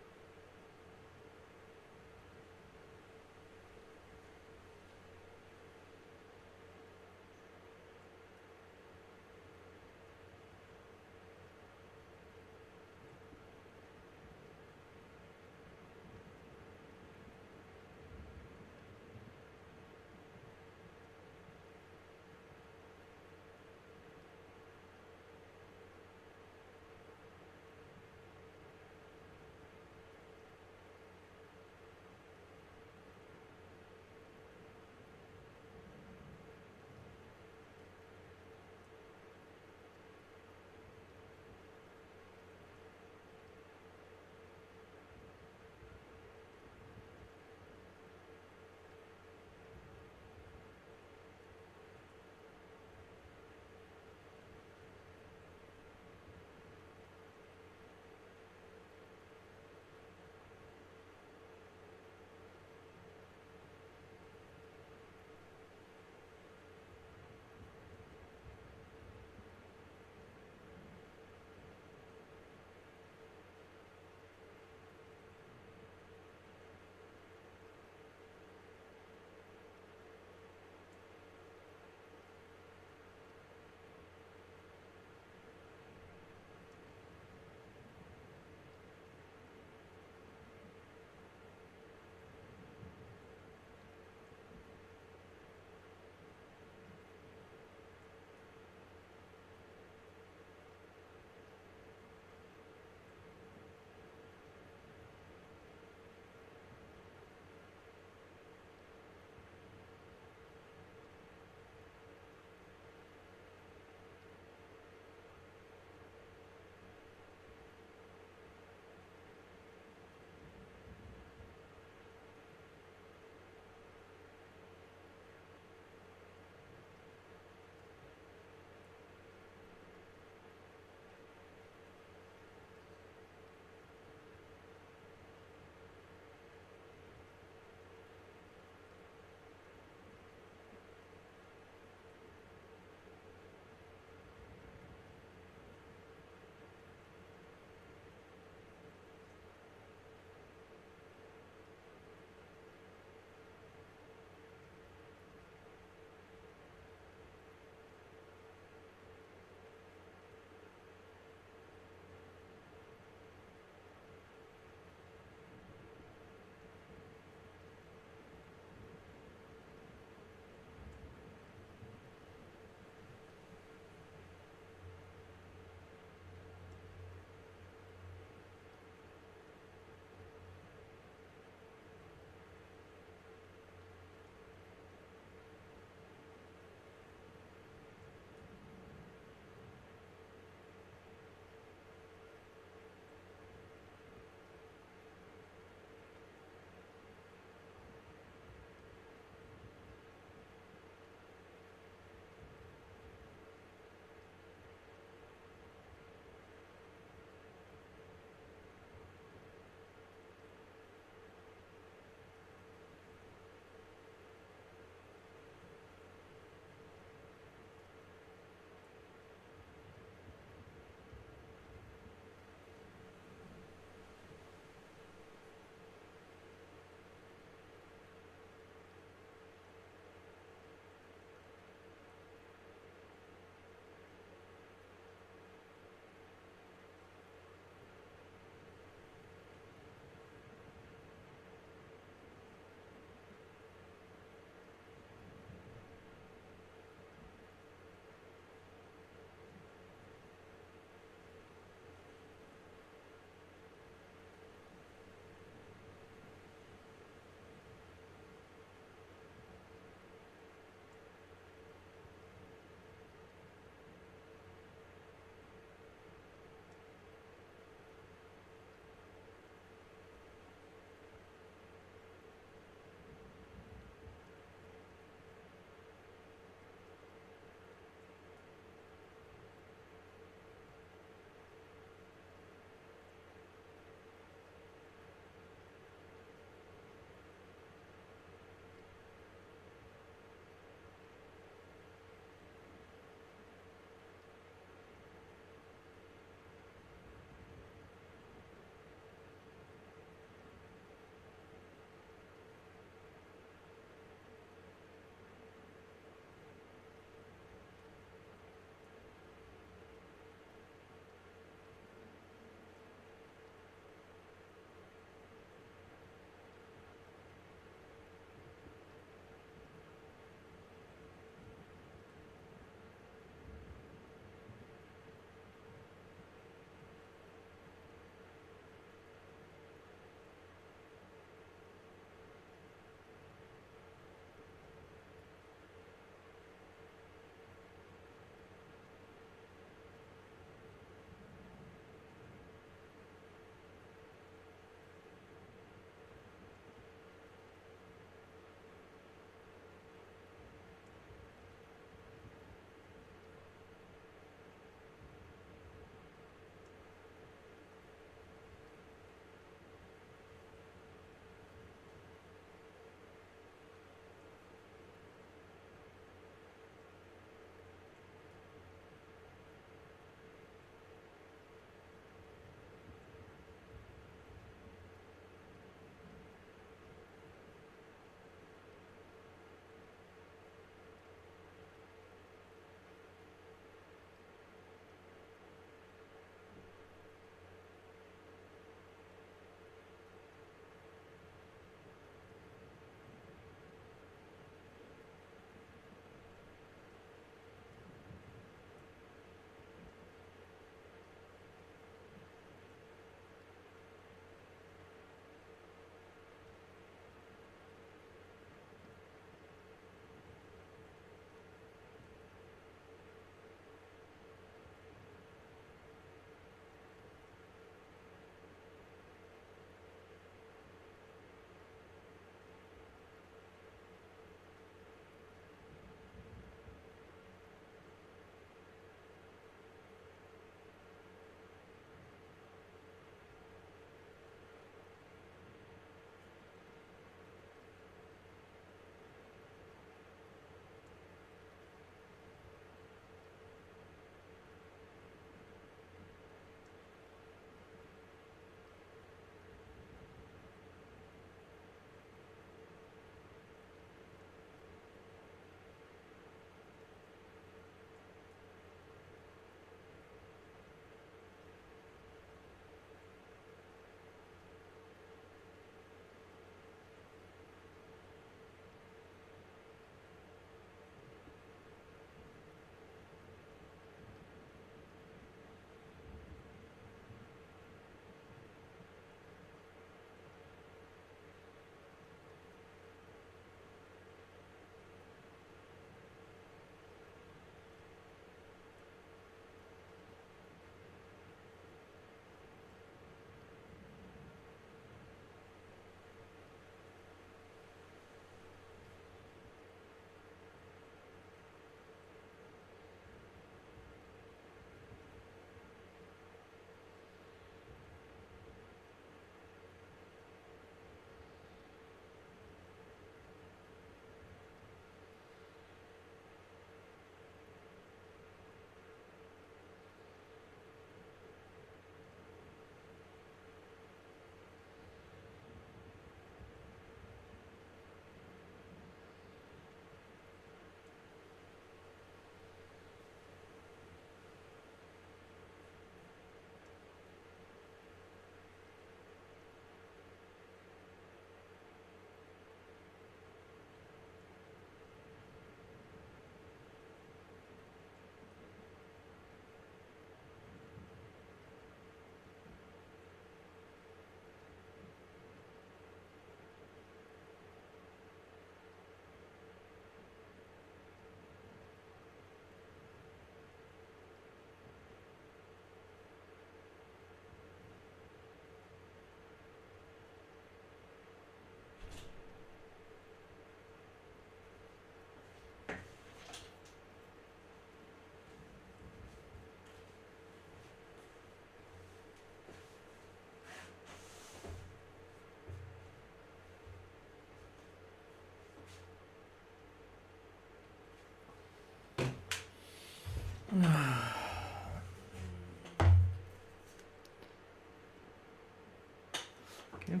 B: Okay.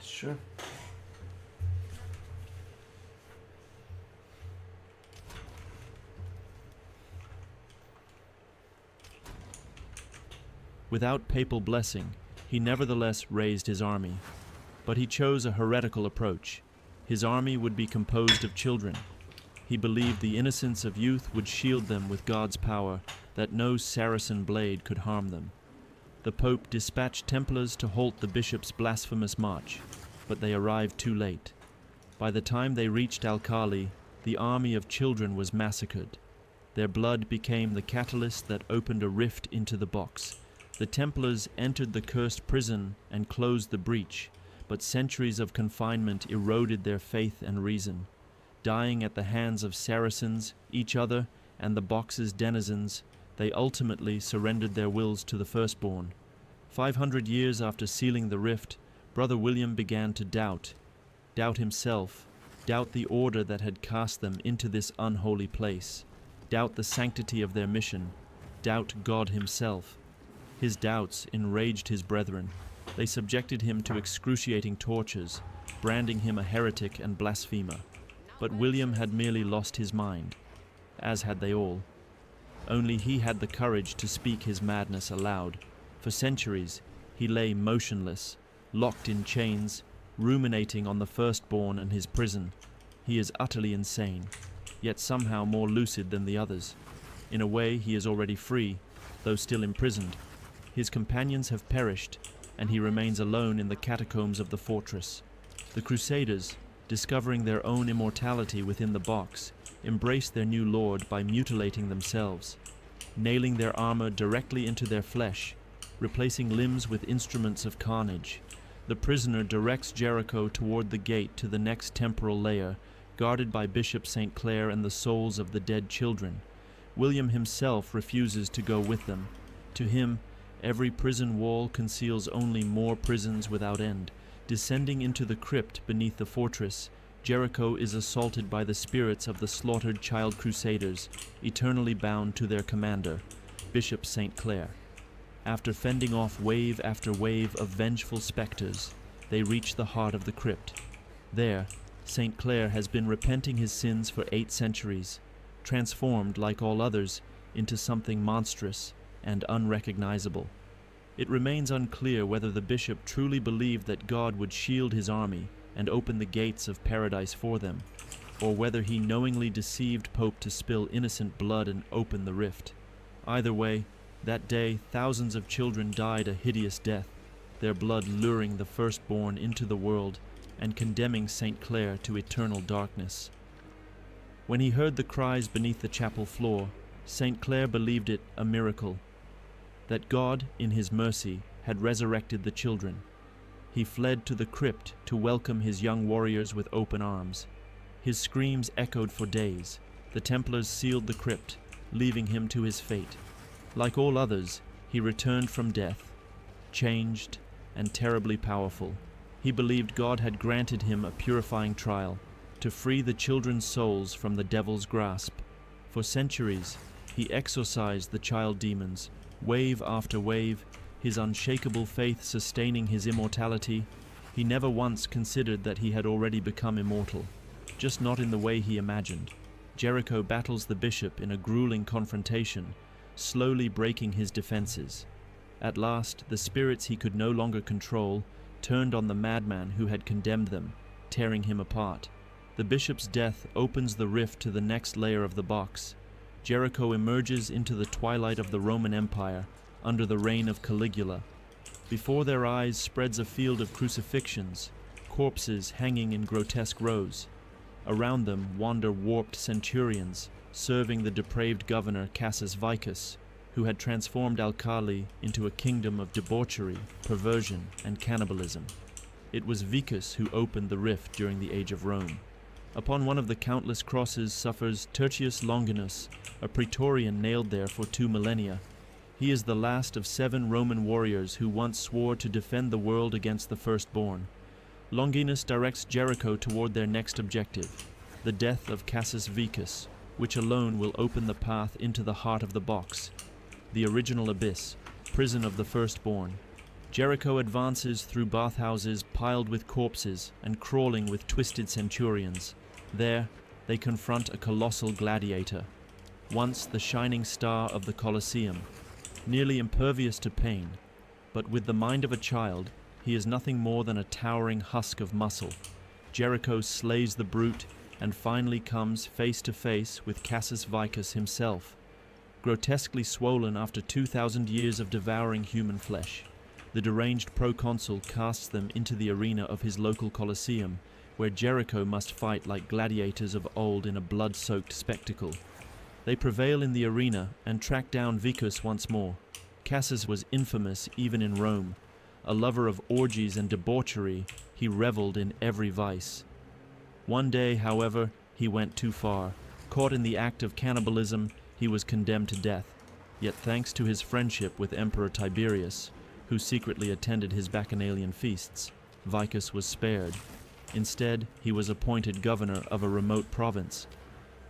B: Sure.
D: Without papal blessing, he nevertheless raised his army. But he chose a heretical approach. His army would be composed of children. He believed the innocence of youth would shield them with God's power, that no Saracen blade could harm them. The Pope dispatched Templars to halt the bishop's blasphemous march, but they arrived too late. By the time they reached Alcali, the army of children was massacred. Their blood became the catalyst that opened a rift into the box. The Templars entered the cursed prison and closed the breach, but centuries of confinement eroded their faith and reason. Dying at the hands of Saracens, each other, and the box's denizens, they ultimately surrendered their wills to the firstborn. 500 years after sealing the rift, Brother William began to doubt himself, doubt the order that had cast them into this unholy place, doubt the sanctity of their mission, doubt God himself. His doubts enraged his brethren. They subjected him to excruciating tortures, branding him a heretic and blasphemer. But William had merely lost his mind, as had they all. Only he had the courage to speak his madness aloud. For centuries, he lay motionless, locked in chains, ruminating on the firstborn and his prison. He is utterly insane, yet somehow more lucid than the others. In a way, he is already free, though still imprisoned. His companions have perished, and he remains alone in the catacombs of the fortress. The Crusaders, discovering their own immortality within the box, embraced their new lord by mutilating themselves, nailing their armor directly into their flesh, replacing limbs with instruments of carnage. The prisoner directs Jericho toward the gate to the next temporal layer, guarded by Bishop St. Clair and the souls of the dead children. William himself refuses to go with them. To him, every prison wall conceals only more prisons without end. Descending into the crypt beneath the fortress, Jericho is assaulted by the spirits of the slaughtered child crusaders, eternally bound to their commander, Bishop St. Clair. After fending off wave after wave of vengeful specters, they reach the heart of the crypt. There, St. Clair has been repenting his sins for 8 centuries, transformed, like all others, into something monstrous and unrecognizable. It remains unclear whether the bishop truly believed that God would shield his army and open the gates of paradise for them, or whether he knowingly deceived Pope to spill innocent blood and open the rift. Either way, that day thousands of children died a hideous death, their blood luring the firstborn into the world and condemning St. Clair to eternal darkness. When he heard the cries beneath the chapel floor, St. Clair believed it a miracle, that God, in his mercy, had resurrected the children. He fled to the crypt to welcome his young warriors with open arms. His screams echoed for days. The Templars sealed the crypt, leaving him to his fate. Like all others, he returned from death, changed and terribly powerful. He believed God had granted him a purifying trial to free the children's souls from the devil's grasp. For centuries, he exorcised the child demons, wave after wave, his unshakable faith sustaining his immortality. He never once considered that he had already become immortal, just not in the way he imagined. Jericho battles the bishop in a grueling confrontation, slowly breaking his defenses. At last, the spirits he could no longer control turned on the madman who had condemned them, tearing him apart. The bishop's death opens the rift to the next layer of the box. Jericho emerges into the twilight of the Roman Empire under the reign of Caligula. Before their eyes spreads a field of crucifixions, corpses hanging in grotesque rows. Around them wander warped centurions, serving the depraved governor Cassius Vicus, who had transformed Alcali into a kingdom of debauchery, perversion, and cannibalism. It was Vicus who opened the rift during the Age of Rome. Upon one of the countless crosses suffers Tertius Longinus, a praetorian nailed there for 2 millennia. He is the last of 7 Roman warriors who once swore to defend the world against the firstborn. Longinus directs Jericho toward their next objective, the death of Cassius Vicus, which alone will open the path into the heart of the box, the original abyss, prison of the firstborn. Jericho advances through bathhouses piled with corpses and crawling with twisted centurions. There, they confront a colossal gladiator, once the shining star of the Colosseum, nearly impervious to pain, but with the mind of a child, he is nothing more than a towering husk of muscle. Jericho slays the brute and finally comes face to face with Cassius Vicus himself, grotesquely swollen after 2,000 years of devouring human flesh. The deranged proconsul casts them into the arena of his local Colosseum, where Jericho must fight like gladiators of old in a blood-soaked spectacle. They prevail in the arena and track down Vicus once more. Cassius was infamous even in Rome. A lover of orgies and debauchery, he reveled in every vice. One day, however, he went too far. Caught in the act of cannibalism, he was condemned to death. Yet thanks to his friendship with Emperor Tiberius, who secretly attended his bacchanalian feasts, Vicus was spared. Instead, he was appointed governor of a remote province.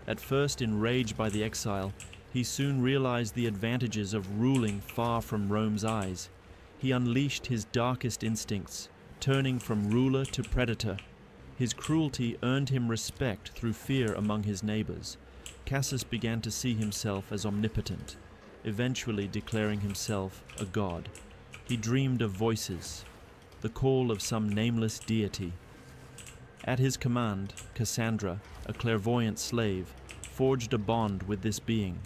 D: At first enraged by the exile, he soon realized the advantages of ruling far from Rome's eyes. He unleashed his darkest instincts, turning from ruler to predator. His cruelty earned him respect through fear among his neighbors. Cassius began to see himself as omnipotent, eventually declaring himself a god. He dreamed of voices, the call of some nameless deity. At his command, Cassandra, a clairvoyant slave, forged a bond with this being.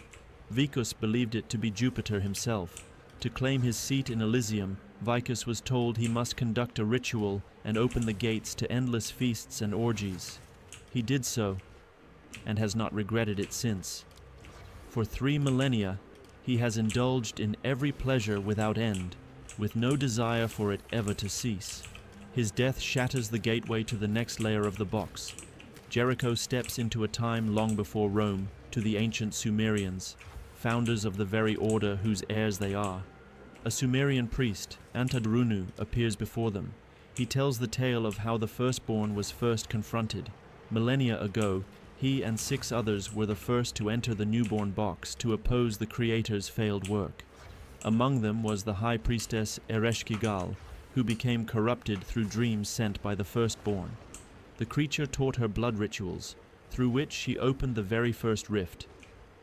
D: Vicus believed it to be Jupiter himself. To claim his seat in Elysium, Vicus was told he must conduct a ritual and open the gates to endless feasts and orgies. He did so, and has not regretted it since. For 3 millennia, he has indulged in every pleasure without end, with no desire for it ever to cease. His death shatters the gateway to the next layer of the box. Jericho steps into a time long before Rome, to the ancient Sumerians, founders of the very order whose heirs they are. A Sumerian priest, Antadurunu, appears before them. He tells the tale of how the firstborn was first confronted. Millennia ago, he and 6 others were the first to enter the newborn box to oppose the Creator's failed work. Among them was the high priestess Ereshkigal, who became corrupted through dreams sent by the firstborn. The creature taught her blood rituals, through which she opened the very first rift.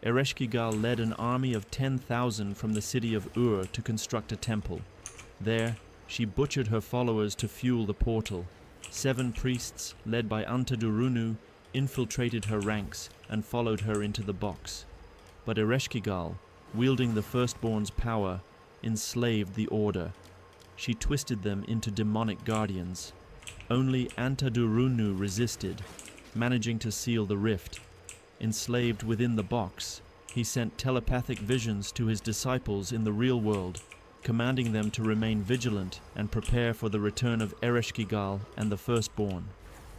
D: Ereshkigal led an army of 10,000 from the city of Ur to construct a temple. There, she butchered her followers to fuel the portal. 7 priests, led by Antadurunu, infiltrated her ranks and followed her into the box. But Ereshkigal, wielding the firstborn's power, enslaved the order. She twisted them into demonic guardians. Only Antadurunu resisted, managing to seal the rift. Enslaved within the box, he sent telepathic visions to his disciples in the real world, commanding them to remain vigilant and prepare for the return of Ereshkigal and the firstborn.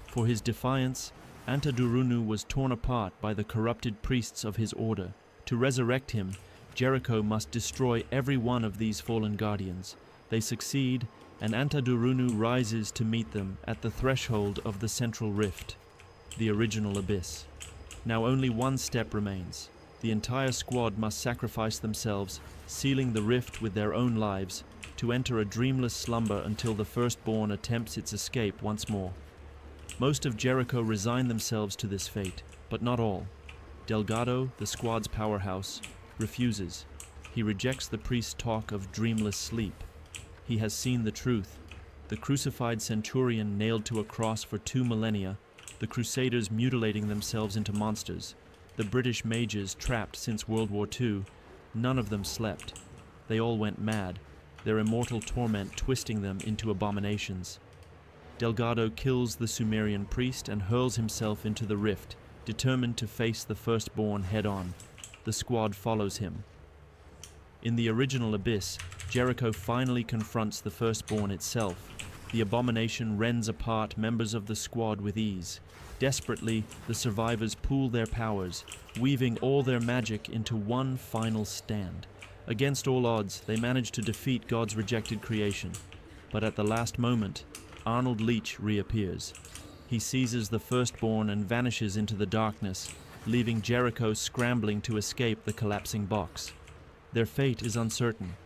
D: For his defiance, Antadurunu was torn apart by the corrupted priests of his order. To resurrect him, Jericho must destroy every one of these fallen guardians. They succeed, and Antadurunu rises to meet them at the threshold of the central rift, the original abyss. Now only one step remains. The entire squad must sacrifice themselves, sealing the rift with their own lives, to enter a dreamless slumber until the firstborn attempts its escape once more. Most of Jericho resign themselves to this fate, but not all. Delgado, the squad's powerhouse, refuses. He rejects the priest's talk of dreamless sleep. He has seen the truth. The crucified centurion nailed to a cross for 2 millennia, the crusaders mutilating themselves into monsters, the British mages trapped since World War II, none of them slept. They all went mad, their immortal torment twisting them into abominations. Delgado kills the Sumerian priest and hurls himself into the rift, determined to face the firstborn head-on. The squad follows him. In the original abyss, Jericho finally confronts the firstborn itself. The abomination rends apart members of the squad with ease. Desperately, the survivors pool their powers, weaving all their magic into one final stand. Against all odds, they manage to defeat God's rejected creation. But at the last moment, Arnold Leach reappears. He seizes the firstborn and vanishes into the darkness, leaving Jericho scrambling to escape the collapsing box. Their fate is uncertain.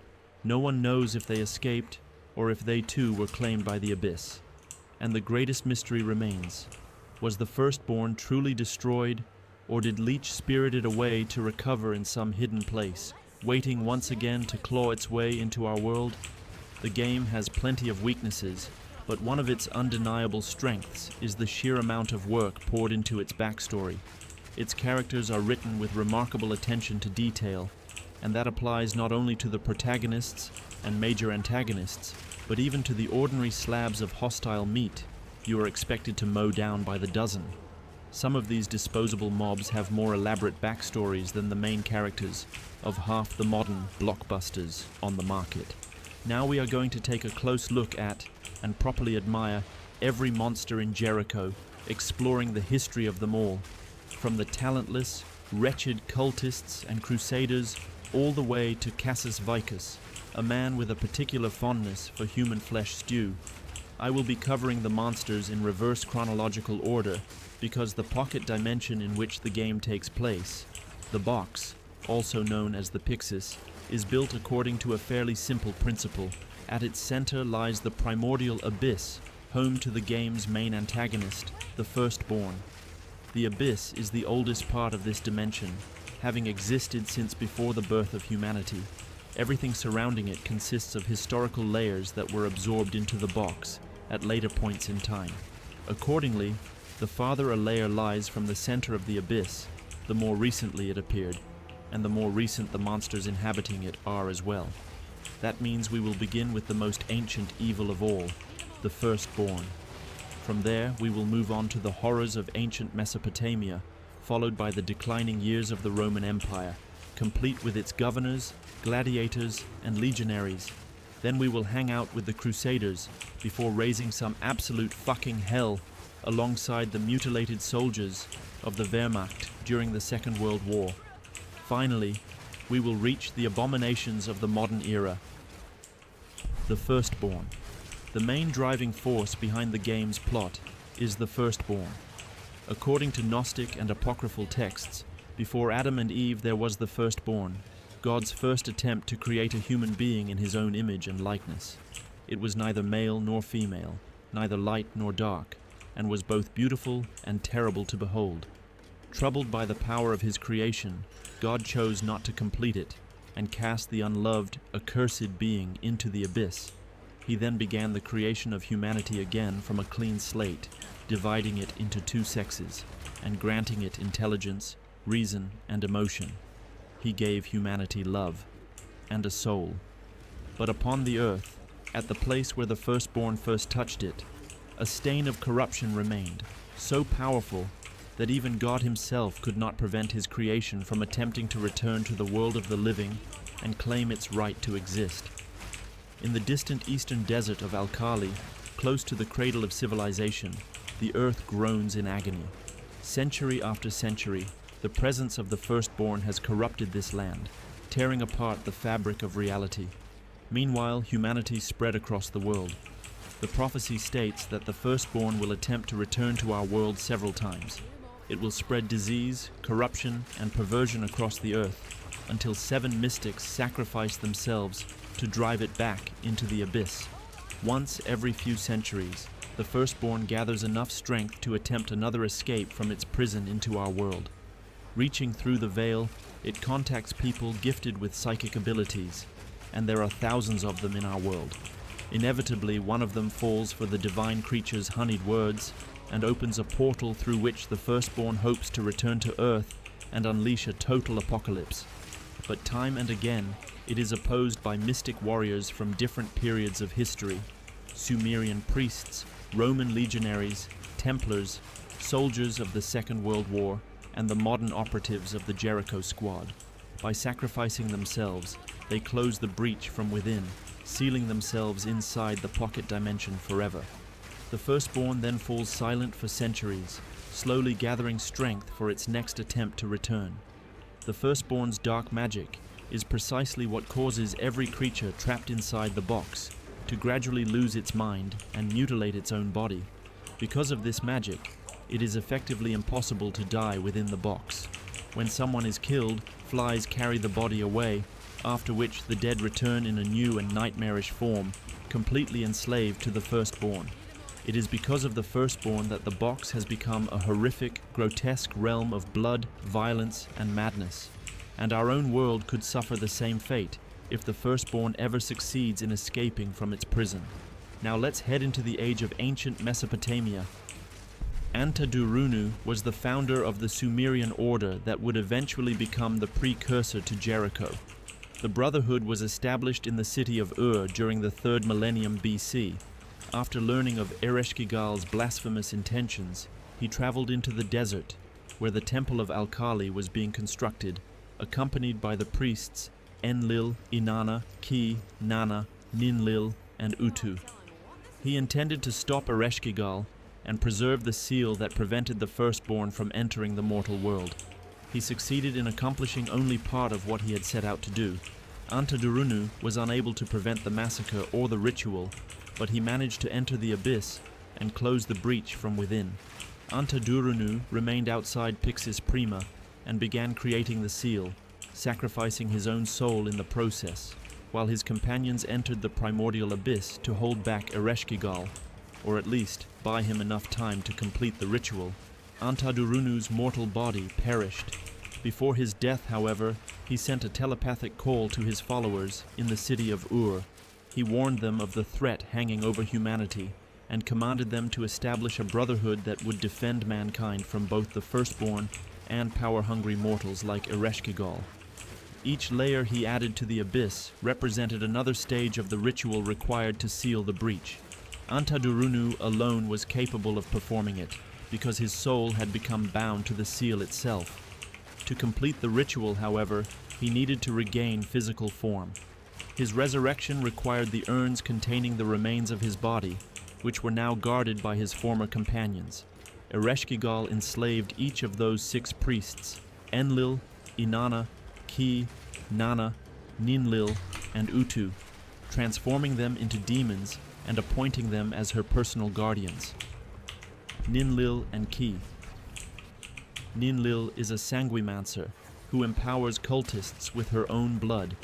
D: No one knows if they escaped or if they too were claimed by the Abyss. And the greatest mystery remains. Was the Firstborn truly destroyed, or did Leech spirit it away to recover in some hidden place, waiting once again to claw its way into our world? The game has plenty of weaknesses, but one of its undeniable strengths is the sheer amount of work poured into its backstory. Its characters are written with remarkable attention to detail, and that applies not only to the protagonists and major antagonists, but even to the ordinary slabs of hostile meat you are expected to mow down by the dozen. Some of these disposable mobs have more elaborate backstories than the main characters of half the modern blockbusters on the market. Now we are going to take a close look at and properly admire every monster in Jericho, exploring the history of them all, from the talentless, wretched cultists and crusaders all the way to Cassus Vicus, a man with a particular fondness for human flesh stew. I will be covering the monsters in reverse chronological order because the pocket dimension in which the game takes place, the box, also known as the Pyxis, is built according to a fairly simple principle. At its center lies the primordial abyss, home to the game's main antagonist, the Firstborn. The abyss is the oldest part of this dimension, having existed since before the birth of humanity. Everything surrounding it consists of historical layers that were absorbed into the box at later points in time. Accordingly, the farther a layer lies from the center of the abyss, the more recently it appeared, and the more recent the monsters inhabiting it are as well. That means we will begin with the most ancient evil of all, the Firstborn. From there, we will move on to the horrors of ancient Mesopotamia, followed by the declining years of the Roman Empire, complete with its governors, gladiators, and legionaries. Then we will hang out with the Crusaders, before raising some absolute fucking hell alongside the mutilated soldiers of the Wehrmacht during the Second World War. Finally, we will reach the abominations of the modern era. The Firstborn. The main driving force behind the game's plot is the Firstborn. According to Gnostic and apocryphal texts, before Adam and Eve there was the Firstborn, God's first attempt to create a human being in his own image and likeness. It was neither male nor female, neither light nor dark, and was both beautiful and terrible to behold. Troubled by the power of his creation, God chose not to complete it, and cast the unloved, accursed being into the abyss. He then began the creation of humanity again from a clean slate, dividing it into two sexes, and granting it intelligence, reason, and emotion. He gave humanity love, and a soul. But upon the earth, at the place where the Firstborn first touched it, a stain of corruption remained, so powerful that even God himself could not prevent his creation from attempting to return to the world of the living and claim its right to exist. In the distant eastern desert of Al-Khali, close to the cradle of civilization, the earth groans in agony. Century after century, the presence of the Firstborn has corrupted this land, tearing apart the fabric of reality. Meanwhile, humanity spread across the world. The prophecy states that the Firstborn will attempt to return to our world several times. It will spread disease, corruption, and perversion across the earth, until 7 mystics sacrifice themselves to drive it back into the abyss. Once every few centuries, the Firstborn gathers enough strength to attempt another escape from its prison into our world. Reaching through the veil, it contacts people gifted with psychic abilities, and there are thousands of them in our world. Inevitably, one of them falls for the divine creature's honeyed words and opens a portal through which the Firstborn hopes to return to Earth and unleash a total apocalypse. But time and again, it is opposed by mystic warriors from different periods of history: Sumerian priests, Roman legionaries, Templars, soldiers of the Second World War, and the modern operatives of the Jericho Squad. By sacrificing themselves, they close the breach from within, sealing themselves inside the pocket dimension forever. The Firstborn then falls silent for centuries, slowly gathering strength for its next attempt to return. The Firstborn's dark magic is precisely what causes every creature trapped inside the box to gradually lose its mind and mutilate its own body. Because of this magic, it is effectively impossible to die within the box. When someone is killed, flies carry the body away, after which the dead return in a new and nightmarish form, completely enslaved to the Firstborn. It is because of the Firstborn that the box has become a horrific, grotesque realm of blood, violence, and madness. And our own world could suffer the same fate if the Firstborn ever succeeds in escaping from its prison. Now let's head into the age of ancient Mesopotamia. Antadurunu was the founder of the Sumerian order that would eventually become the precursor to Jericho. The Brotherhood was established in the city of Ur during the 3rd millennium BC. After learning of Ereshkigal's blasphemous intentions, he traveled into the desert, where the temple of Alkali was being constructed, accompanied by the priests Enlil, Inanna, Ki, Nana, Ninlil, and Utu. He intended to stop Ereshkigal and preserve the seal that prevented the Firstborn from entering the mortal world. He succeeded in accomplishing only part of what he had set out to do. Antadurunu was unable to prevent the massacre or the ritual, but he managed to enter the abyss and close the breach from within. Antadurunu remained outside Pixis Prima and began creating the seal, sacrificing his own soul in the process, while his companions entered the primordial abyss to hold back Ereshkigal, or at least buy him enough time to complete the ritual. Antadurunu's mortal body perished. Before his death, however, he sent a telepathic call to his followers in the city of Ur. He warned them of the threat hanging over humanity and commanded them to establish a brotherhood that would defend mankind from both the Firstborn and power-hungry mortals like Ereshkigal. Each layer he added to the abyss represented another stage of the ritual required to seal the breach. Antadurunu alone was capable of performing it, because his soul had become bound to the seal itself. To complete the ritual, however, he needed to regain physical form. His resurrection required the urns containing the remains of his body, which were now guarded by his former companions. Ereshkigal enslaved each of those 6 priests, Enlil, Inanna, Ki, Nana, Ninlil, and Utu, transforming them into demons and appointing them as her personal guardians. Ninlil and Ki. Ninlil is a sanguimancer who empowers cultists with her own blood.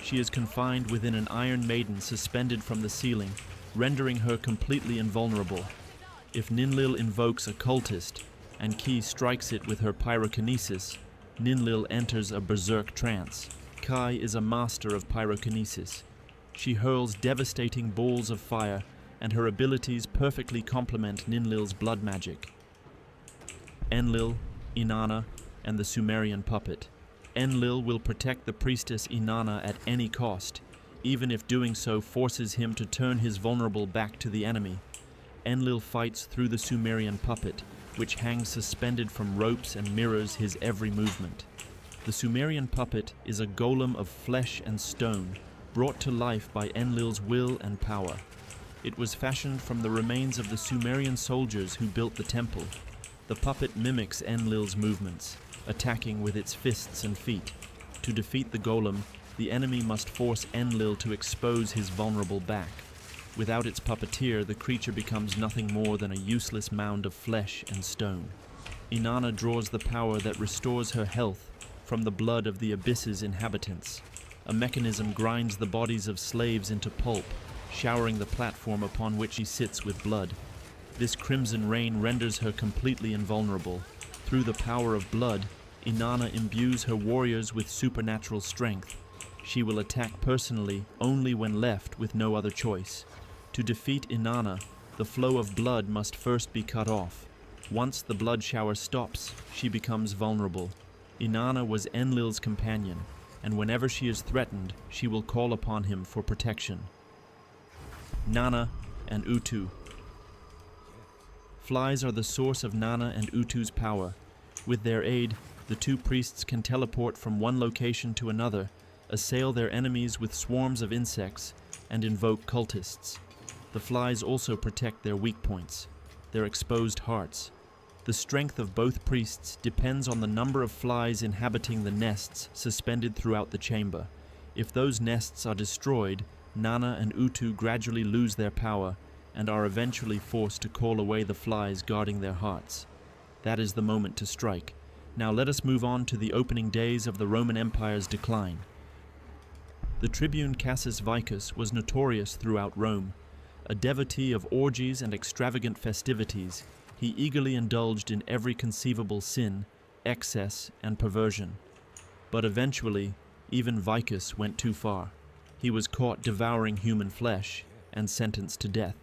D: She is confined within an iron maiden suspended from the ceiling, rendering her completely invulnerable. If Ninlil invokes a cultist, and Ki strikes it with her pyrokinesis, Ninlil enters a berserk trance. Kai is a master of pyrokinesis. She hurls devastating balls of fire, and her abilities perfectly complement Ninlil's blood magic. Enlil, Inanna, and the Sumerian puppet. Enlil will protect the priestess Inanna at any cost, even if doing so forces him to turn his vulnerable back to the enemy. Enlil fights through the Sumerian puppet, which hangs suspended from ropes and mirrors his every movement. The Sumerian puppet is a golem of flesh and stone, brought to life by Enlil's will and power. It was fashioned from the remains of the Sumerian soldiers who built the temple. The puppet mimics Enlil's movements, attacking with its fists and feet. To defeat the golem, the enemy must force Enlil to expose his vulnerable back. Without its puppeteer, the creature becomes nothing more than a useless mound of flesh and stone. Inanna draws the power that restores her health from the blood of the abyss's inhabitants. A mechanism grinds the bodies of slaves into pulp, showering the platform upon which she sits with blood. This crimson rain renders her completely invulnerable. Through the power of blood, Inanna imbues her warriors with supernatural strength. She will attack personally only when left with no other choice. To defeat Inanna, the flow of blood must first be cut off. Once the blood shower stops, she becomes vulnerable. Inanna was Enlil's companion, and whenever she is threatened, she will call upon him for protection. Nana and Utu. Flies are the source of Nana and Utu's power. With their aid, the 2 priests can teleport from one location to another, assail their enemies with swarms of insects, and invoke cultists. The flies also protect their weak points, their exposed hearts. The strength of both priests depends on the number of flies inhabiting the nests suspended throughout the chamber. If those nests are destroyed, Nana and Utu gradually lose their power and are eventually forced to call away the flies guarding their hearts. That is the moment to strike. Now let us move on to the opening days of the Roman Empire's decline. The tribune Cassius Vicus was notorious throughout Rome. A devotee of orgies and extravagant festivities, he eagerly indulged in every conceivable sin, excess, and perversion. But eventually, even Vicus went too far. He was caught devouring human flesh and sentenced to death.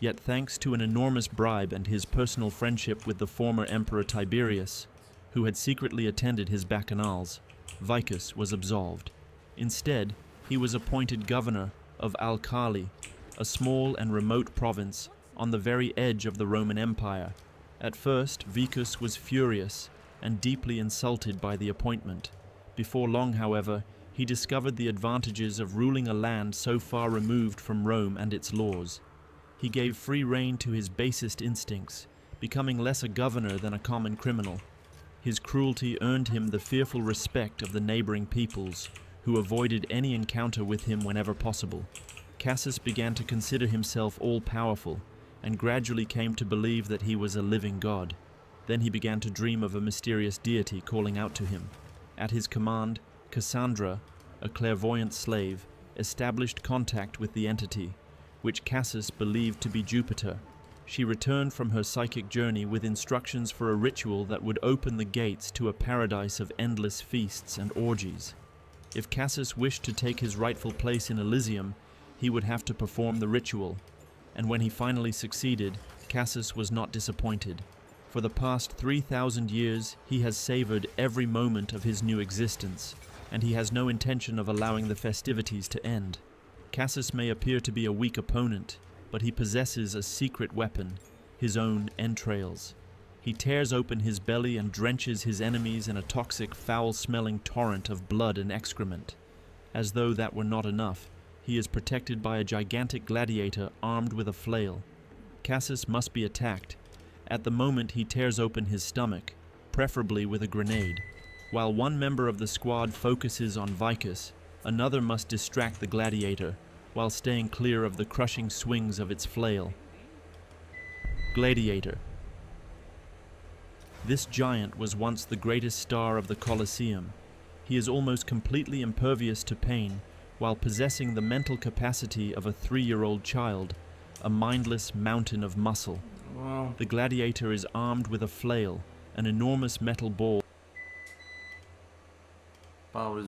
D: Yet thanks to an enormous bribe and his personal friendship with the former Emperor Tiberius, who had secretly attended his bacchanals, Vicus was absolved. Instead, he was appointed governor of Alcali, a small and remote province on the very edge of the Roman Empire. At first, Vicus was furious and deeply insulted by the appointment. Before long, however, he discovered the advantages of ruling a land so far removed from Rome and its laws. He gave free rein to his basest instincts, becoming less a governor than a common criminal. His cruelty earned him the fearful respect of the neighboring peoples, who avoided any encounter with him whenever possible. Cassius began to consider himself all-powerful, and gradually came to believe that he was a living god. Then he began to dream of a mysterious deity calling out to him. At his command, Cassandra, a clairvoyant slave, established contact with the entity, which Cassius believed to be Jupiter. She returned from her psychic journey with instructions for a ritual that would open the gates to a paradise of endless feasts and orgies. If Cassius wished to take his rightful place in Elysium, he would have to perform the ritual. And when he finally succeeded, Cassius was not disappointed. For the past 3,000 years, he has savored every moment of his new existence, and he has no intention of allowing the festivities to end. Cassius may appear to be a weak opponent, but he possesses a secret weapon, his own entrails. He tears open his belly and drenches his enemies in a toxic, foul-smelling torrent of blood and excrement. As though that were not enough, he is protected by a gigantic gladiator armed with a flail. Cassius must be attacked. At the moment, he tears open his stomach, preferably with a grenade. While one member of the squad focuses on Vicus, another must distract the gladiator, while staying clear of the crushing swings of its flail. Gladiator. This giant was once the greatest star of the Colosseum. He is almost completely impervious to pain, while possessing the mental capacity of a 3-year-old child, a mindless mountain of muscle.
B: Wow.
D: The gladiator is armed with a flail, an enormous metal ball